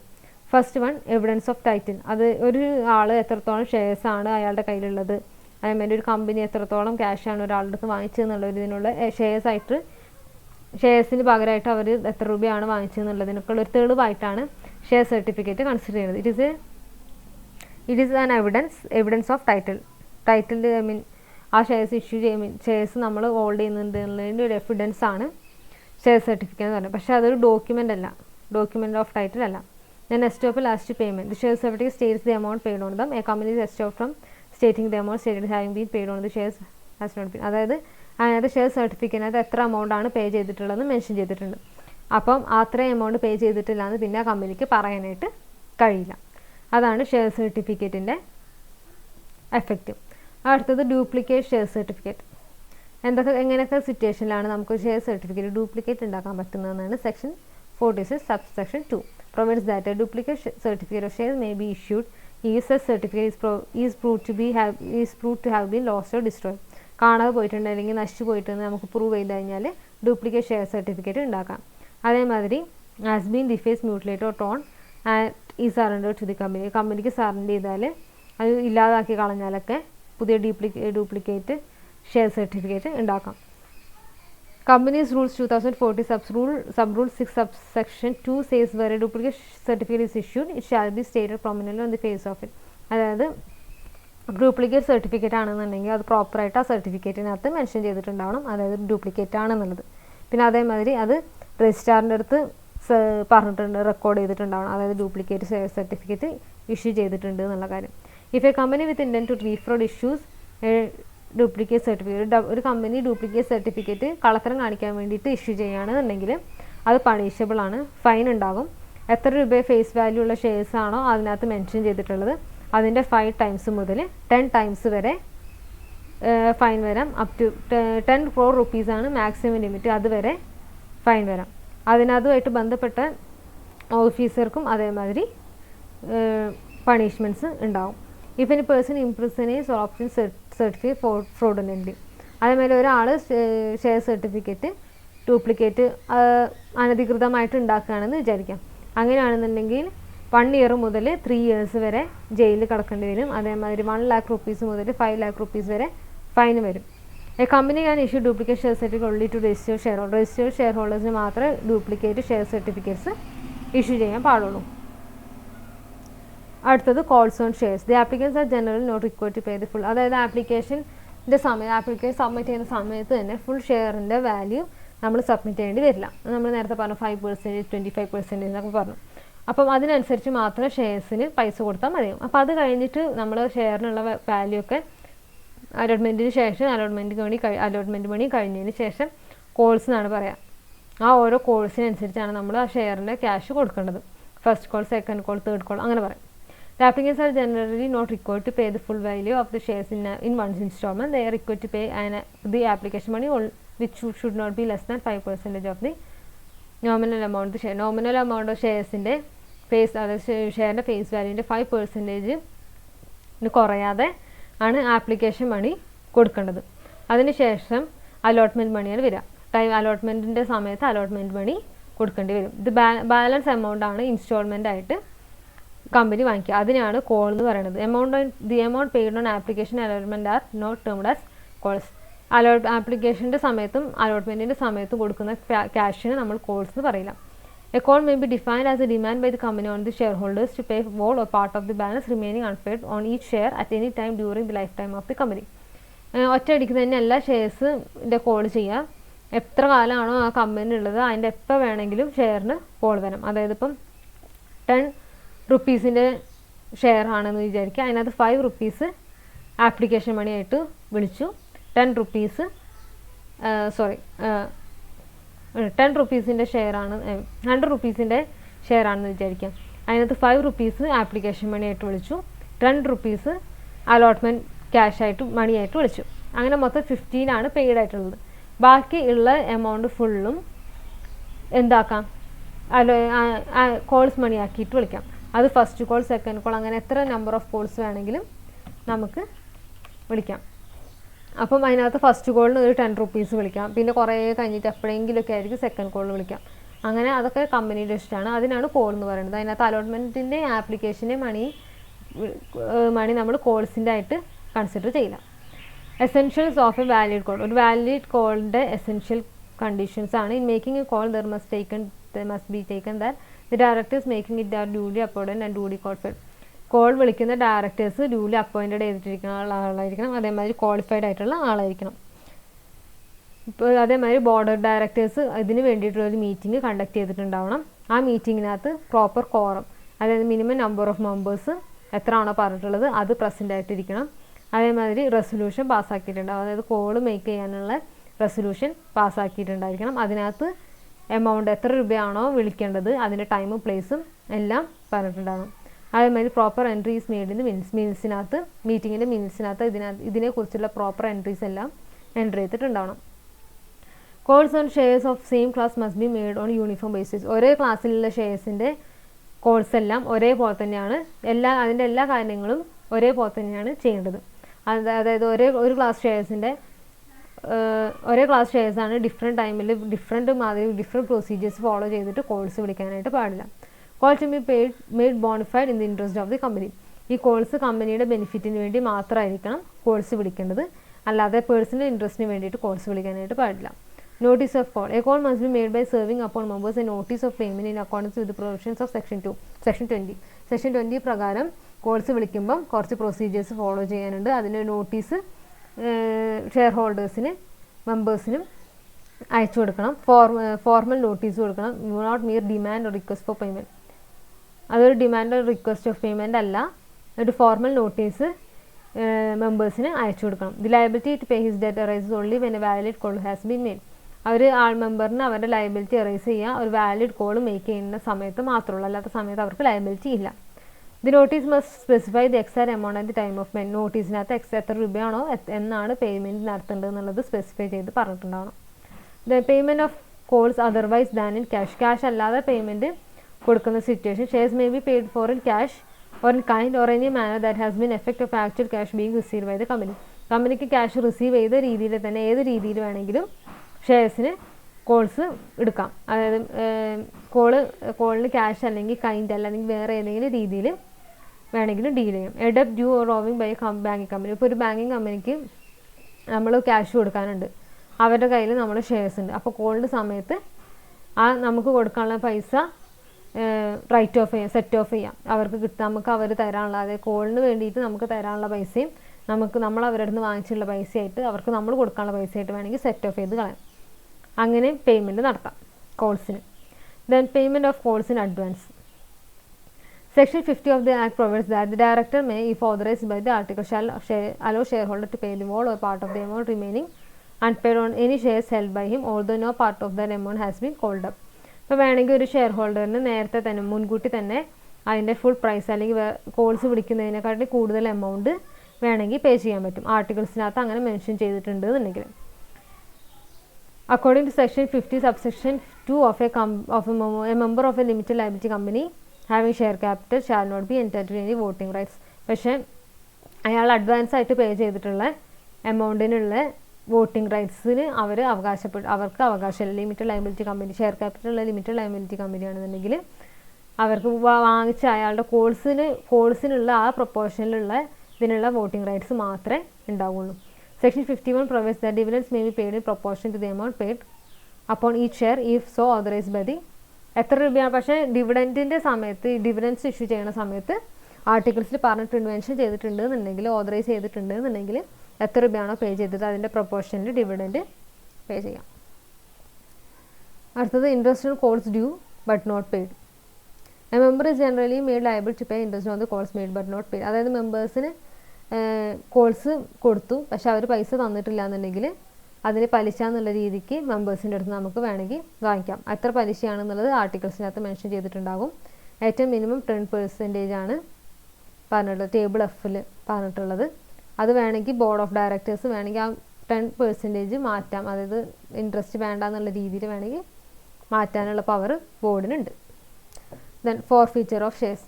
First one, evidence of title. അത് ഒരു ആൾ എത്രത്തോളം ഷെയർസാണ് അയാളുടെ കയ്യിലുള്ളത്, അതേമാതിരി ഒരു കമ്പനി എത്രത്തോളം ക്യാഷാണ് ഒരാളുടെ അടുത്ത് വാങ്ങിച്ചതെന്നുള്ള ഇതിനുള്ള ഷെയർസിന് പകരമായിട്ട് അവർ എത്ര രൂപയാണ് വാങ്ങിച്ചതെന്നുള്ളതിനൊക്കെ ഒരു തെളിവായിട്ടാണ് ഷെയർ സർട്ടിഫിക്കറ്റ് കൺസിഡർ ചെയ്യുന്നത്. It is an evidence of title. I mean ആ ഷെയർസ് ഇഷ്യൂ ഷെയർസ് നമ്മൾ ഹോൾഡ് ചെയ്യുന്നുണ്ട് എന്നുള്ളതിൻ്റെ ഒരു എവിഡൻസ് ആണ് ഷെയർ സർട്ടിഫിക്കറ്റ് എന്ന് പറയുന്നത്. പക്ഷേ അതൊരു ഡോക്യുമെൻ്റ് ഓഫ് ടൈറ്റിൽ അല്ല. Then estop last payment. The share certificate states the amount paid on them. A company is estop from stating the amount stated having been paid on the shares has not been. അതായത് അതിനകത്ത് share സർട്ടിഫിക്കറ്റിനകത്ത് എത്ര എമൗണ്ടാണ് പേ ചെയ്തിട്ടുള്ളതെന്ന് mention ചെയ്തിട്ടുണ്ട്. അപ്പം അത്രയും amount pay ചെയ്തിട്ടില്ല എന്ന് പിന്നെ ആ കമ്പനിക്ക് പറയാനായിട്ട് കഴിയില്ല. അതാണ് ഷെയർ സർട്ടിഫിക്കറ്റിൻ്റെ എഫക്റ്റ്. അടുത്തത് ഡ്യൂപ്ലിക്കേറ്റ് ഷെയർ സർട്ടിഫിക്കറ്റ്. എങ്ങനെയൊക്കെ സിറ്റുവേഷനിലാണ് നമുക്ക് ഷെയർ സർട്ടിഫിക്കറ്റ് ഡ്യൂപ്ലിക്കേറ്റ് ഉണ്ടാക്കാൻ പറ്റുന്നതെന്നാണ് section 46 subsection 2 provides that a duplicate certificate of shares may be issued if such certificate is proved to have been lost or destroyed. കാണാതെ പോയിട്ടുണ്ട് അല്ലെങ്കിൽ നശിച്ചു പോയിട്ടെന്ന് നമുക്ക് prove ചെയ്ത് കഴിഞ്ഞാൽ ഡ്യൂപ്ലിക്കേറ്റ് ഷെയർ സർട്ടിഫിക്കറ്റ് ഉണ്ടാക്കാം. അതേമാതിരി as been deface mutilate or torn and ഈ സറണ്ടർ ടു ദി കമ്പനിക്ക് സറണ്ടർ ചെയ്താൽ അത് ഇല്ലാതാക്കി കളഞ്ഞാലൊക്കെ പുതിയ ഡ്യൂപ്ലിക്കേറ്റ് ഷെയർ സർട്ടിഫിക്കറ്റ് ഉണ്ടാക്കാം. Companies Rules 2040 Sub-Rule 6 Subsection 2 says where a duplicate certificate is issued, it shall be stated prominently on the face of it. അതായത് duplicate certificate ആണെന്നുണ്ടെങ്കിൽ അത് പ്രോപ്പറായിട്ട് ആ സർട്ടിഫിക്കറ്റിനകത്ത് മെൻഷൻ ചെയ്തിട്ടുണ്ടാവണം, അതായത് ഡ്യൂപ്ലിക്കേറ്റ് ആണെന്നുള്ളത്. പിന്നെ അതേമാതിരി അത് രജിസ്ട്രാറിൻ്റെ അടുത്ത് പറഞ്ഞിട്ടുണ്ട്, റെക്കോർഡ് ചെയ്തിട്ടുണ്ടാവണം, അതായത് ഡ്യൂപ്ലിക്കേറ്റ് ഷെയർ സർട്ടിഫിക്കറ്റ് ഇഷ്യൂ ചെയ്തിട്ടുണ്ട് എന്നുള്ള കാര്യം. If a company with intent to defraud issues duplicate certificate, ഒരു കമ്പനി ഡ്യൂപ്ലിക്കേറ്റ് സർട്ടിഫിക്കറ്റ് കള്ളത്തരം കാണിക്കാൻ വേണ്ടിയിട്ട് ഇഷ്യൂ ചെയ്യുകയാണെന്നുണ്ടെങ്കിൽ അത് പണിഷബിൾ ആണ്, ഫൈൻ ഉണ്ടാകും. എത്ര രൂപ ഫേസ് വാല്യൂ ഉള്ള ഷെയർസ് ആണോ അതിനകത്ത് മെൻഷൻ ചെയ്തിട്ടുള്ളത് അതിൻ്റെ 5 times മുതൽ 10 times വരെ ഫൈൻ വരാം. അപ് ടു 10 crore rupees ആണ് മാക്സിമം ലിമിറ്റ്, അതുവരെ ഫൈൻ വരാം. അതുമായിട്ട് ബന്ധപ്പെട്ട ഓഫീസർക്കും അതേമാതിരി പണിഷ്മെൻറ്റ്സ് ഉണ്ടാവും. If any person impersonates or option certificate fraudulently. അതേമാതിരി ഒരാൾ ഷെയർ സർട്ടിഫിക്കറ്റ് ഡ്യൂപ്ലിക്കേറ്റ് അനധികൃതമായിട്ട് ഉണ്ടാക്കുകയാണെന്ന് വിചാരിക്കാം. അങ്ങനെയാണെന്നുണ്ടെങ്കിൽ 1 year മുതൽ 3 years വരെ ജയിലിൽ കിടക്കേണ്ടി വരും. അതേമാതിരി 1 lakh rupees മുതൽ 5 lakh rupees വരെ ഫൈൻ വരും. A company can issue duplicate share certificate only to registered share holder. Registered share ഹോൾഡേഴ്സിന് മാത്രമേ ഡ്യൂപ്ലിക്കേറ്റ് ഷെയർ സർട്ടിഫിക്കറ്റ്സ് ഇഷ്യൂ ചെയ്യാൻ പാടുള്ളൂ. അടുത്തത് calls on shares. The applicants are general not required to pay the full. അതായത് application submit ചെയ്യുന്ന സമയത്ത് തന്നെ full ഷെയറിൻ്റെ വാല്യൂ നമ്മൾ സബ്മിറ്റ് ചെയ്യേണ്ടി വരില്ല. നമ്മൾ നേരത്തെ പറഞ്ഞു 5%, 25% എന്നൊക്കെ പറഞ്ഞു. അപ്പം അതിനനുസരിച്ച് മാത്രം ഷെയർസിന് പൈസ കൊടുത്താൽ മതിയാവും. അപ്പോൾ അത് കഴിഞ്ഞിട്ട് നമ്മൾ ഷെയറിനുള്ള വാല്യൂ ഒക്കെ അലോട്ട്മെൻറ്റിന് ശേഷം അലോട്ട്മെൻറ്റ് മണി കഴിഞ്ഞതിന് ശേഷം കോൾസ് എന്നാണ് പറയുക. ആ ഓരോ കോൾസിനനുസരിച്ചാണ് നമ്മൾ ആ ഷെയറിൻ്റെ ക്യാഷ് കൊടുക്കേണ്ടത്. First call, second call, third call അങ്ങനെ പറയും. The applicants are generally not required to pay the full value of the shares in one installment. They are required to pay the application money, which should not be less than 5% of the nominal amount of the share. Nominal amount of ഷെയർസിൻ്റെ ഷെയറിൻ്റെ face വാല്യൂൻ്റെ 5% കുറയാതെ ആണ് application മണി കൊടുക്കേണ്ടത്. അതിനുശേഷം allotment മണിയാണ് വരിക. അലോട്ട്മെൻറ്റിൻ്റെ സമയത്ത് അലോട്ട്മെൻറ്റ് മണി കൊടുക്കേണ്ടി വരും. ഇത് ബാലൻസ് എമൗണ്ട് ആണ് ഇൻസ്റ്റാൾമെൻ്റ് ആയിട്ട് കമ്പനി വാങ്ങിക്കുക. അതിനാണ് കോൾ എന്ന് പറയുന്നത്. The amount paid on application allotment are not termed as calls. ആപ്ലിക്കേഷൻ്റെ സമയത്തും അലോട്ട്മെൻറ്റിൻ്റെ സമയത്തും കൊടുക്കുന്ന ക്യാഷിന് നമ്മൾ കോൾസ് എന്ന് പറയില്ല. A call may be defined as a demand by the company on the share holders to pay all or part of the balance remaining unpaid on each share at any time during the life time of the company. ഒറ്റയടിക്ക് തന്നെ എല്ലാ ഷെയർസിൻ്റെ call ചെയ്യുക. എത്ര കാലമാണോ ആ company ഉള്ളത് അതിൻ്റെ എപ്പോൾ വേണമെങ്കിലും ഷെയറിന് കോൾ വരാം. അതായത് ഇപ്പം 10 rupeesൻ്റെ ഷെയർ ആണെന്ന് വിചാരിക്കുക. അതിനകത്ത് 5 rupees ആപ്ലിക്കേഷൻ മണിയായിട്ട് വിളിച്ചു. 10 rupeesൻ്റെ ഷെയർ ആണ്, 100 rupeesൻ്റെ ഷെയർ ആണെന്ന് വിചാരിക്കാം. അതിനകത്ത് 5 rupees ആപ്ലിക്കേഷൻ മണിയായിട്ട് വിളിച്ചു, 10 rupees അലോട്ട്മെൻറ്റ് ക്യാഷായിട്ട് മണിയായിട്ട് വിളിച്ചു. അങ്ങനെ മൊത്തം 15 ആണ് പെയ്ഡ് ആയിട്ടുള്ളത്. ബാക്കി ഉള്ള എമൗണ്ട് ഫുള്ളും എന്താക്കാം, കോൾസ് മണി ആക്കിയിട്ട് വിളിക്കാം. അത് ഫസ്റ്റ് കോൾ, സെക്കൻഡ് കോൾ, അങ്ങനെ എത്ര നമ്പർ ഓഫ് കോൾസ് വേണമെങ്കിലും നമുക്ക് വിളിക്കാം. അപ്പം അതിനകത്ത് ഫസ്റ്റ് കോളിന് ഒരു 10 റുപ്പീസ് വിളിക്കാം, പിന്നെ കുറേ കഴിഞ്ഞിട്ട് എപ്പോഴെങ്കിലുമൊക്കെ ആയിരിക്കും സെക്കൻഡ് കോളിൽ വിളിക്കാം. അങ്ങനെ അതൊക്കെ കമ്പനിയുടെ ഇഷ്ടമാണ്. അതിനാണ് കോൾ എന്ന് പറയുന്നത്. അതിനകത്ത് അലോട്ട്മെൻറ്റിൻ്റെ ആപ്ലിക്കേഷൻ്റെ മണി നമ്മൾ കോൾസിൻ്റെ ആയിട്ട് കൺസിഡർ ചെയ്യില്ല. Essentials of A valid call. ഒരു വാലിഡ് കോളിൻ്റെ എസെൻഷ്യൽ കണ്ടീഷൻസ് ആണ്. In making A call there must be taken that the directors making it are duly appointed and duly qualified. Call വിളിക്കുന്ന ഡയറക്ടേഴ്സ് ഡ്യൂലി അപ്പോയിൻറ്റഡ് ചെയ്തിട്ടിരിക്കുന്ന ആളായിരിക്കണം. അതേമാതിരി qualified ആയിട്ടുള്ള ആളായിരിക്കണം. ഇപ്പോൾ അതേമാതിരി board of directors ഇതിന് വേണ്ടിയിട്ടുള്ളൊരു meeting conduct ചെയ്തിട്ടുണ്ടാവണം. ആ മീറ്റിങ്ങിനകത്ത് പ്രോപ്പർ കോറം, അതായത് മിനിമം നമ്പർ ഓഫ് മെമ്പേഴ്സ് എത്രയാണോ പറഞ്ഞിട്ടുള്ളത് അത് പ്രസൻ്റ് ആയിട്ടിരിക്കണം. അതേമാതിരി റെസൊല്യൂഷൻ പാസ്സാക്കിയിട്ടുണ്ടാവും, അതായത് കോൾ മേക്ക് ചെയ്യാനുള്ള റെസൊല്യൂഷൻ പാസ്സാക്കിയിട്ടുണ്ടായിരിക്കണം. അതിനകത്ത് എമൗണ്ട് എത്ര രൂപയാണോ വിളിക്കേണ്ടത് അതിൻ്റെ ടൈമും പ്ലേസും എല്ലാം പറഞ്ഞിട്ടുണ്ടാകും. അതേമാതിരി പ്രോപ്പർ എൻട്രീസ് മെയ്ഡ് ഇൻ മിനിറ്റ്സിനകത്ത്, മീറ്റിങ്ങിൻ്റെ മിനിറ്റ്സിനകത്ത് ഇതിനെക്കുറിച്ചുള്ള പ്രോപ്പർ എൻട്രീസ് എല്ലാം എൻട്രി ചെയ്തിട്ടുണ്ടാവണം. Calls on shares of same class must be made on uniform basis. ഒരേ ക്ലാസ്സിലുള്ള ഷെയർസിൻ്റെ കോൾസ് എല്ലാം ഒരേപോലെ തന്നെയാണ്, അതിൻ്റെ എല്ലാ കാര്യങ്ങളും ഒരേപോലെ തന്നെയാണ് ചെയ്യേണ്ടത്. അതായത് ഒരു ക്ലാസ് ഷെയർസിൻ്റെ ഒരേ ക്ലാസ് ഷെയർസാണ് ഡിഫറെൻറ്റ് ടൈമിൽ ഡിഫറെൻറ്റ് പ്രൊസീജിയേഴ്സ് ഫോളോ ചെയ്തിട്ട് കോൾസ് വിളിക്കാനായിട്ട് പാടില്ല. Call to be made bona fide in the interest of the company. ഈ കോൾസ് കമ്പനിയുടെ ബെനിഫിറ്റിന് വേണ്ടി മാത്രമായിരിക്കണം കോൾസ് വിളിക്കേണ്ടത്, അല്ലാതെ പേഴ്സണൽ ഇൻട്രസ്റ്റിന് വേണ്ടിയിട്ട് കോൾസ് വിളിക്കാനായിട്ട് പാടില്ല. Notice of call. A call must be made by serving upon members a notice of payment in accordance with provisions of section 20. Section 20 പ്രകാരം കോൾസ് വിളിക്കുമ്പം കുറച്ച് പ്രൊസീജിയേഴ്സ് ഫോളോ ചെയ്യാനുണ്ട്. അതിന് നോട്ടീസ് ഷെയർ ഹോൾഡേഴ്സിന്, മെമ്പേഴ്സിനും അയച്ചു കൊടുക്കണം. ഫോർമൽ നോട്ടീസ് കൊടുക്കണം. Not mere demand request for payment. അതൊരു demand request of payment അല്ല, ഒരു ഫോർമൽ നോട്ടീസ് മെമ്പേഴ്സിന് അയച്ചു കൊടുക്കണം. The liability to pay his debt arises only when a valid call has been made. മെമ്പറിന് അവരുടെ ലയബിലിറ്റി അറൈസ് ചെയ്യുക ഒരു വാലിഡ് കോൾ മേക്ക് ചെയ്യുന്ന സമയത്ത് മാത്രമുള്ളൂ, അല്ലാത്ത സമയത്ത് അവർക്ക് ലയബിലിറ്റി ഇല്ല. The notice must specify the exact amount and the time of payment. നോട്ടീസിനകത്ത് എത്ര രൂപയാണോ എന്നാണ് പേയ്മെൻറ്റ് നടത്തേണ്ടത് എന്നുള്ളത് സ്പെസിഫൈ ചെയ്ത് പറഞ്ഞിട്ടുണ്ടാവണം. The payment of calls otherwise than in cash അല്ലാതെ പേയ്മെൻറ്റ് കൊടുക്കുന്ന situation. Shares may be paid for in cash or in kind or any manner that has been effect of actual cash being received by the company. കമ്പനിക്ക് cash receive ചെയ്ത രീതിയിൽ തന്നെ ഏത് രീതിയിൽ വേണമെങ്കിലും ഷെയർസിന് calls എടുക്കാം. അതായത് കോളിന് ക്യാഷ് അല്ലെങ്കിൽ കൈൻഡ് അല്ലെങ്കിൽ വേറെ ഏതെങ്കിലും രീതിയിൽ വേണമെങ്കിലും ഡീൽ ചെയ്യാം. എ ഡെപ്റ്റ് due or owing by banking company. ഇപ്പോൾ ഒരു ബാങ്കിങ് കമ്പനിക്ക് നമ്മൾ ക്യാഷ് കൊടുക്കാനുണ്ട്, അവരുടെ കയ്യിൽ നമ്മൾ ഷെയർസ് ഉണ്ട്. അപ്പോൾ കോളിൻ്റെ സമയത്ത് നമുക്ക് കൊടുക്കാനുള്ള പൈസ റൈറ്റ് ഓഫ് ചെയ്യാം, സെറ്റ് ഓഫ് ചെയ്യാം. നമുക്ക് അവർ തരാനുള്ള, അതായത് കോളിന് വേണ്ടിയിട്ട് നമുക്ക് തരാനുള്ള പൈസയും നമ്മൾ അവരുടെ നിന്ന് വാങ്ങിച്ചുള്ള പൈസയായിട്ട് അവർക്ക് നമ്മൾ കൊടുക്കാനുള്ള പൈസയായിട്ട് വേണമെങ്കിൽ സെറ്റ് ഓഫ് ചെയ്ത് കളയാം. അങ്ങനെ പേയ്മെൻറ്റ് നടത്താം കോൾസിന്. Then payment of calls in advance. Section 50 of the Act provides that the director may, if authorized by the article, shall allow shareholder to pay the whole or part of the amount remaining unpaid on any shares held by him, although no part of that amount has been called up. ഇപ്പോൾ വേണമെങ്കിൽ ഒരു share ഹോൾഡറിന് നേരത്തെ തന്നെ മുൻകൂട്ടി തന്നെ അതിൻ്റെ full price അല്ലെങ്കിൽ calls വിളിക്കുന്നതിനെക്കാട്ടി കൂടുതൽ എമൗണ്ട് വേണമെങ്കിൽ പേ ചെയ്യാൻ പറ്റും. ആർട്ടിക്കിൾസിനകത്ത് അങ്ങനെ മെൻഷൻ ചെയ്തിട്ടുണ്ട് എന്നുണ്ടെങ്കിൽ. According to section 50 subsection 2 a member of a limited liability company having share capital shall not be entitled to any voting rights. പക്ഷേ അയാൾ അഡ്വാൻസ് ആയിട്ട് പേ ചെയ്തിട്ടുള്ള എമൗണ്ടിനുള്ള വോട്ടിംഗ് റൈറ്റ്സിന് അവർക്ക് അവകാശമില്ല. ലിമിറ്റഡ് ലയബിലിറ്റി കമ്പനി, ഷെയർ ക്യാപിറ്റലുള്ള ലിമിറ്റഡ് ലയബിലിറ്റി കമ്പനിയാണെന്നുണ്ടെങ്കിൽ അവർക്ക് വാങ്ങിച്ച അയാളുടെ കോൾസിനുള്ള ആ പ്രൊപ്പോർഷനിലുള്ള ഇതിനുള്ള വോട്ടിംഗ് റൈറ്റ്സ് മാത്രമേ ഉണ്ടാവുള്ളൂ. Section 51 provides that dividends may be paid in proportion to the amount paid upon each share if so authorized by the. എത്ര രൂപയാണ്, പക്ഷേ ഡിവിഡൻറ്റിൻ്റെ സമയത്ത് ഡിവിഡൻസ് ഇഷ്യൂ ചെയ്യുന്ന സമയത്ത് ആർട്ടിക്കിൾസിൽ പറഞ്ഞിട്ടുണ്ട്, മെൻഷൻ ചെയ്തിട്ടുണ്ട് എന്നുണ്ടെങ്കിൽ, ഓതറൈസ് ചെയ്തിട്ടുണ്ട് എന്നുണ്ടെങ്കിൽ എത്ര രൂപയാണോ പേ ചെയ്തത് അതിൻ്റെ പ്രൊപ്പോർഷനിൽ ഡിവിഡൻറ്റ് പേ ചെയ്യാം. അടുത്തത് interest on calls due but not paid. A member is generally made liable to pay interest on the calls made but not paid. അതായത് മെമ്പേഴ്സിന് കോൾസ് കൊടുത്തു പക്ഷെ അവർ പൈസ തന്നിട്ടില്ല എന്നുണ്ടെങ്കിൽ അതിന് പലിശ എന്നുള്ള രീതിക്ക് മെമ്പേഴ്സിൻ്റെ അടുത്ത് നമുക്ക് വേണമെങ്കിൽ വാങ്ങിക്കാം. എത്ര പലിശയാണെന്നുള്ളത് ആർട്ടിക്കിൾസിനകത്ത് മെൻഷൻ ചെയ്തിട്ടുണ്ടാകും. ഏറ്റവും മിനിമം 10% ആണ് പറഞ്ഞിട്ടുള്ളത്, ടേബിൾ എഫിൽ പറഞ്ഞിട്ടുള്ളത്. അത് വേണമെങ്കിൽ ബോർഡ് ഓഫ് ഡയറക്ടേഴ്സ് വേണമെങ്കിൽ ആ 10% മാറ്റാം, അതായത് ഇൻട്രസ്റ്റ് വേണ്ട എന്നുള്ള രീതിയിൽ വേണമെങ്കിൽ മാറ്റാനുള്ള പവർ ബോർഡിനുണ്ട്. Then forfeiture of shares.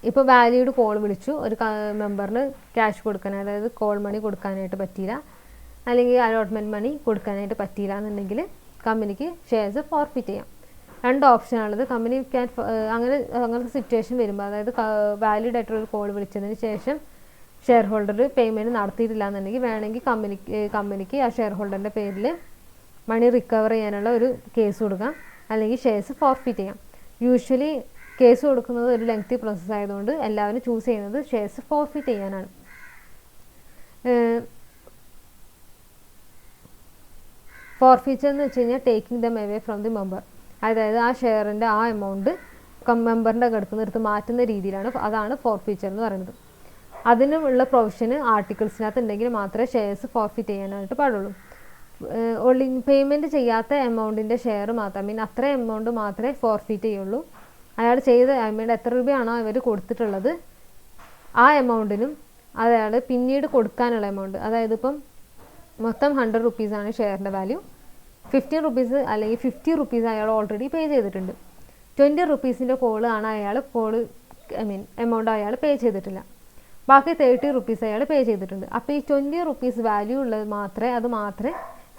ഇപ്പോൾ വാല്യൂഡ് കോൾ വിളിച്ചു, ഒരു മെമ്പറിന് ക്യാഷ് കൊടുക്കാൻ, അതായത് കോൾ മണി കൊടുക്കാനായിട്ട് പറ്റിയില്ല, അല്ലെങ്കിൽ അലോട്ട്മെൻറ്റ് മണി കൊടുക്കാനായിട്ട് പറ്റിയില്ല എന്നുണ്ടെങ്കിൽ കമ്പനിക്ക് ഷെയർസ് ഫോർഫിറ്റ് ചെയ്യാം. 2 ഓപ്ഷനാണുള്ളത്. കമ്പനി അങ്ങനത്തെ സിറ്റുവേഷൻ വരുമ്പോൾ, അതായത് വാലിഡ് ആയിട്ടുള്ള ഒരു കോൾ വിളിച്ചതിന് ശേഷം ഷെയർ ഹോൾഡർ പേയ്മെൻറ്റ് നടത്തിയിട്ടില്ല എന്നുണ്ടെങ്കിൽ വേണമെങ്കിൽ കമ്പനിക്ക് ആ ഷെയർ ഹോൾഡറിൻ്റെ പേരിൽ മണി റിക്കവർ ചെയ്യാനുള്ള ഒരു കേസ് കൊടുക്കാം, അല്ലെങ്കിൽ ഷെയർസ് ഫോർഫിറ്റ് ചെയ്യാം. യൂഷ്വലി കേസ് കൊടുക്കുന്നത് ഒരു ലെങ്തി പ്രോസസ്സ് ആയതുകൊണ്ട് എല്ലാവരും ചൂസ് ചെയ്യുന്നത് ഷെയർസ് ഫോർഫിറ്റ് ചെയ്യാനാണ്. ഫോർഫീച്ചർ എന്ന് വെച്ച് കഴിഞ്ഞാൽ taking dum away from the member, അതായത് ആ ഷെയറിൻ്റെ ആ എമൗണ്ട് മെമ്പറിൻ്റെ അടുത്ത് നിർത്ത് മാറ്റുന്ന രീതിയിലാണ്, അതാണ് ഫോർഫീച്ചർ എന്ന് പറയുന്നത്. അതിനുള്ള പ്രൊവിഷന് ആർട്ടിക്കിൾസിനകത്ത് ഉണ്ടെങ്കിൽ മാത്രമേ ഷെയർസ് ഫോർഫിറ്റ് ചെയ്യാനായിട്ട് പാടുള്ളൂ. പേയ്മെൻറ്റ് ചെയ്യാത്ത എമൗണ്ടിൻ്റെ ഷെയർ മാത്രം, അത്ര എമൗണ്ട് മാത്രമേ ഫോർഫിറ്റ് ചെയ്യുള്ളൂ. അയാൾ ചെയ്ത എമൗണ്ട് എത്ര രൂപയാണോ അവർ കൊടുത്തിട്ടുള്ളത് ആ എമൗണ്ടിനും അയാൾ പിന്നീട് കൊടുക്കാനുള്ള എമൗണ്ട്, അതായത് ഇപ്പം മൊത്തം 100 റുപ്പീസാണ് ഷെയറിൻ്റെ വാല്യൂ, 15 റുപ്പീസ് അല്ലെങ്കിൽ 50 റുപ്പീസ് അയാൾ ഓൾറെഡി പേ ചെയ്തിട്ടുണ്ട്. 20 റുപ്പീസിൻ്റെ ആണ് എമൗണ്ട് അയാൾ പേ ചെയ്തിട്ടില്ല. ബാക്കി 30 റുപ്പീസ് അയാൾ പേ ചെയ്തിട്ടുണ്ട്. അപ്പോൾ ഈ 20 റുപ്പീസ് വാല്യൂ ഉള്ളത് മാത്രമേ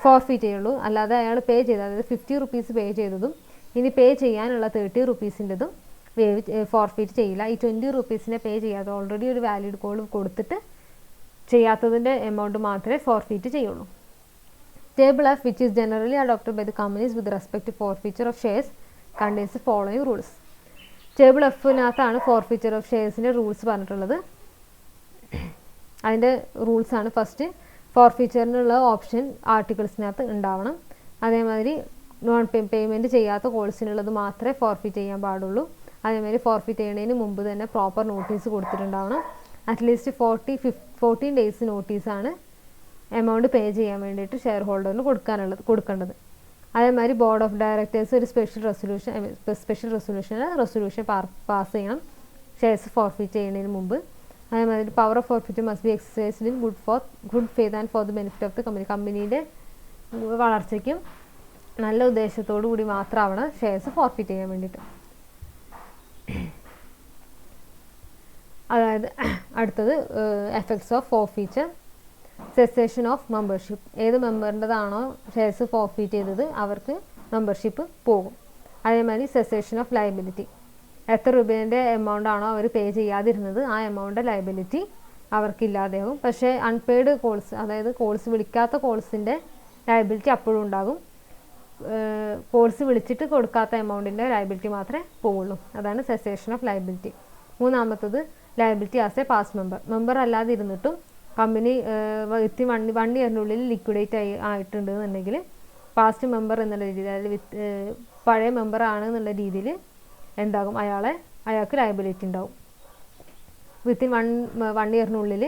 ഫോർഫിറ്റ് ചെയ്യുള്ളൂ. അല്ലാതെ അയാൾ പേ ചെയ്ത, അതായത് 50 റുപ്പീസ് പേ ചെയ്തതും ഇനി പേ ചെയ്യാനുള്ള 30 റുപ്പീസിൻ്റെതും ഫോർഫിറ്റ് ചെയ്യില്ല. ഈ 20 റുപ്പീസിനെ പേ ചെയ്യാതെ ഓൾറെഡി ഒരു വാലിഡ് കോൾ കൊടുത്തിട്ട് ചെയ്യാത്തതിൻ്റെ എമൗണ്ട് മാത്രമേ ഫോർഫിറ്റ് ചെയ്യുള്ളൂ. Table F, which is generally adopted by the companies with respect to forfeiture of shares, contains the following rules. Table F-നകത്താണ് ഫോർഫിച്ചർ ഓഫ് ഷെയർസിൻ്റെ റൂൾസ് പറഞ്ഞിട്ടുള്ളത്. അതിൻ്റെ റൂൾസാണ് ഫസ്റ്റ്, ഫോർഫിച്ചറിനുള്ള ഓപ്ഷൻ ആർട്ടിക്കിൾസിനകത്ത് ഉണ്ടാവണം. അതേമാതിരി പേയ്മെൻറ്റ് ചെയ്യാത്ത കോൾസിനുള്ളത് മാത്രമേ ഫോർഫിറ്റ് ചെയ്യാൻ പാടുള്ളൂ. അതേമാതിരി ഫോർഫിറ്റ് ചെയ്യുന്നതിന് മുമ്പ് തന്നെ പ്രോപ്പർ നോട്ടീസ് കൊടുത്തിട്ടുണ്ടാവണം. അറ്റ്ലീസ്റ്റ് 14 ഡേയ്സ് നോട്ടീസാണ് എമൗണ്ട് പേ ചെയ്യാൻ വേണ്ടിയിട്ട് ഷെയർ ഹോൾഡറിന് കൊടുക്കേണ്ടത്. അതേമാതിരി ബോർഡ് ഓഫ് ഡയറക്ടേഴ്സ് ഒരു റെസൊല്യൂഷൻ പാസ് ചെയ്യണം ഷെയർസ് ഫോർഫിറ്റ് ചെയ്യുന്നതിന് മുമ്പ്. അതേമാതിരി power of forfeit must be exercised in good faith and for the benefit of the company. കമ്പനീൻ്റെ വളർച്ചയ്ക്കും നല്ല ഉദ്ദേശത്തോടു കൂടി മാത്രമാവണം ഷെയർസ് ഫോർഫിറ്റ് ചെയ്യാൻ വേണ്ടിയിട്ട്. അതായത് അടുത്തത് effects of forfeiture. Cessation of membership. ഏത് മെമ്പറിൻ്റെതാണോ ഷെയർസ് ഫോർഫിറ്റ് ചെയ്തത് അവർക്ക് മെമ്പർഷിപ്പ് പോകും. അതേമാതിരി സെസേഷൻ ഓഫ് ലയബിലിറ്റി. എത്ര രൂപേൻ്റെ എമൗണ്ട് ആണോ അവർ പേ ചെയ്യാതിരുന്നത് ആ എമൗണ്ട് ലയബിലിറ്റി അവർക്കില്ലാതെയാകും. പക്ഷേ അൺപെയ്ഡ് കോൾസ്, അതായത് കോൾസ് വിളിക്കാത്ത കോൾസിൻ്റെ ലയബിലിറ്റി അപ്പോഴും ഉണ്ടാകും. കോൾസ് വിളിച്ചിട്ട് കൊടുക്കാത്ത എമൗണ്ടിൻ്റെ ലയബിലിറ്റി മാത്രമേ പോവുള്ളൂ. അതാണ് സെസേഷൻ ഓഫ് ലയബിലിറ്റി. മൂന്നാമത്തത് liability as A past member അല്ലാതെ ഇരുന്നിട്ടും കമ്പനി വിത്തിൻ 1 ഇയറിനുള്ളിൽ ലിക്വിഡേറ്റ് ആയിട്ടുണ്ട് എന്നുണ്ടെങ്കിൽ പാസ്റ്റ് മെമ്പർ എന്നുള്ള രീതിയിൽ, അതായത് പഴയ മെമ്പർ ആണ് എന്നുള്ള രീതിയിൽ എന്താകും, അയാൾക്ക് ലയബിലിറ്റി ഉണ്ടാവും. വിത്തിൻ 1 ഇയറിനുള്ളിൽ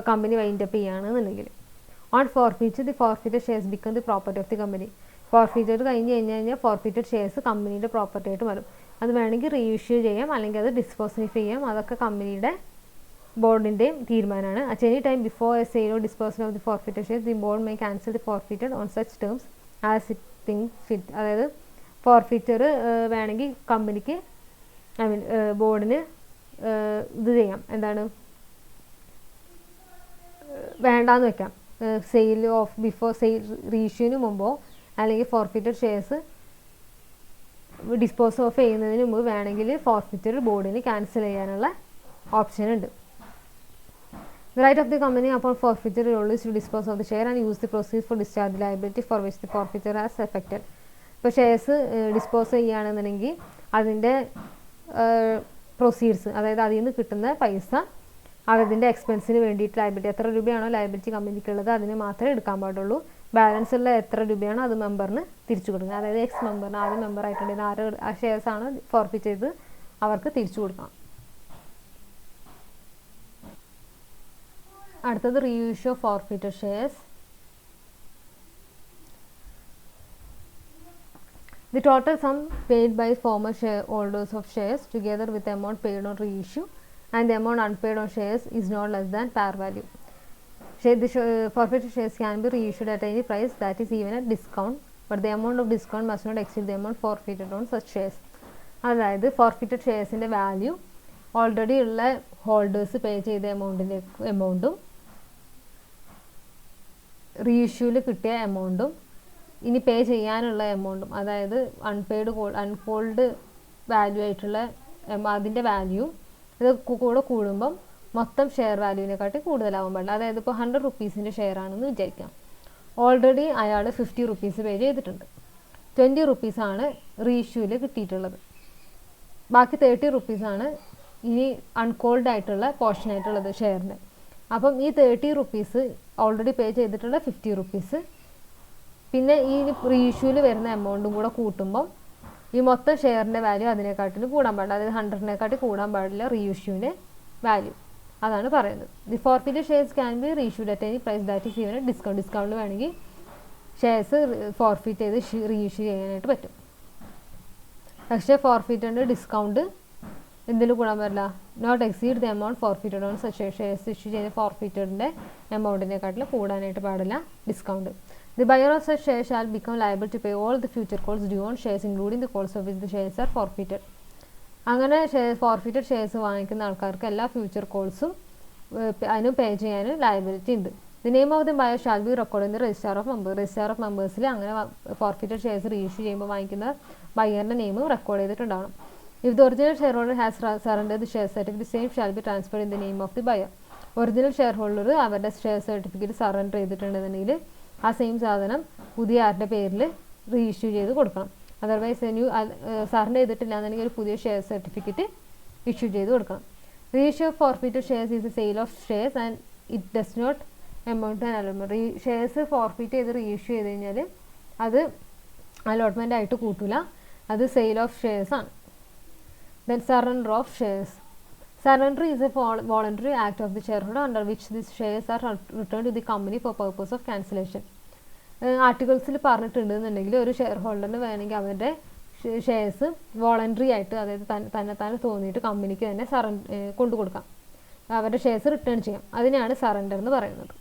കമ്പനി വൈൻഡപ്പ് ചെയ്യുകയാണെന്നുണ്ടെങ്കിൽ. On forfeiture the forfeited shares become the property of the company. Forfeiture കഴിഞ്ഞ് കഴിഞ്ഞാൽ ഫോർഫിറ്റഡ് ഷെയർസ് കമ്പനിയുടെ പ്രോപ്പർട്ടി ആയിട്ട് വരും. അത് വേണമെങ്കിൽ റീഇഷ്യൂ ചെയ്യാം, അല്ലെങ്കിൽ അത് ഡിസ്പോസിഫൈ ചെയ്യാം. അതൊക്കെ കമ്പനിയുടെ ബോർഡിൻ്റെയും തീരുമാനമാണ്. At any time before a sale or disposal of the forfeited shares the board may cancel the forfeited on such terms as it think fit. അതായത് ഫോർഫിറ്റർ വേണമെങ്കിൽ കമ്പനിക്ക് ബോർഡിന് ഇത് ചെയ്യാം, എന്താണ് വേണ്ടാന്ന് വെക്കാം. സെയിൽ ഓഫ് ബിഫോർ സെയിൽ റീഇഷ്യൂവിന് മുമ്പോ അല്ലെങ്കിൽ ഫോർഫിറ്റഡ് ഷെയർസ് ഡിസ്പോസ് ഓഫ് ചെയ്യുന്നതിന് മുമ്പ് വേണമെങ്കിൽ ഫോർഫിറ്റർ ബോർഡിന് ക്യാൻസൽ ചെയ്യാനുള്ള ഓപ്ഷൻ ഉണ്ട്. The right of the company upon forfeiture is to dispose of the share and use the proceeds for discharge the liability for which the forfeiture has affected. ഇപ്പോൾ shares dispose ചെയ്യുകയാണെന്നുണ്ടെങ്കിൽ അതിൻ്റെ proceeds, അതായത് അതിൽ നിന്ന് കിട്ടുന്ന പൈസ അതിൻ്റെ എക്സ്പെൻസിന് വേണ്ടിയിട്ട് ലയബിലിറ്റി എത്ര രൂപയാണോ ലയബിലിറ്റി കമ്പനിക്കുള്ളത് അതിന് മാത്രമേ എടുക്കാൻ പാടുള്ളൂ. ബാലൻസ് ഉള്ള എത്ര രൂപയാണോ അത് മെമ്പറിന് തിരിച്ചു കൊടുക്കുക. അതായത് എക്സ് മെമ്പറിന് ആദ്യം മെമ്പർ ആയിട്ടുണ്ടെങ്കിൽ ആ ഷെയർസാണ് ഫോർഫിറ്റ് ചെയ്ത് അവർക്ക് തിരിച്ചു കൊടുക്കാം. അടുത്തത് reissue of forfeited shares. The total sum paid by former shareholders of shares together with the amount paid on reissue and the amount unpaid on shares is not less than par value. forfeited shares can be reissued at any price that is even at discount, but the amount of discount must not exceed the amount forfeited on such shares. അതായത് ഫോർഫിറ്റഡ് ഷെയർസിൻ്റെ value already ഉള്ള holders പേ ചെയ്ത എമൗണ്ടും റീഇഷ്യൂവിൽ കിട്ടിയ എമൗണ്ടും ഇനി പേ ചെയ്യാനുള്ള എമൗണ്ടും, അതായത് അൺഹോൾഡ് value ആയിട്ടുള്ള അതിൻ്റെ value ഇത് കൂടെ കൂടുമ്പം മൊത്തം ഷെയർ വാല്യൂവിനെക്കാട്ടി കൂടുതലാവാൻ പാടില്ല. അതായത് ഇപ്പോൾ 100 റുപ്പീസിൻ്റെ ഷെയർ ആണെന്ന് വിചാരിക്കാം. ഓൾറെഡി അയാൾ 50 റുപ്പീസ് പേ ചെയ്തിട്ടുണ്ട്. 20 റുപ്പീസാണ് റീഇഷ്യൂവിൽ കിട്ടിയിട്ടുള്ളത്. ബാക്കി 30 റുപ്പീസാണ് ഇനി അൺകോൾഡ് ആയിട്ടുള്ള പോർഷൻ ആയിട്ടുള്ളത് ഷെയറിന്. അപ്പം ഈ 30 റുപ്പീസ് ഓൾറെഡി പേ ചെയ്തിട്ടുള്ള 50 റുപ്പീസ് പിന്നെ ഈ റീഇഷ്യൂവിൽ വരുന്ന എമൗണ്ടും കൂടെ കൂട്ടുമ്പം ഈ മൊത്തം ഷെയറിൻ്റെ വാല്യൂ അതിനെക്കാട്ടിലും കൂടാൻ പാടില്ല. അതായത് 100നെക്കാട്ടി കൂടാൻ പാടില്ല റീഇഷ്യൂവിൻ്റെ വാല്യൂ. അതാണ് പറയുന്നത്. The forfeited shares can be reissued at any price that is even discount വേണമെങ്കിൽ ഷെയർസ് ഫോർഫിറ്റ് ചെയ്ത് റീഇഷ്യൂ ചെയ്യാനായിട്ട് പറ്റും. പക്ഷേ ഫോർഫിറ്റഡ് ഡിസ്കൗണ്ട് എന്തിലും കൂടാൻ പറ്റില്ല. Not exceed the amount forfeited on such shares issue ചെയ്ത ഫോർഫിറ്റഡിൻ്റെ എമൗണ്ടിനെക്കാട്ടിലും കൂടാനായിട്ട് പാടില്ല discount. The buyer of such shares shall become liable to pay all the future calls due on shares including the calls of which the shares are forfeited. അങ്ങനെ forfeited shares വാങ്ങിക്കുന്ന ആൾക്കാർക്ക് എല്ലാ future കോൾസും അതിന് പേ ചെയ്യാൻ ലയബിലിറ്റി ഉണ്ട്. The name of the buyer shall be record in the register of മെമ്പേഴ്സിൽ അങ്ങനെ forfeited shares reissue ചെയ്യുമ്പോൾ വാങ്ങിക്കുന്ന ബയറിൻ്റെ നെയിമും റെക്കോർഡ് ചെയ്തിട്ടുണ്ടാവണം. If the original share holder has surrender the share certificate same shall be transferred in the name of the buyer. Original share holder അവരുടെ share certificate surrender ചെയ്തിട്ടുണ്ടെന്നുണ്ടെങ്കിൽ ആ സെയിം സാധനം പുതിയ ആരുടെ പേരിൽ റീഇഷ്യൂ ചെയ്ത് കൊടുക്കണം. അതർവൈസ് സറണ്ടർ ചെയ്തിട്ടില്ല എന്നുണ്ടെങ്കിൽ ഒരു പുതിയ ഷെയർ സർട്ടിഫിക്കറ്റ് ഇഷ്യൂ ചെയ്ത് കൊടുക്കണം. Reissue of forfeited shares is a sale of shares and it does not amount to an allotment. Shares forfeit ചെയ്ത് റീഇഷ്യൂ ചെയ്ത് കഴിഞ്ഞാൽ അത് അലോട്ട്മെൻ്റ് ആയിട്ട് കൂട്ടില്ല, അത് സെയിൽ ഓഫ് ഷെയർസ് ആണ്. Then surrender of shares. Surrender is a voluntary act of the shareholder under which these shares are returned to the company for purpose of cancellation. ആർട്ടിക്കിൾസിൽ പറഞ്ഞിട്ടുണ്ടെന്നുണ്ടെങ്കിൽ ഒരു share ഹോൾഡറിന് വേണമെങ്കിൽ അവരുടെ ഷെയർസ് വോളണ്ടറി ആയിട്ട്, അതായത് തന്നെ തോന്നിയിട്ട് കമ്പനിക്ക് തന്നെ കൊണ്ടു കൊടുക്കാം, അവരുടെ ഷെയർസ് റിട്ടേൺ ചെയ്യാം. അതിനെയാണ് സറണ്ടർ എന്ന് പറയുന്നത്.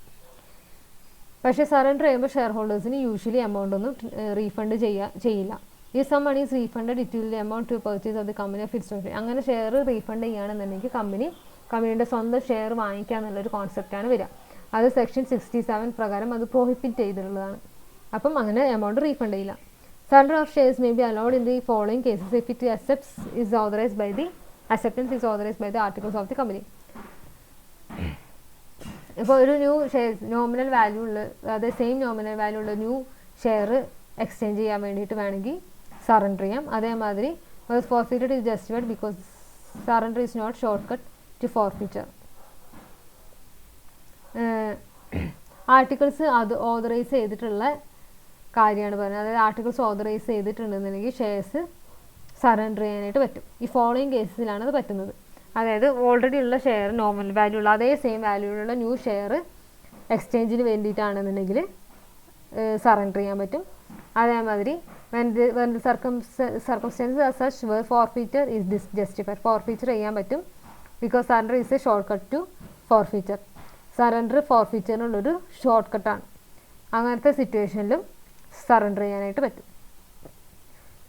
പക്ഷേ സറണ്ടർ ചെയ്യുമ്പോൾ ഷെയർ ഹോൾഡേഴ്സിന് യൂഷ്വലി എമൗണ്ട് ഒന്നും റീഫണ്ട് ചെയ്യില്ല. ഈ sum money is refunded it will amount to purchase of the company of its own. അങ്ങനെ ഷെയർ റീഫണ്ട് ചെയ്യുകയാണെന്നുണ്ടെങ്കിൽ കമ്പനിയുടെ സ്വന്തം ഷെയർ വാങ്ങിക്കുക എന്നുള്ളൊരു കോൺസെപ്റ്റാണ് വരിക. അത് സെക്ഷൻ 67 പ്രകാരം അത് പ്രോഹിബിറ്റ് ചെയ്തിട്ടുള്ളതാണ്. അപ്പം അങ്ങനെ എമൗണ്ട് റീഫണ്ട് ചെയ്യില്ല. Surrender of shares may be allowed in the following cases if it acceptance is authorized by the articles of the company. ഇപ്പോൾ ഒരു ന്യൂ ഷെയർ നോമിനൽ വാല്യൂ ഉള്ള, അതായത് സെയിം നോമിനൽ വാല്യൂ ഉള്ള new share exchange ചെയ്യാൻ വേണ്ടിയിട്ട് വേണമെങ്കിൽ surrender ചെയ്യാം. അതേമാതിരി forfeited is justified because surrender is not short cut to forfeiture. Articles അത് ഓതറൈസ് ചെയ്തിട്ടുള്ള കാര്യമാണ് പറയുന്നത്. അതായത് ആർട്ടിക്കിൾസ് ഓതറൈസ് ചെയ്തിട്ടുണ്ടെന്നുണ്ടെങ്കിൽ ഷെയർസ് സറണ്ടർ ചെയ്യാനായിട്ട് പറ്റും. ഈ ഫോളോയിങ് കേസിലാണ് അത് പറ്റുന്നത്. അതായത് ഓൾറെഡി ഉള്ള ഷെയർ നോമിനൽ വാല്യൂ ഉള്ള അതേ സെയിം വാല്യൂലുള്ള ന്യൂ ഷെയർ എക്സ്ചേഞ്ചിന് വേണ്ടിയിട്ടാണെന്നുണ്ടെങ്കിൽ സറണ്ടർ ചെയ്യാൻ പറ്റും. അതേമാതിരി when the circumstances as such where forfeiture is justified, forfeiture ചെയ്യാൻ പറ്റും because surrender is a shortcut to forfeiture. Surrender ഫോർഫീച്ചറിനുള്ളൊരു ഷോർട്ട് കട്ടാണ്. അങ്ങനത്തെ സിറ്റുവേഷനിലും സറണ്ടർ ചെയ്യാനായിട്ട് പറ്റും.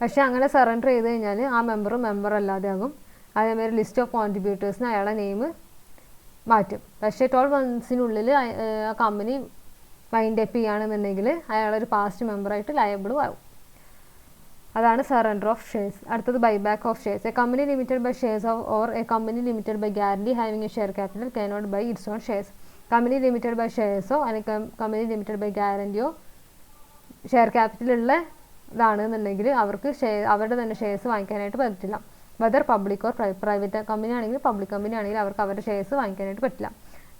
പക്ഷേ അങ്ങനെ സറണ്ടർ ചെയ്ത് കഴിഞ്ഞാൽ ആ മെമ്പർ അല്ലാതെ ആകും. അതേമാതിരി ലിസ്റ്റ് ഓഫ് കോൺട്രിബ്യൂട്ടേഴ്സിന് അയാളുടെ നെയിം മാറ്റും. പക്ഷേ 12 monthsനുള്ളിൽ ആ കമ്പനി വൈൻഡ് അപ്പ് ചെയ്യുകയാണെന്നുണ്ടെങ്കിൽ അയാളൊരു പാസ്റ്റ് മെമ്പറായിട്ട് ലയബിളും ആവും. അതാണ് സറണ്ടർ ഓഫ് ഷെയർസ്. അടുത്തത് buyback of shares. A company limited by shares or a company limited by guarantee having a share capital cannot buy its own shares. Company limited by ഷെയർസോ അല്ലെങ്കിൽ company limited by ഗ്യാരണ്ടിയോ share ക്യാപിറ്റലുള്ള ഇതാണെന്നുണ്ടെങ്കിൽ അവർക്ക് അവരുടെ തന്നെ ഷെയർസ് വാങ്ങിക്കാനായിട്ട് പറ്റില്ല. Whether public or private company ആണെങ്കിൽ പബ്ലിക് കമ്പനി ആണെങ്കിൽ അവർക്ക് അവരുടെ ഷെയർസ് വാങ്ങിക്കാനായിട്ട് പറ്റില്ല.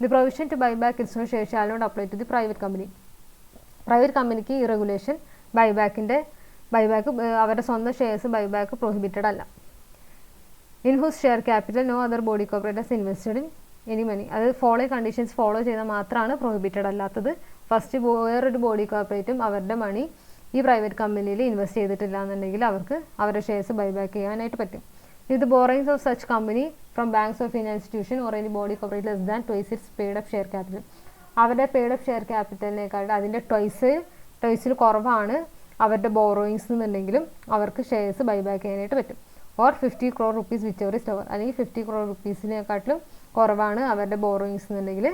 The provision to buy back its on share shall not apply to the private company. Private കമ്പനിക്ക് ഈ റെഗുലേഷൻ ബൈബാക്ക് അവരുടെ സ്വന്തം ഷെയർസ് ബൈബാക്ക് പ്രൊഹിബിറ്റഡ് അല്ല. In whose share capital no other body corporates invested in any money. അത് conditions follow ചെയ്താൽ മാത്രമാണ് prohibited അല്ലാത്തത്. First വേറൊരു ബോഡി കോർപ്പറേറ്റും അവരുടെ മണി ഈ പ്രൈവറ്റ് കമ്പനിയിൽ ഇൻവെസ്റ്റ് ചെയ്തിട്ടില്ല എന്നുണ്ടെങ്കിൽ അവർക്ക് അവരുടെ ഷെയർസ് ബൈബാക്ക് ചെയ്യാനായിട്ട് പറ്റും. ഇത് borrowings of such company from banks of finance institution or any body corporate less than twice it's paid up share capital. അവരുടെ പെയ്ഡ് അപ്പ് ഷെയർ ക്യാപിറ്റലിനേക്കാളും അതിൻ്റെ ട്വൈസിൽ കുറവാണ് അവരുടെ ബോറോയിങ്സ് എന്നുണ്ടെങ്കിലും അവർക്ക് ഷെയർസ് ബൈബാക്ക് ചെയ്യാനായിട്ട് പറ്റും. Or 50 crore rupees which ever is lower, അല്ലെങ്കിൽ 50 crore rupeesനെക്കാട്ടിലും കുറവാണ് അവരുടെ ബോറോയിങ്സ് എന്നുണ്ടെങ്കിൽ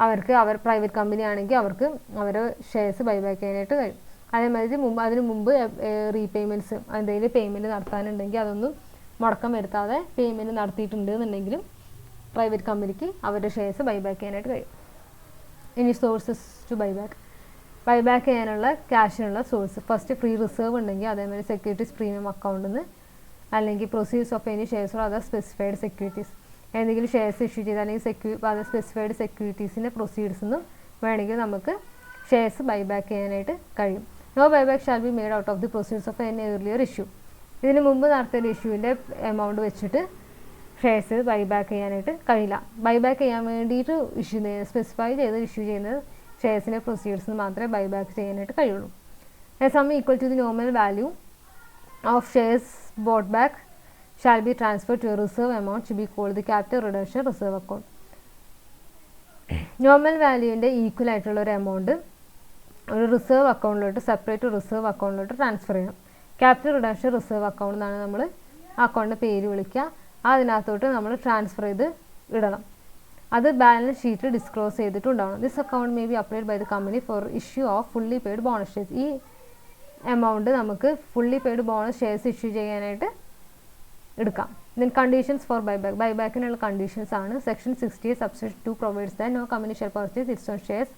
അവർക്ക് പ്രൈവറ്റ് കമ്പനി ആണെങ്കിൽ അവർക്ക് അവരുടെ ഷെയർസ് ബൈബാക്ക് ചെയ്യാനായിട്ട് കഴിയും. അതേമാതിരി അതിന് മുമ്പ് റീപേയ്മെൻറ്റ്സ് എന്തെങ്കിലും പേയ്മെൻറ്റ് നടത്താനുണ്ടെങ്കിൽ അതൊന്നും മുടക്കം വരുത്താതെ പേയ്മെൻറ്റ് നടത്തിയിട്ടുണ്ട് എന്നുണ്ടെങ്കിലും പ്രൈവറ്റ് കമ്പനിക്ക് അവരുടെ ഷെയർസ് ബൈബാക്ക് ചെയ്യാനായിട്ട് കഴിയും. ഇനി സോഴ്സസ് ടു ബൈബാക്ക് ചെയ്യാനുള്ള ക്യാഷിനുള്ള സോഴ്സ്. ഫസ്റ്റ് ഫ്രീ റിസർവ് ഉണ്ടെങ്കിൽ, അതേമാതിരി സെക്യൂരിറ്റീസ് പ്രീമിയം അക്കൗണ്ടിൽ നിന്ന്, അല്ലെങ്കിൽ proceeds of any shares or other specified securities. എന്തെങ്കിലും ഷെയർസ് ഇഷ്യൂ ചെയ്ത് അല്ലെങ്കിൽ അതർ സ്പെസിഫൈഡ് സെക്യൂരിറ്റീസിൻ്റെ പ്രൊസീഡ്സ് നിന്നും വേണമെങ്കിൽ നമുക്ക് ഷെയർസ് ബൈബാക്ക് ചെയ്യാനായിട്ട് കഴിയും. No buyback shall be made out of the proceeds of any earlier issue. ഇതിന് മുമ്പ് നടത്തിയ ഇഷ്യൂവിൻ്റെ എമൗണ്ട് വെച്ചിട്ട് ഷെയർസ് ബൈബാക്ക് ചെയ്യാനായിട്ട് കഴിയില്ല. ബൈബാക്ക് ചെയ്യാൻ വേണ്ടിയിട്ട് സ്പെസിഫൈ ചെയ്ത് ഇഷ്യൂ ചെയ്യുന്നത് ഷെയർസിൻ്റെ പ്രൊസീഡ്സിന് മാത്രമേ ബൈബാക്ക് ചെയ്യാനായിട്ട് കഴിയുള്ളൂ. A sum equal to the nominal value of shares bought back shall be transfer to a reserve amount to be called the capital redemption reserve account. Nominal വാല്യൂവിൻ്റെ equal ആയിട്ടുള്ള ഒരു amount ഒരു reserve അക്കൗണ്ടിലോട്ട്, separate reserve അക്കൗണ്ടിലോട്ട് transfer ചെയ്യണം. Capital redemption reserve account എന്നാണ് നമ്മൾ ആ അക്കൗണ്ടിൻ്റെ പേര് വിളിക്കുക. അതിനകത്തോട്ട് നമ്മൾ ട്രാൻസ്ഫർ ചെയ്ത് ഇടണം. അത് ബാലൻസ് ഷീറ്റിൽ ഡിസ്ക്ലോസ് ചെയ്തിട്ടുണ്ടാവണം. This account may be applied by the company for issue of fully paid bonus shares. ഈ എമൗണ്ട് നമുക്ക് fully paid bonus shares issue ചെയ്യാനായിട്ട് എടുക്കാം. ദെൻ കണ്ടീഷൻസ് ഫോർ ബൈബാക്കിനുള്ള കണ്ടീഷൻസ് ആണ്. Section 60 subsection 2 provides that no company share purchase its own shares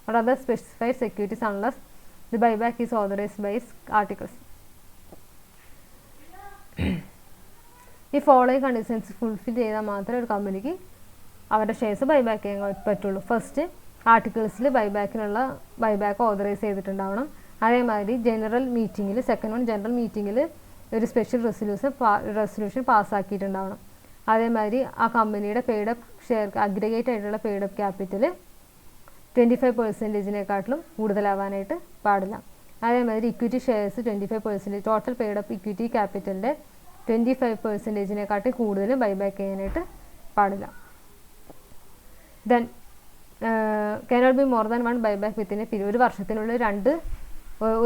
or other specified securities unless the buyback is authorized by its articles. ഈ following conditions fulfil ചെയ്താൽ മാത്രമേ ഒരു കമ്പനിക്ക് അവരുടെ ഷെയർസ് ബൈബാക്ക് ചെയ്യാൻ പറ്റുള്ളൂ. ഫസ്റ്റ്, ആർട്ടിക്കിൾസിൽ ബൈബാക്ക് ഓതറൈസ് ചെയ്തിട്ടുണ്ടാവണം. അതേമാതിരി ജനറൽ മീറ്റിങ്ങിൽ, ജനറൽ മീറ്റിങ്ങിൽ ഒരു സ്പെഷ്യൽ റെസൊല്യൂഷൻ പാസ്സാക്കിയിട്ടുണ്ടാവണം. അതേമാതിരി ആ കമ്പനിയുടെ പെയ്ഡപ്പ് ഷെയർ അഗ്രിഗേറ്റ് ആയിട്ടുള്ള പെയ്ഡപ്പ് ക്യാപിറ്റൽ 25%-നേക്കാട്ടിലും കൂടുതലാവാനായിട്ട് പാടില്ല. അതേമാതിരി equity shares 25%, total paid up equity ക്യാപിറ്റലിൻ്റെ 25%-നേക്കാട്ടിൽ കൂടുതൽ ബൈബാക്ക് ചെയ്യാനായിട്ട് പാടില്ല. Then cannot be more than one buyback within a period. ഒരു വർഷത്തിനുള്ളിൽ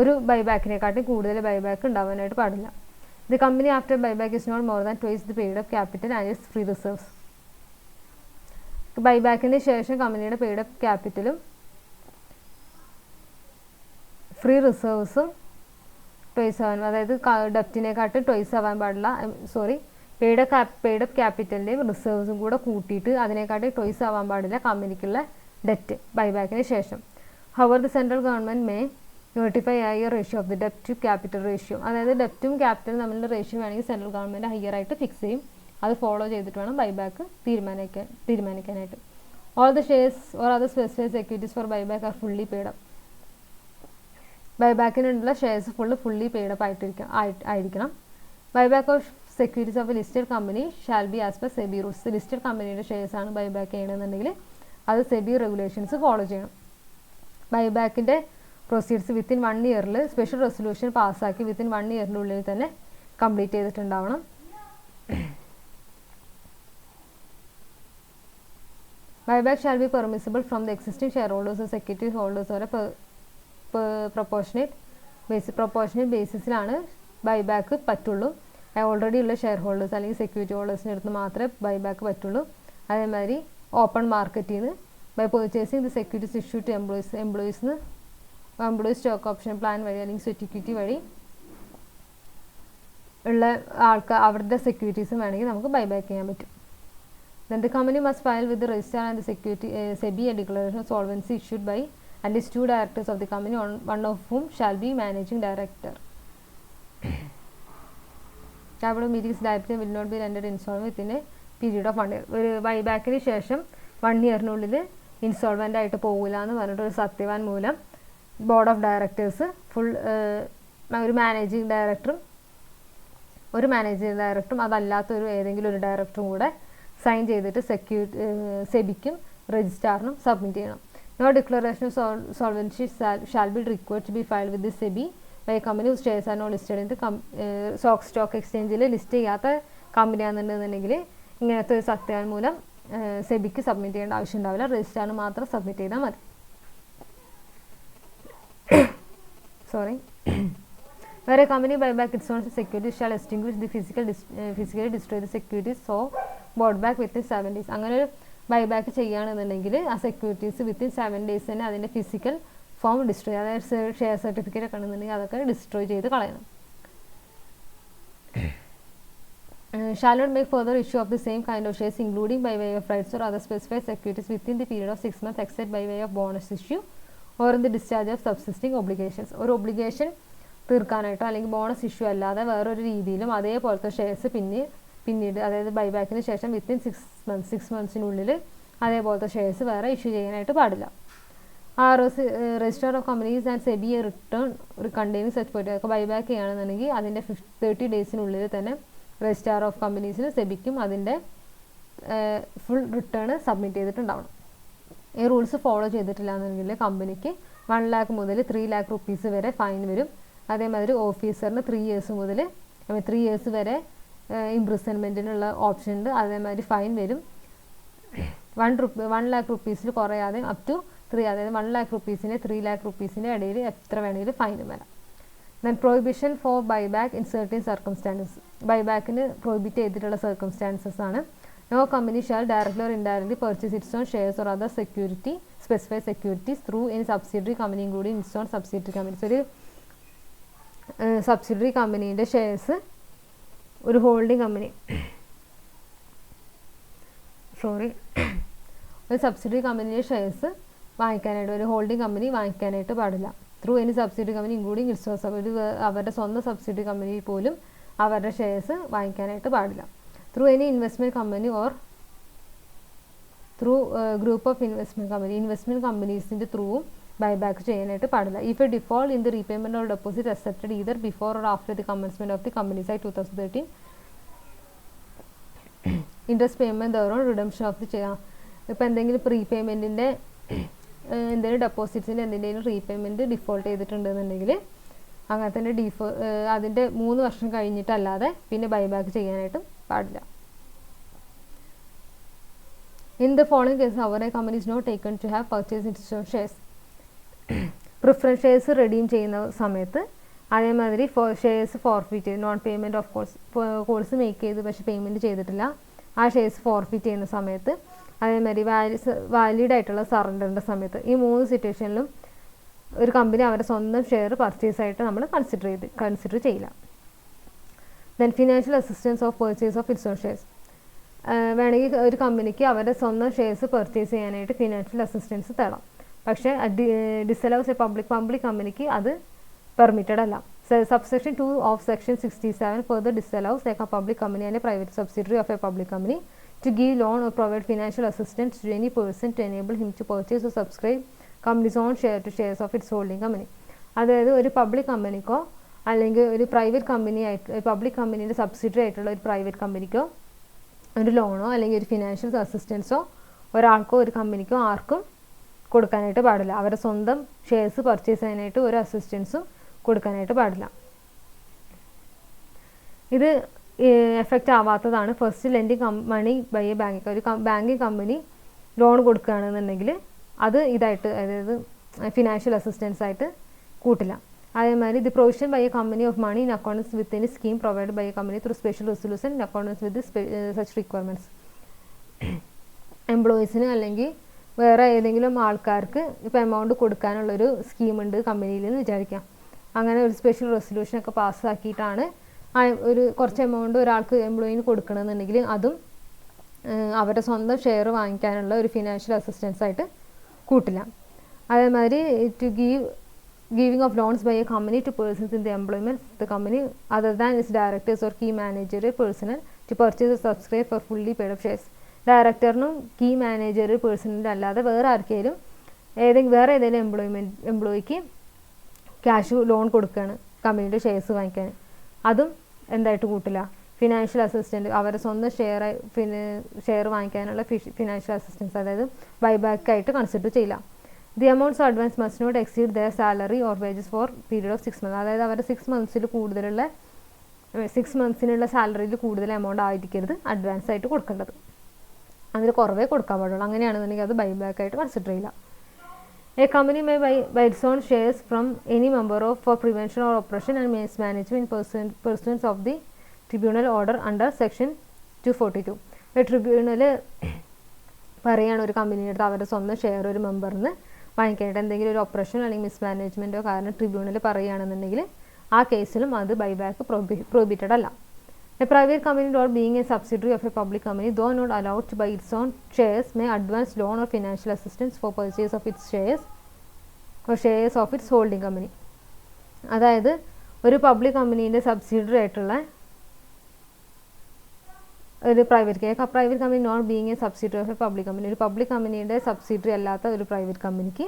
ഒരു ബൈബാക്കിനെക്കാട്ടിൽ കൂടുതൽ ബൈബാക്ക് ഉണ്ടാവാനായിട്ട് പാടില്ല. The company after buyback is not more than twice the paid up capital and its free reserves. ബൈബാക്കിന് ശേഷം കമ്പനിയുടെ പെയ്ഡപ്പ് ക്യാപിറ്റലും ഫ്രീ റിസർവ്സും ട്വൈസ് ആവാൻ, അതായത് ഡെപ്റ്റിനെക്കാട്ടും twice ആവാൻ പാടില്ല. പെയ്ഡപ്പ് ക്യാപിറ്റലിൻ്റെയും റിസർവ്സും കൂടെ കൂട്ടിയിട്ട് അതിനെക്കാട്ടും ട്വൈസ് ആവാൻ പാടില്ല കമ്പനിക്കുള്ള ഡെറ്റ് ബൈബാക്കിന് ശേഷം. However the central government may notify higher ratio of the ഡെപ്റ്റ് ടു ക്യാപിറ്റൽ റേഷ്യോ. അതായത് ഡെപ്റ്റും ക്യാപിറ്റലും തമ്മിലുള്ള റേഷ്യോ വേണമെങ്കിൽ സെൻട്രൽ ഗവൺമെൻറ് ഹയർ ആയിട്ട് ഫിക്സ് ചെയ്യും. അത് ഫോളോ ചെയ്തിട്ട് വേണം ബൈബാക്ക് തീരുമാനിക്കാനായിട്ട്. All the shares or other specified securities for buyback are fully paid up. ബൈബാക്കിനുള്ള ഷെയർസ് ഫുള്ളി പെയ്ഡ് അപ്പ് ആയിരിക്കണം. Buyback of securities of a listed company shall be as per SEBI rules. Listed കമ്പനിയുടെ shares ആണ് buyback ചെയ്യണമെന്നുണ്ടെങ്കിൽ അത് SEBI regulations follow ചെയ്യണം. ബൈബാക്കിൻ്റെ proceeds within 1 ഇയറിൽ special resolution പാസ്സാക്കി within 1 ഇയറിൻ്റെ ഉള്ളിൽ തന്നെ complete ചെയ്തിട്ടുണ്ടാവണം. Buyback shall be permissible from the existing shareholders or security holders or a proportionate ബേസിസിലാണ് ബൈബാക്ക് പറ്റുള്ളൂ. ഓൾറെഡി ഉള്ള ഷെയർ ഹോൾഡേഴ്സ് അല്ലെങ്കിൽ സെക്യൂരിറ്റി ഹോൾഡേഴ്സിൻ്റെ അടുത്ത് മാത്രമേ ബൈബാക്ക് പറ്റുള്ളൂ. അതേമാതിരി ഓപ്പൺ മാർക്കറ്റിൽ നിന്ന് by purchasing the securities issue to employees stock option plan വഴി അല്ലെങ്കിൽ സെക്യൂരിറ്റി വഴി ഉള്ള അവരുടെ സെക്യൂരിറ്റീസും വേണമെങ്കിൽ നമുക്ക് ബൈബാക്ക് ചെയ്യാൻ പറ്റും. Then the company must file with the registrar and the SEBI a declaration of solvency issued by at least 2 directors of the company, one of whom shall be managing director. Capital meetings liability will not be rendered insolvent within a period of 1 year. ഒരു ബൈബാക്കിന് ശേഷം 1 ഇയറിനുള്ളിൽ ഇൻസോൾവൻ്റ് ആയിട്ട് പോകില്ല എന്ന് പറഞ്ഞിട്ട് ഒരു സത്യവാൻ മൂലം board of directors ഒരു മാനേജിങ് ഡയറക്ടറും അതല്ലാത്തൊരു ഏതെങ്കിലും ഒരു ഡയറക്ടറും കൂടെ സൈൻ ചെയ്തിട്ട് സെബിക്കും രജിസ്ട്രാറിനും സബ്മിറ്റ് ചെയ്യണം. No declaration of solvency shall be required to be filed with the SEBI by company whose shares are not listed in the stock എക്സ്ചേഞ്ചിൽ ലിസ്റ്റ് ചെയ്യാത്ത കമ്പനിയാണെന്നുണ്ടെന്നുണ്ടെങ്കിൽ ഇങ്ങനത്തെ ഒരു സത്യവാങ്മൂലം സെബിക്ക് സബ്മിറ്റ് ചെയ്യേണ്ട ആവശ്യം ഉണ്ടാവില്ല, രജിസ്ട്രാറിന് മാത്രം സബ്മിറ്റ് ചെയ്താൽ മതി. Sorry. Where a company buy back its own securities shall extinguish the physically destroy the securities so bought back within 7 days. അങ്ങനെ ഒരു ബൈബാക്ക് ചെയ്യുകയാണെന്നുണ്ടെങ്കിൽ ആ സെക്യൂരിറ്റീസ് വിത്തിൻ 7 days തന്നെ അതിൻ്റെ ഫിസിക്കൽ ഫോം ഡിസ്ട്രോയ്, അതായത് ഷെയർ സർട്ടിഫിക്കറ്റ് ഒക്കെ ആണെന്നുണ്ടെങ്കിൽ അതൊക്കെ ഡിസ്ട്രോയ് ചെയ്ത് കളയണം. Shall not make further issue of the same kind of shares including by way of rights or other specified securities within the period of 6 months except by way of bonus issue or in the discharge of subsisting obligations. ഒരു obligation തീർക്കാനായിട്ടോ അല്ലെങ്കിൽ bonus issue അല്ലാതെ വേറൊരു രീതിയിലും അതേപോലത്തെ shares പിന്നീട് അതായത് ബൈബാക്കിന് ശേഷം within 6 months അതേപോലത്തെ ഷെയർസ് വേറെ ഇഷ്യൂ ചെയ്യാനായിട്ട് പാടില്ല. Register of companies and SEBI return ഒരു കണ്ടെയ്നിങ് സച്ച് പോയിട്ട് ബൈബാക്ക് ചെയ്യുകയാണെന്നുണ്ടെങ്കിൽ അതിൻ്റെ 30 days തന്നെ രജിസ്ട്രാർ ഓഫ് കമ്പനീസിന് സെബിക്കും അതിൻ്റെ ഫുൾ റിട്ടേൺ സബ്മിറ്റ് ചെയ്തിട്ടുണ്ടാവണം. ഈ റൂൾസ് ഫോളോ ചെയ്തിട്ടില്ല എന്നുണ്ടെങ്കിൽ കമ്പനിക്ക് 1 lakh മുതൽ 3 lakh rupees വരെ ഫൈൻ വരും. അതേമാതിരി ഓഫീസറിന് 3 years മുതൽ 3 years വരെ ഇംപ്രിസൺമെൻറ്റിനുള്ള ഓപ്ഷൻ ഉണ്ട്. അതേമാതിരി ഫൈൻ വരും. 1 lakh rupees കുറയാതെ അപ് ടു 3, അതായത് 1 lakh rupees 3 lakh rupees ഇടയിൽ എത്ര വേണമെങ്കിലും ഫൈനും വരാം. Then prohibition for buyback in certain circumstances. ബൈബാക്കിന് പ്രോഹിബിറ്റ് ചെയ്തിട്ടുള്ള സർക്കംസ്റ്റാൻസസ് ആണ്. No company shall directly or indirectly purchase its own shares or other specified securities through any subsidiary company including its own subsidiary companies. ഒരു subsidiary കമ്പനീൻ്റെ shares ഒരു holding company ഒരു subsidiary കമ്പനിയുടെ shares വാങ്ങിക്കാനായിട്ട് ഒരു holding company വാങ്ങിക്കാനായിട്ട് പാടില്ല. Through any subsidiary company including it's ഒരു അവരുടെ സ്വന്തം സബ്സിഡറി കമ്പനിയിൽ പോലും അവരുടെ ഷെയർസ് വാങ്ങിക്കാനായിട്ട് പാടില്ല. Through any investment company or through group of investment കമ്പനീസിൻ്റെ ത്രൂവും ബൈബാക്ക് ചെയ്യാനായിട്ട് പാടില്ല. If a default in the repayment or deposit accepted either before or after the commencement of the Companies Act 2013 interest payment thereon redemption of the ചെയ്യാം. ഇപ്പോൾ എന്തെങ്കിലും പ്രീപേയ്മെൻറ്റിൻ്റെ എന്തെങ്കിലും ഡെപ്പോസിറ്റ്സിൻ്റെ എന്തെങ്കിലും repayment default ചെയ്തിട്ടുണ്ടെന്നുണ്ടെങ്കിൽ അങ്ങനെ തന്നെ അതിൻ്റെ 3 വർഷം കഴിഞ്ഞിട്ടല്ലാതെ പിന്നെ ബൈബാക്ക് ചെയ്യാനായിട്ടും പാടില്ല. In the following cases, however, a company is not taken to have purchased its own shares. Preference shares redeem ചെയ്യുന്ന സമയത്ത് അതേമാതിരി shares forfeit non payment of course make ചെയ്ത് പക്ഷേ പേയ്മെൻറ്റ് ചെയ്തിട്ടില്ല, ആ ഷെയർസ് ഫോർഫിറ്റ് ചെയ്യുന്ന സമയത്ത് അതേമാതിരി വാലിഡ് ആയിട്ടുള്ള സറണ്ടറിൻ്റെ സമയത്ത് ഈ 3 സിറ്റുവേഷനിലും ഒരു കമ്പനി അവരുടെ സ്വന്തം ഷെയർ പർച്ചേസ് ആയിട്ട് നമ്മൾ കൺസിഡർ ചെയ്യില്ല. Then financial assistance of purchase of its own shares. വേണമെങ്കിൽ ഒരു കമ്പനിക്ക് അവരുടെ സ്വന്തം ഷെയർസ് പർച്ചേസ് ചെയ്യാനായിട്ട് ഫിനാൻഷ്യൽ അസിസ്റ്റൻസ് തേടാം. പക്ഷേ ഡിസലൗസ് എ പബ്ലിക് കമ്പനിക്ക് അത് പെർമിറ്റഡ് അല്ല. Subsection 2 of section 67 further disallows a public company and a private subsidiary of a public company to give loan or provide financial assistance to any person to enable him to purchase or subscribe company's own shares of its holding company. അതായത് ഒരു public കമ്പനിക്കോ അല്ലെങ്കിൽ ഒരു private കമ്പനിയായിട്ട് public കമ്പനീൻ്റെ subsidiary ആയിട്ടുള്ള ഒരു private കമ്പനിക്കോ ഒരു ലോണോ അല്ലെങ്കിൽ ഒരു ഫിനാൻഷ്യൽ അസിസ്റ്റൻസോ ഒരാൾക്കോ ഒരു കമ്പനിക്കോ ആർക്കും കൊടുക്കാനായിട്ട് പാടില്ല. അവരുടെ സ്വന്തം ഷെയർസ് പർച്ചേസ് ചെയ്യാനായിട്ട് ഒരു അസിസ്റ്റൻസും കൊടുക്കാനായിട്ട് പാടില്ല. ഇത് എഫക്റ്റ് ആവാത്തതാണ് first lending money by a bank. ഒരു ബാങ്കിങ് കമ്പനി ലോൺ കൊടുക്കുകയാണെന്നുണ്ടെങ്കിൽ അത് ഇതായിട്ട് അതായത് ഫിനാൻഷ്യൽ അസിസ്റ്റൻസ് ആയിട്ട് കൂട്ടില്ല. അതേമാതിരി the provision by a company of money in accordance with any scheme provide by a company through special resolution in accordance with such requirements. എംപ്ലോയീസിന് അല്ലെങ്കിൽ വേറെ ഏതെങ്കിലും ആൾക്കാർക്ക് ഇപ്പോൾ എമൗണ്ട് കൊടുക്കാനുള്ളൊരു സ്കീമുണ്ട് കമ്പനിയിൽ എന്ന് വിചാരിക്കാം. അങ്ങനെ ഒരു സ്പെഷ്യൽ റെസൊല്യൂഷനൊക്കെ പാസ്സാക്കിയിട്ടാണ് ഒരു കുറച്ച് എമൗണ്ട് ഒരാൾക്ക് എംപ്ലോയിന് കൊടുക്കണമെന്നുണ്ടെങ്കിൽ അതും അവരുടെ സ്വന്തം ഷെയർ വാങ്ങിക്കാനുള്ള ഒരു ഫിനാൻഷ്യൽ അസിസ്റ്റൻസ് ആയിട്ട് കൂട്ടില്ല. അതേമാതിരി to giving of loans by a company to persons in the employment of the company other than its directors or key managerial personnel to purchase or subscribe for fully paid up shares. ഡയറക്ടറിനും key managerial പേഴ്സണിൻ്റെ അല്ലാതെ വേറെ ആർക്കെങ്കിലും വേറെ ഏതെങ്കിലും എംപ്ലോയിക്ക് cash loan കൊടുക്കുകയാണ് കമ്പനിയുടെ shares വാങ്ങിക്കാൻ, അതും എന്തായിട്ട് കൂട്ടില്ല. ഫിനാൻഷ്യൽ അസിസ്റ്റൻറ്റ് അവരുടെ സ്വന്തം ഷെയർ വാങ്ങിക്കാനുള്ള ഫിനാൻഷ്യൽ അസിസ്റ്റൻസ് അതായത് ബൈബാക്കായിട്ട് കൺസിഡർ ചെയ്യില്ല. The amounts of advance must not exceed their salary or wages for period of 6 months. അതായത് അവരുടെ 6 monthസിനുള്ള സാലറിയിൽ കൂടുതൽ എമൗണ്ട് ആയിരിക്കരുത് അഡ്വാൻസ് ആയിട്ട് കൊടുക്കേണ്ടത്. അതിൽ കുറവേ കൊടുക്കാൻ പാടുള്ളൂ. അങ്ങനെയാണെന്നുണ്ടെങ്കിൽ അത് ബൈബാക്ക് ആയിട്ട് കൺസിഡർ ചെയ്യില്ല. A company may buy its own shares from any member of for prevention or oppression and mismanagement in pursuance of the tribunal order under section 242. ഒരു ട്രിബ്യൂണൽ പറയുകയാണ് ഒരു കമ്പനിയുടെ അടുത്ത് അവരുടെ സ്വന്തം ഷെയർ ഒരു മെമ്പറിന് വാങ്ങിക്കാനായിട്ട് എന്തെങ്കിലും ഒരു ഓപ്പറേഷനോ അല്ലെങ്കിൽ മിസ്മാനേജ്മെൻറ്റോ കാരണം ട്രിബ്യൂണൽ പറയുകയാണെന്നുണ്ടെങ്കിൽ ആ കേസിലും അത് ബൈബാക്ക് പ്രോഹിബിറ്റഡ് അല്ല. A private company not being a subsidiary of a public company, though not allowed to buy its own shares, may advance loan or financial assistance for purchase of its shares or shares of its holding company. അതായത് ഒരു public കമ്പനീൻ്റെ subsidiary ആയിട്ടുള്ള ഒരു private company not being a subsidiary of a public company, ഒരു public കമ്പനീൻ്റെ subsidiary അല്ലാത്ത ഒരു private കമ്പനിക്ക്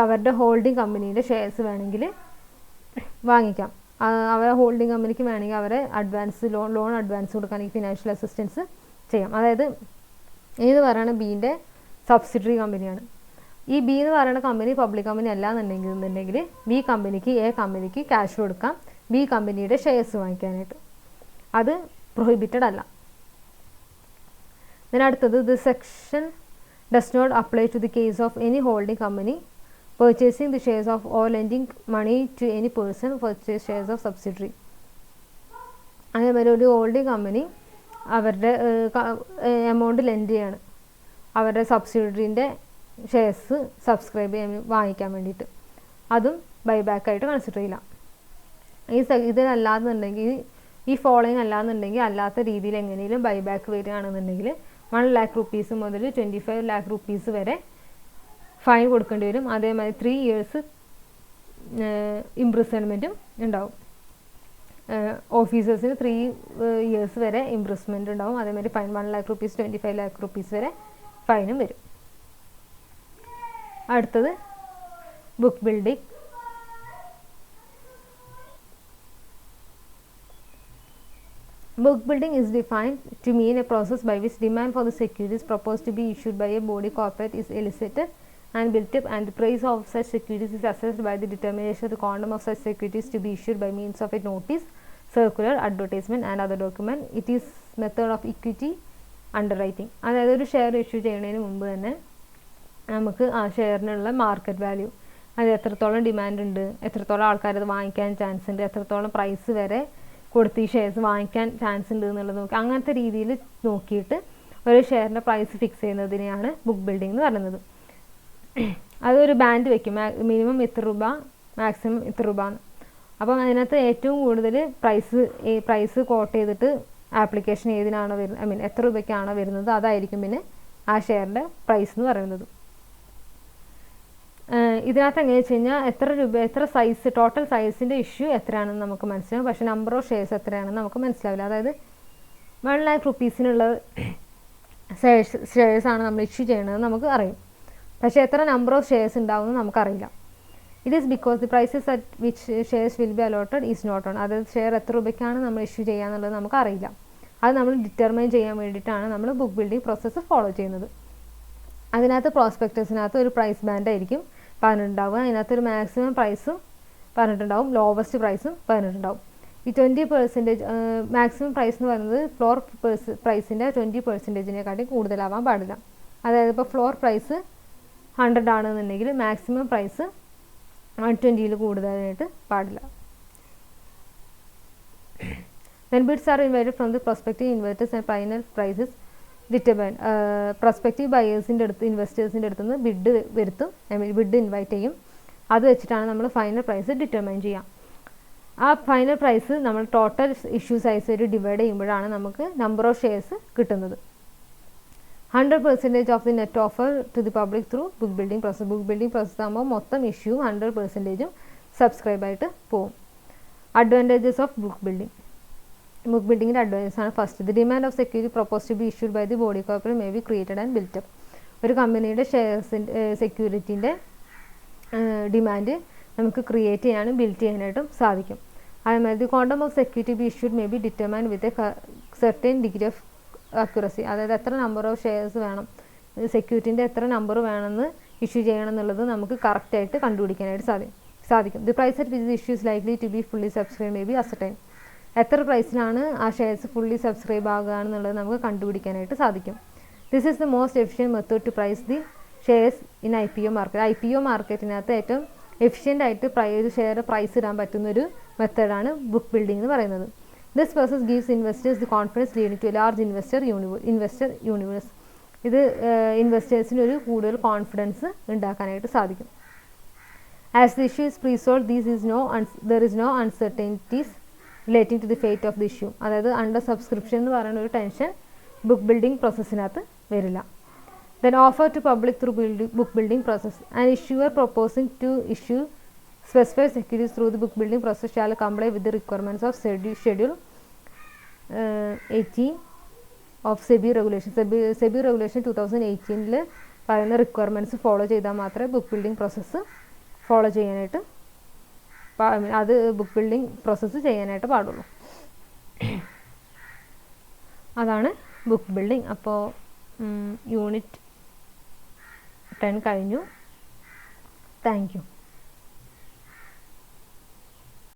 അവരുടെ ഹോൾഡിംഗ് കമ്പനീൻ്റെ ഷെയർസ് വേണമെങ്കിൽ വാങ്ങിക്കാം. അവരെ ഹോൾഡിംഗ് കമ്പനിക്ക് വേണമെങ്കിൽ അവരെ ലോൺ അഡ്വാൻസ് കൊടുക്കുകയാണെങ്കിൽ ഫിനാൻഷ്യൽ അസിസ്റ്റൻസ് ചെയ്യാം. അതായത് എന്ന് പറയുന്നത് ബീൻ്റെ സബ്സിഡറി കമ്പനിയാണ്. ഈ ബി എന്ന് പറയുന്ന കമ്പനി പബ്ലിക് കമ്പനി അല്ല എന്നുണ്ടെങ്കിൽ ബി കമ്പനിക്ക് എ കമ്പനിക്ക് ക്യാഷ് കൊടുക്കാം ബി കമ്പനിയുടെ ഷെയർസ് വാങ്ങിക്കാനായിട്ട്. അത് പ്രൊഹിബിറ്റഡ് അല്ല. അടുത്തത് the section does not apply to the case of any holding company purchasing the shares of or lending money to any person purchase shares of subsidiary. അതേമാതിരി ഒരു holding company അവരുടെ amount lent ചെയ്യാണ് അവരുടെ സബ്സിഡറീൻ്റെ shares വാങ്ങിക്കാൻ വേണ്ടിയിട്ട്. അതും ബൈബാക്കായിട്ട് consider ചെയ്യില്ല. ഇതിനല്ലാന്നുണ്ടെങ്കിൽ ഈ ഫോളോയിങ് അല്ലാന്നുണ്ടെങ്കിൽ അല്ലാത്ത രീതിയിൽ എങ്ങനെയും ബൈബാക്ക് വരികയാണെന്നുണ്ടെങ്കിൽ 1 lakh rupees മുതൽ 25 lakh rupees വരെ ഫൈൻ കൊടുക്കേണ്ടി വരും. അതേമാതിരി 3 years ഇംപ്രിസൺമെൻറ്റും ഉണ്ടാവും. ഓഫീസേഴ്സിന് 3 years വരെ ഇംപ്രിസ്മെൻറ്റ് ഉണ്ടാവും. അതേമാതിരി fine 1 lakh rupees 25 lakh rupees വരെ ഫൈനും വരും. അടുത്തത് book building. Book building is defined to mean a process by which demand for the securities proposed to be issued by a body corporate is elicited and built up, and the price of such securities is assessed by the determination of the quantum of such securities to be issued by means of a notice, circular, advertisement and other document. It is method of equity underwriting. അതായത് ഒരു share issue ചെയ്യുന്നതിന് മുമ്പ് തന്നെ നമുക്ക് ആ ഷെയറിനുള്ള market value, അത് എത്രത്തോളം demand ഉണ്ട്, എത്രത്തോളം ആൾക്കാർ അത് വാങ്ങിക്കാൻ ചാൻസ് ഉണ്ട്, എത്രത്തോളം പ്രൈസ് വരെ കൊടുത്ത് ഈ ഷെയർസ് വാങ്ങിക്കാൻ ചാൻസ് ഉണ്ട് എന്നുള്ളത് നോക്കി അങ്ങനത്തെ രീതിയിൽ നോക്കിയിട്ട് ഒരു ഷെയറിൻ്റെ പ്രൈസ് ഫിക്സ് ചെയ്യുന്നതിനെയാണ് ബുക്ക് ബിൽഡിംഗ് എന്ന് പറയുന്നത്. അതൊരു ബാൻഡ് വയ്ക്കും, മിനിമം ഇത്ര രൂപ മാക്സിമം ഇത്ര രൂപ. അപ്പം അതിനകത്ത് ഏറ്റവും കൂടുതൽ പ്രൈസ് കോട്ട് ചെയ്തിട്ട് ആപ്ലിക്കേഷൻ ഏതിനാണോ വരുന്നത്, എത്ര രൂപയ്ക്കാണോ വരുന്നത് അതായിരിക്കും പിന്നെ ആ ഷെയറിൻ്റെ പ്രൈസ് എന്ന് പറയുന്നത്. ഇതിനകത്ത് എങ്ങനെ വെച്ച് കഴിഞ്ഞാൽ എത്ര സൈസ് ടോട്ടൽ സൈസിൻ്റെ ഇഷ്യൂ എത്രയാണെന്ന് നമുക്ക് മനസ്സിലാവും, പക്ഷേ നമ്പർ ഓഫ് ഷെയർസ് എത്രയാണെന്ന് നമുക്ക് മനസ്സിലാവില്ല. അതായത് 1 lakh rupeesനുള്ള ഷെയർസാണ് നമ്മൾ ഇഷ്യൂ ചെയ്യണത് നമുക്ക് അറിയും, പക്ഷേ എത്ര നമ്പർ ഓഫ് ഷെയർസ് ഉണ്ടാവുമെന്ന് നമുക്കറിയില്ല. It is because the prices at which shares will be allotted is not known. അതായത് ഷെയർ എത്ര രൂപയ്ക്കാണ് നമ്മൾ ഇഷ്യൂ ചെയ്യുക എന്നുള്ളത് നമുക്കറിയില്ല. അത് നമ്മൾ ഡിറ്റർമൈൻ ചെയ്യാൻ വേണ്ടിയിട്ടാണ് നമ്മൾ ബുക്ക് ബിൽഡിംഗ് പ്രോസസ്സ് ഫോളോ ചെയ്യുന്നത്. അതിനകത്ത് പ്രോസ്പെക്ടസിനകത്ത് ഒരു പ്രൈസ് ബാൻഡ് ആയിരിക്കും പറഞ്ഞിട്ടുണ്ടാവുക. അതിനകത്തൊരു മാക്സിമം പ്രൈസും പറഞ്ഞിട്ടുണ്ടാവും, ലോവസ്റ്റ് പ്രൈസും പറഞ്ഞിട്ടുണ്ടാവും. ഈ 20% മാക്സിമം പ്രൈസ് എന്ന് പറയുന്നത് ഫ്ലോർ പ്രൈസിൻ്റെ 20%-നേക്കാട്ടി കൂടുതലാവാൻ പാടില്ല. അതായത് ഇപ്പോൾ ഫ്ലോർ പ്രൈസ് 100 ആണെന്നുണ്ടെങ്കിൽ മാക്സിമം പ്രൈസ് 120 കൂടുതലായിട്ട് പാടില്ല. Then bids are invited from the prospective investors and final prices determined. Prospective ബയേഴ്സിൻ്റെ അടുത്ത് ഇൻവെസ്റ്റേഴ്സിൻ്റെ അടുത്ത് നിന്ന് ബിഡ് ഇൻവൈറ്റ് ചെയ്യും. അത് വെച്ചിട്ടാണ് നമ്മൾ ഫൈനൽ പ്രൈസ് ഡിറ്റർമൈൻ ചെയ്യാം. ആ ഫൈനൽ പ്രൈസ് നമ്മൾ ടോട്ടൽ ഇഷ്യൂ സൈസ് ഒരു ഡിവൈഡ് ചെയ്യുമ്പോഴാണ് നമുക്ക് നമ്പർ ഓഫ് ഷെയർസ് കിട്ടുന്നത്. 100% of the net offer to the public through book building process. Book building process ആകുമ്പോൾ മൊത്തം ഇഷ്യൂ 100% സബ്സ്ക്രൈബായിട്ട് പോകും. Advantages of book building. Book ബിൽഡിങ്ങിൻ്റെ അഡ്വാൻറ്റേജസ് ആണ് first. The demand of security propose to be issued by the body corporate may be created and built up. ഒരു കമ്പനിയുടെ ഷെയർസിൻ്റെ സെക്യൂരിറ്റീൻ്റെ demand നമുക്ക് ക്രിയേറ്റ് ചെയ്യാനും ബിൽറ്റ് ചെയ്യാനായിട്ടും സാധിക്കും. അതേമാതിരി the quantum of security be issued may be determine with a certain degree of accuracy. അതായത് എത്ര നമ്പർ ഓഫ് ഷെയർസ് വേണം, സെക്യൂരിറ്റീൻ്റെ എത്ര നമ്പർ വേണമെന്ന് ഇഷ്യൂ ചെയ്യണം എന്നുള്ളത് നമുക്ക് കറക്റ്റായിട്ട് കണ്ടുപിടിക്കാനായിട്ട് സാധിക്കും. The price at which the issue is likely to be fully subscribe may be ascertain. എത്ര പ്രൈസിലാണ് ആ ഷെയർസ് ഫുള്ളി സബ്സ്ക്രൈബ് ആകുക എന്നുള്ളത് നമുക്ക് കണ്ടുപിടിക്കാനായിട്ട് സാധിക്കും. This is the most efficient method to price the shares in IPO market. IPO മാർക്കറ്റിനകത്ത് ഏറ്റവും എഫിഷ്യൻ്റ് ആയിട്ട് ഷെയർ പ്രൈസ് ഇടാൻ പറ്റുന്നൊരു മെത്തേഡാണ് ബുക്ക് ബിൽഡിംഗ് എന്ന് പറയുന്നത്. This process gives investors the confidence leading to a large investor universe. ഇത് ഇൻവെസ്റ്റേഴ്സിന് ഒരു കൂടുതൽ കോൺഫിഡൻസ് ഉണ്ടാക്കാനായിട്ട് സാധിക്കും. As the issue is presold there is no uncertainties relating to the fate of the issue. അതായത് under subscription എന്ന് പറയുന്ന ഒരു ടെൻഷൻ ബുക്ക് ബിൽഡിംഗ് പ്രോസസ്സിനകത്ത് വരില്ല. Then offer to public through book building process. An issuer proposing to issue specified securities through the book building process shall comply with the requirements of Schedule 18 of SEBI regulation. SEBI regulation 2018 പറയുന്ന requirements follow ചെയ്താൽ മാത്രമേ book building process follow ചെയ്യാനായിട്ട് അത് book building process ചെയ്യാനായിട്ട് പാടുള്ളൂ. അതാണ് book building. അപ്പോൾ unit 10 കഴിഞ്ഞു. Thank you.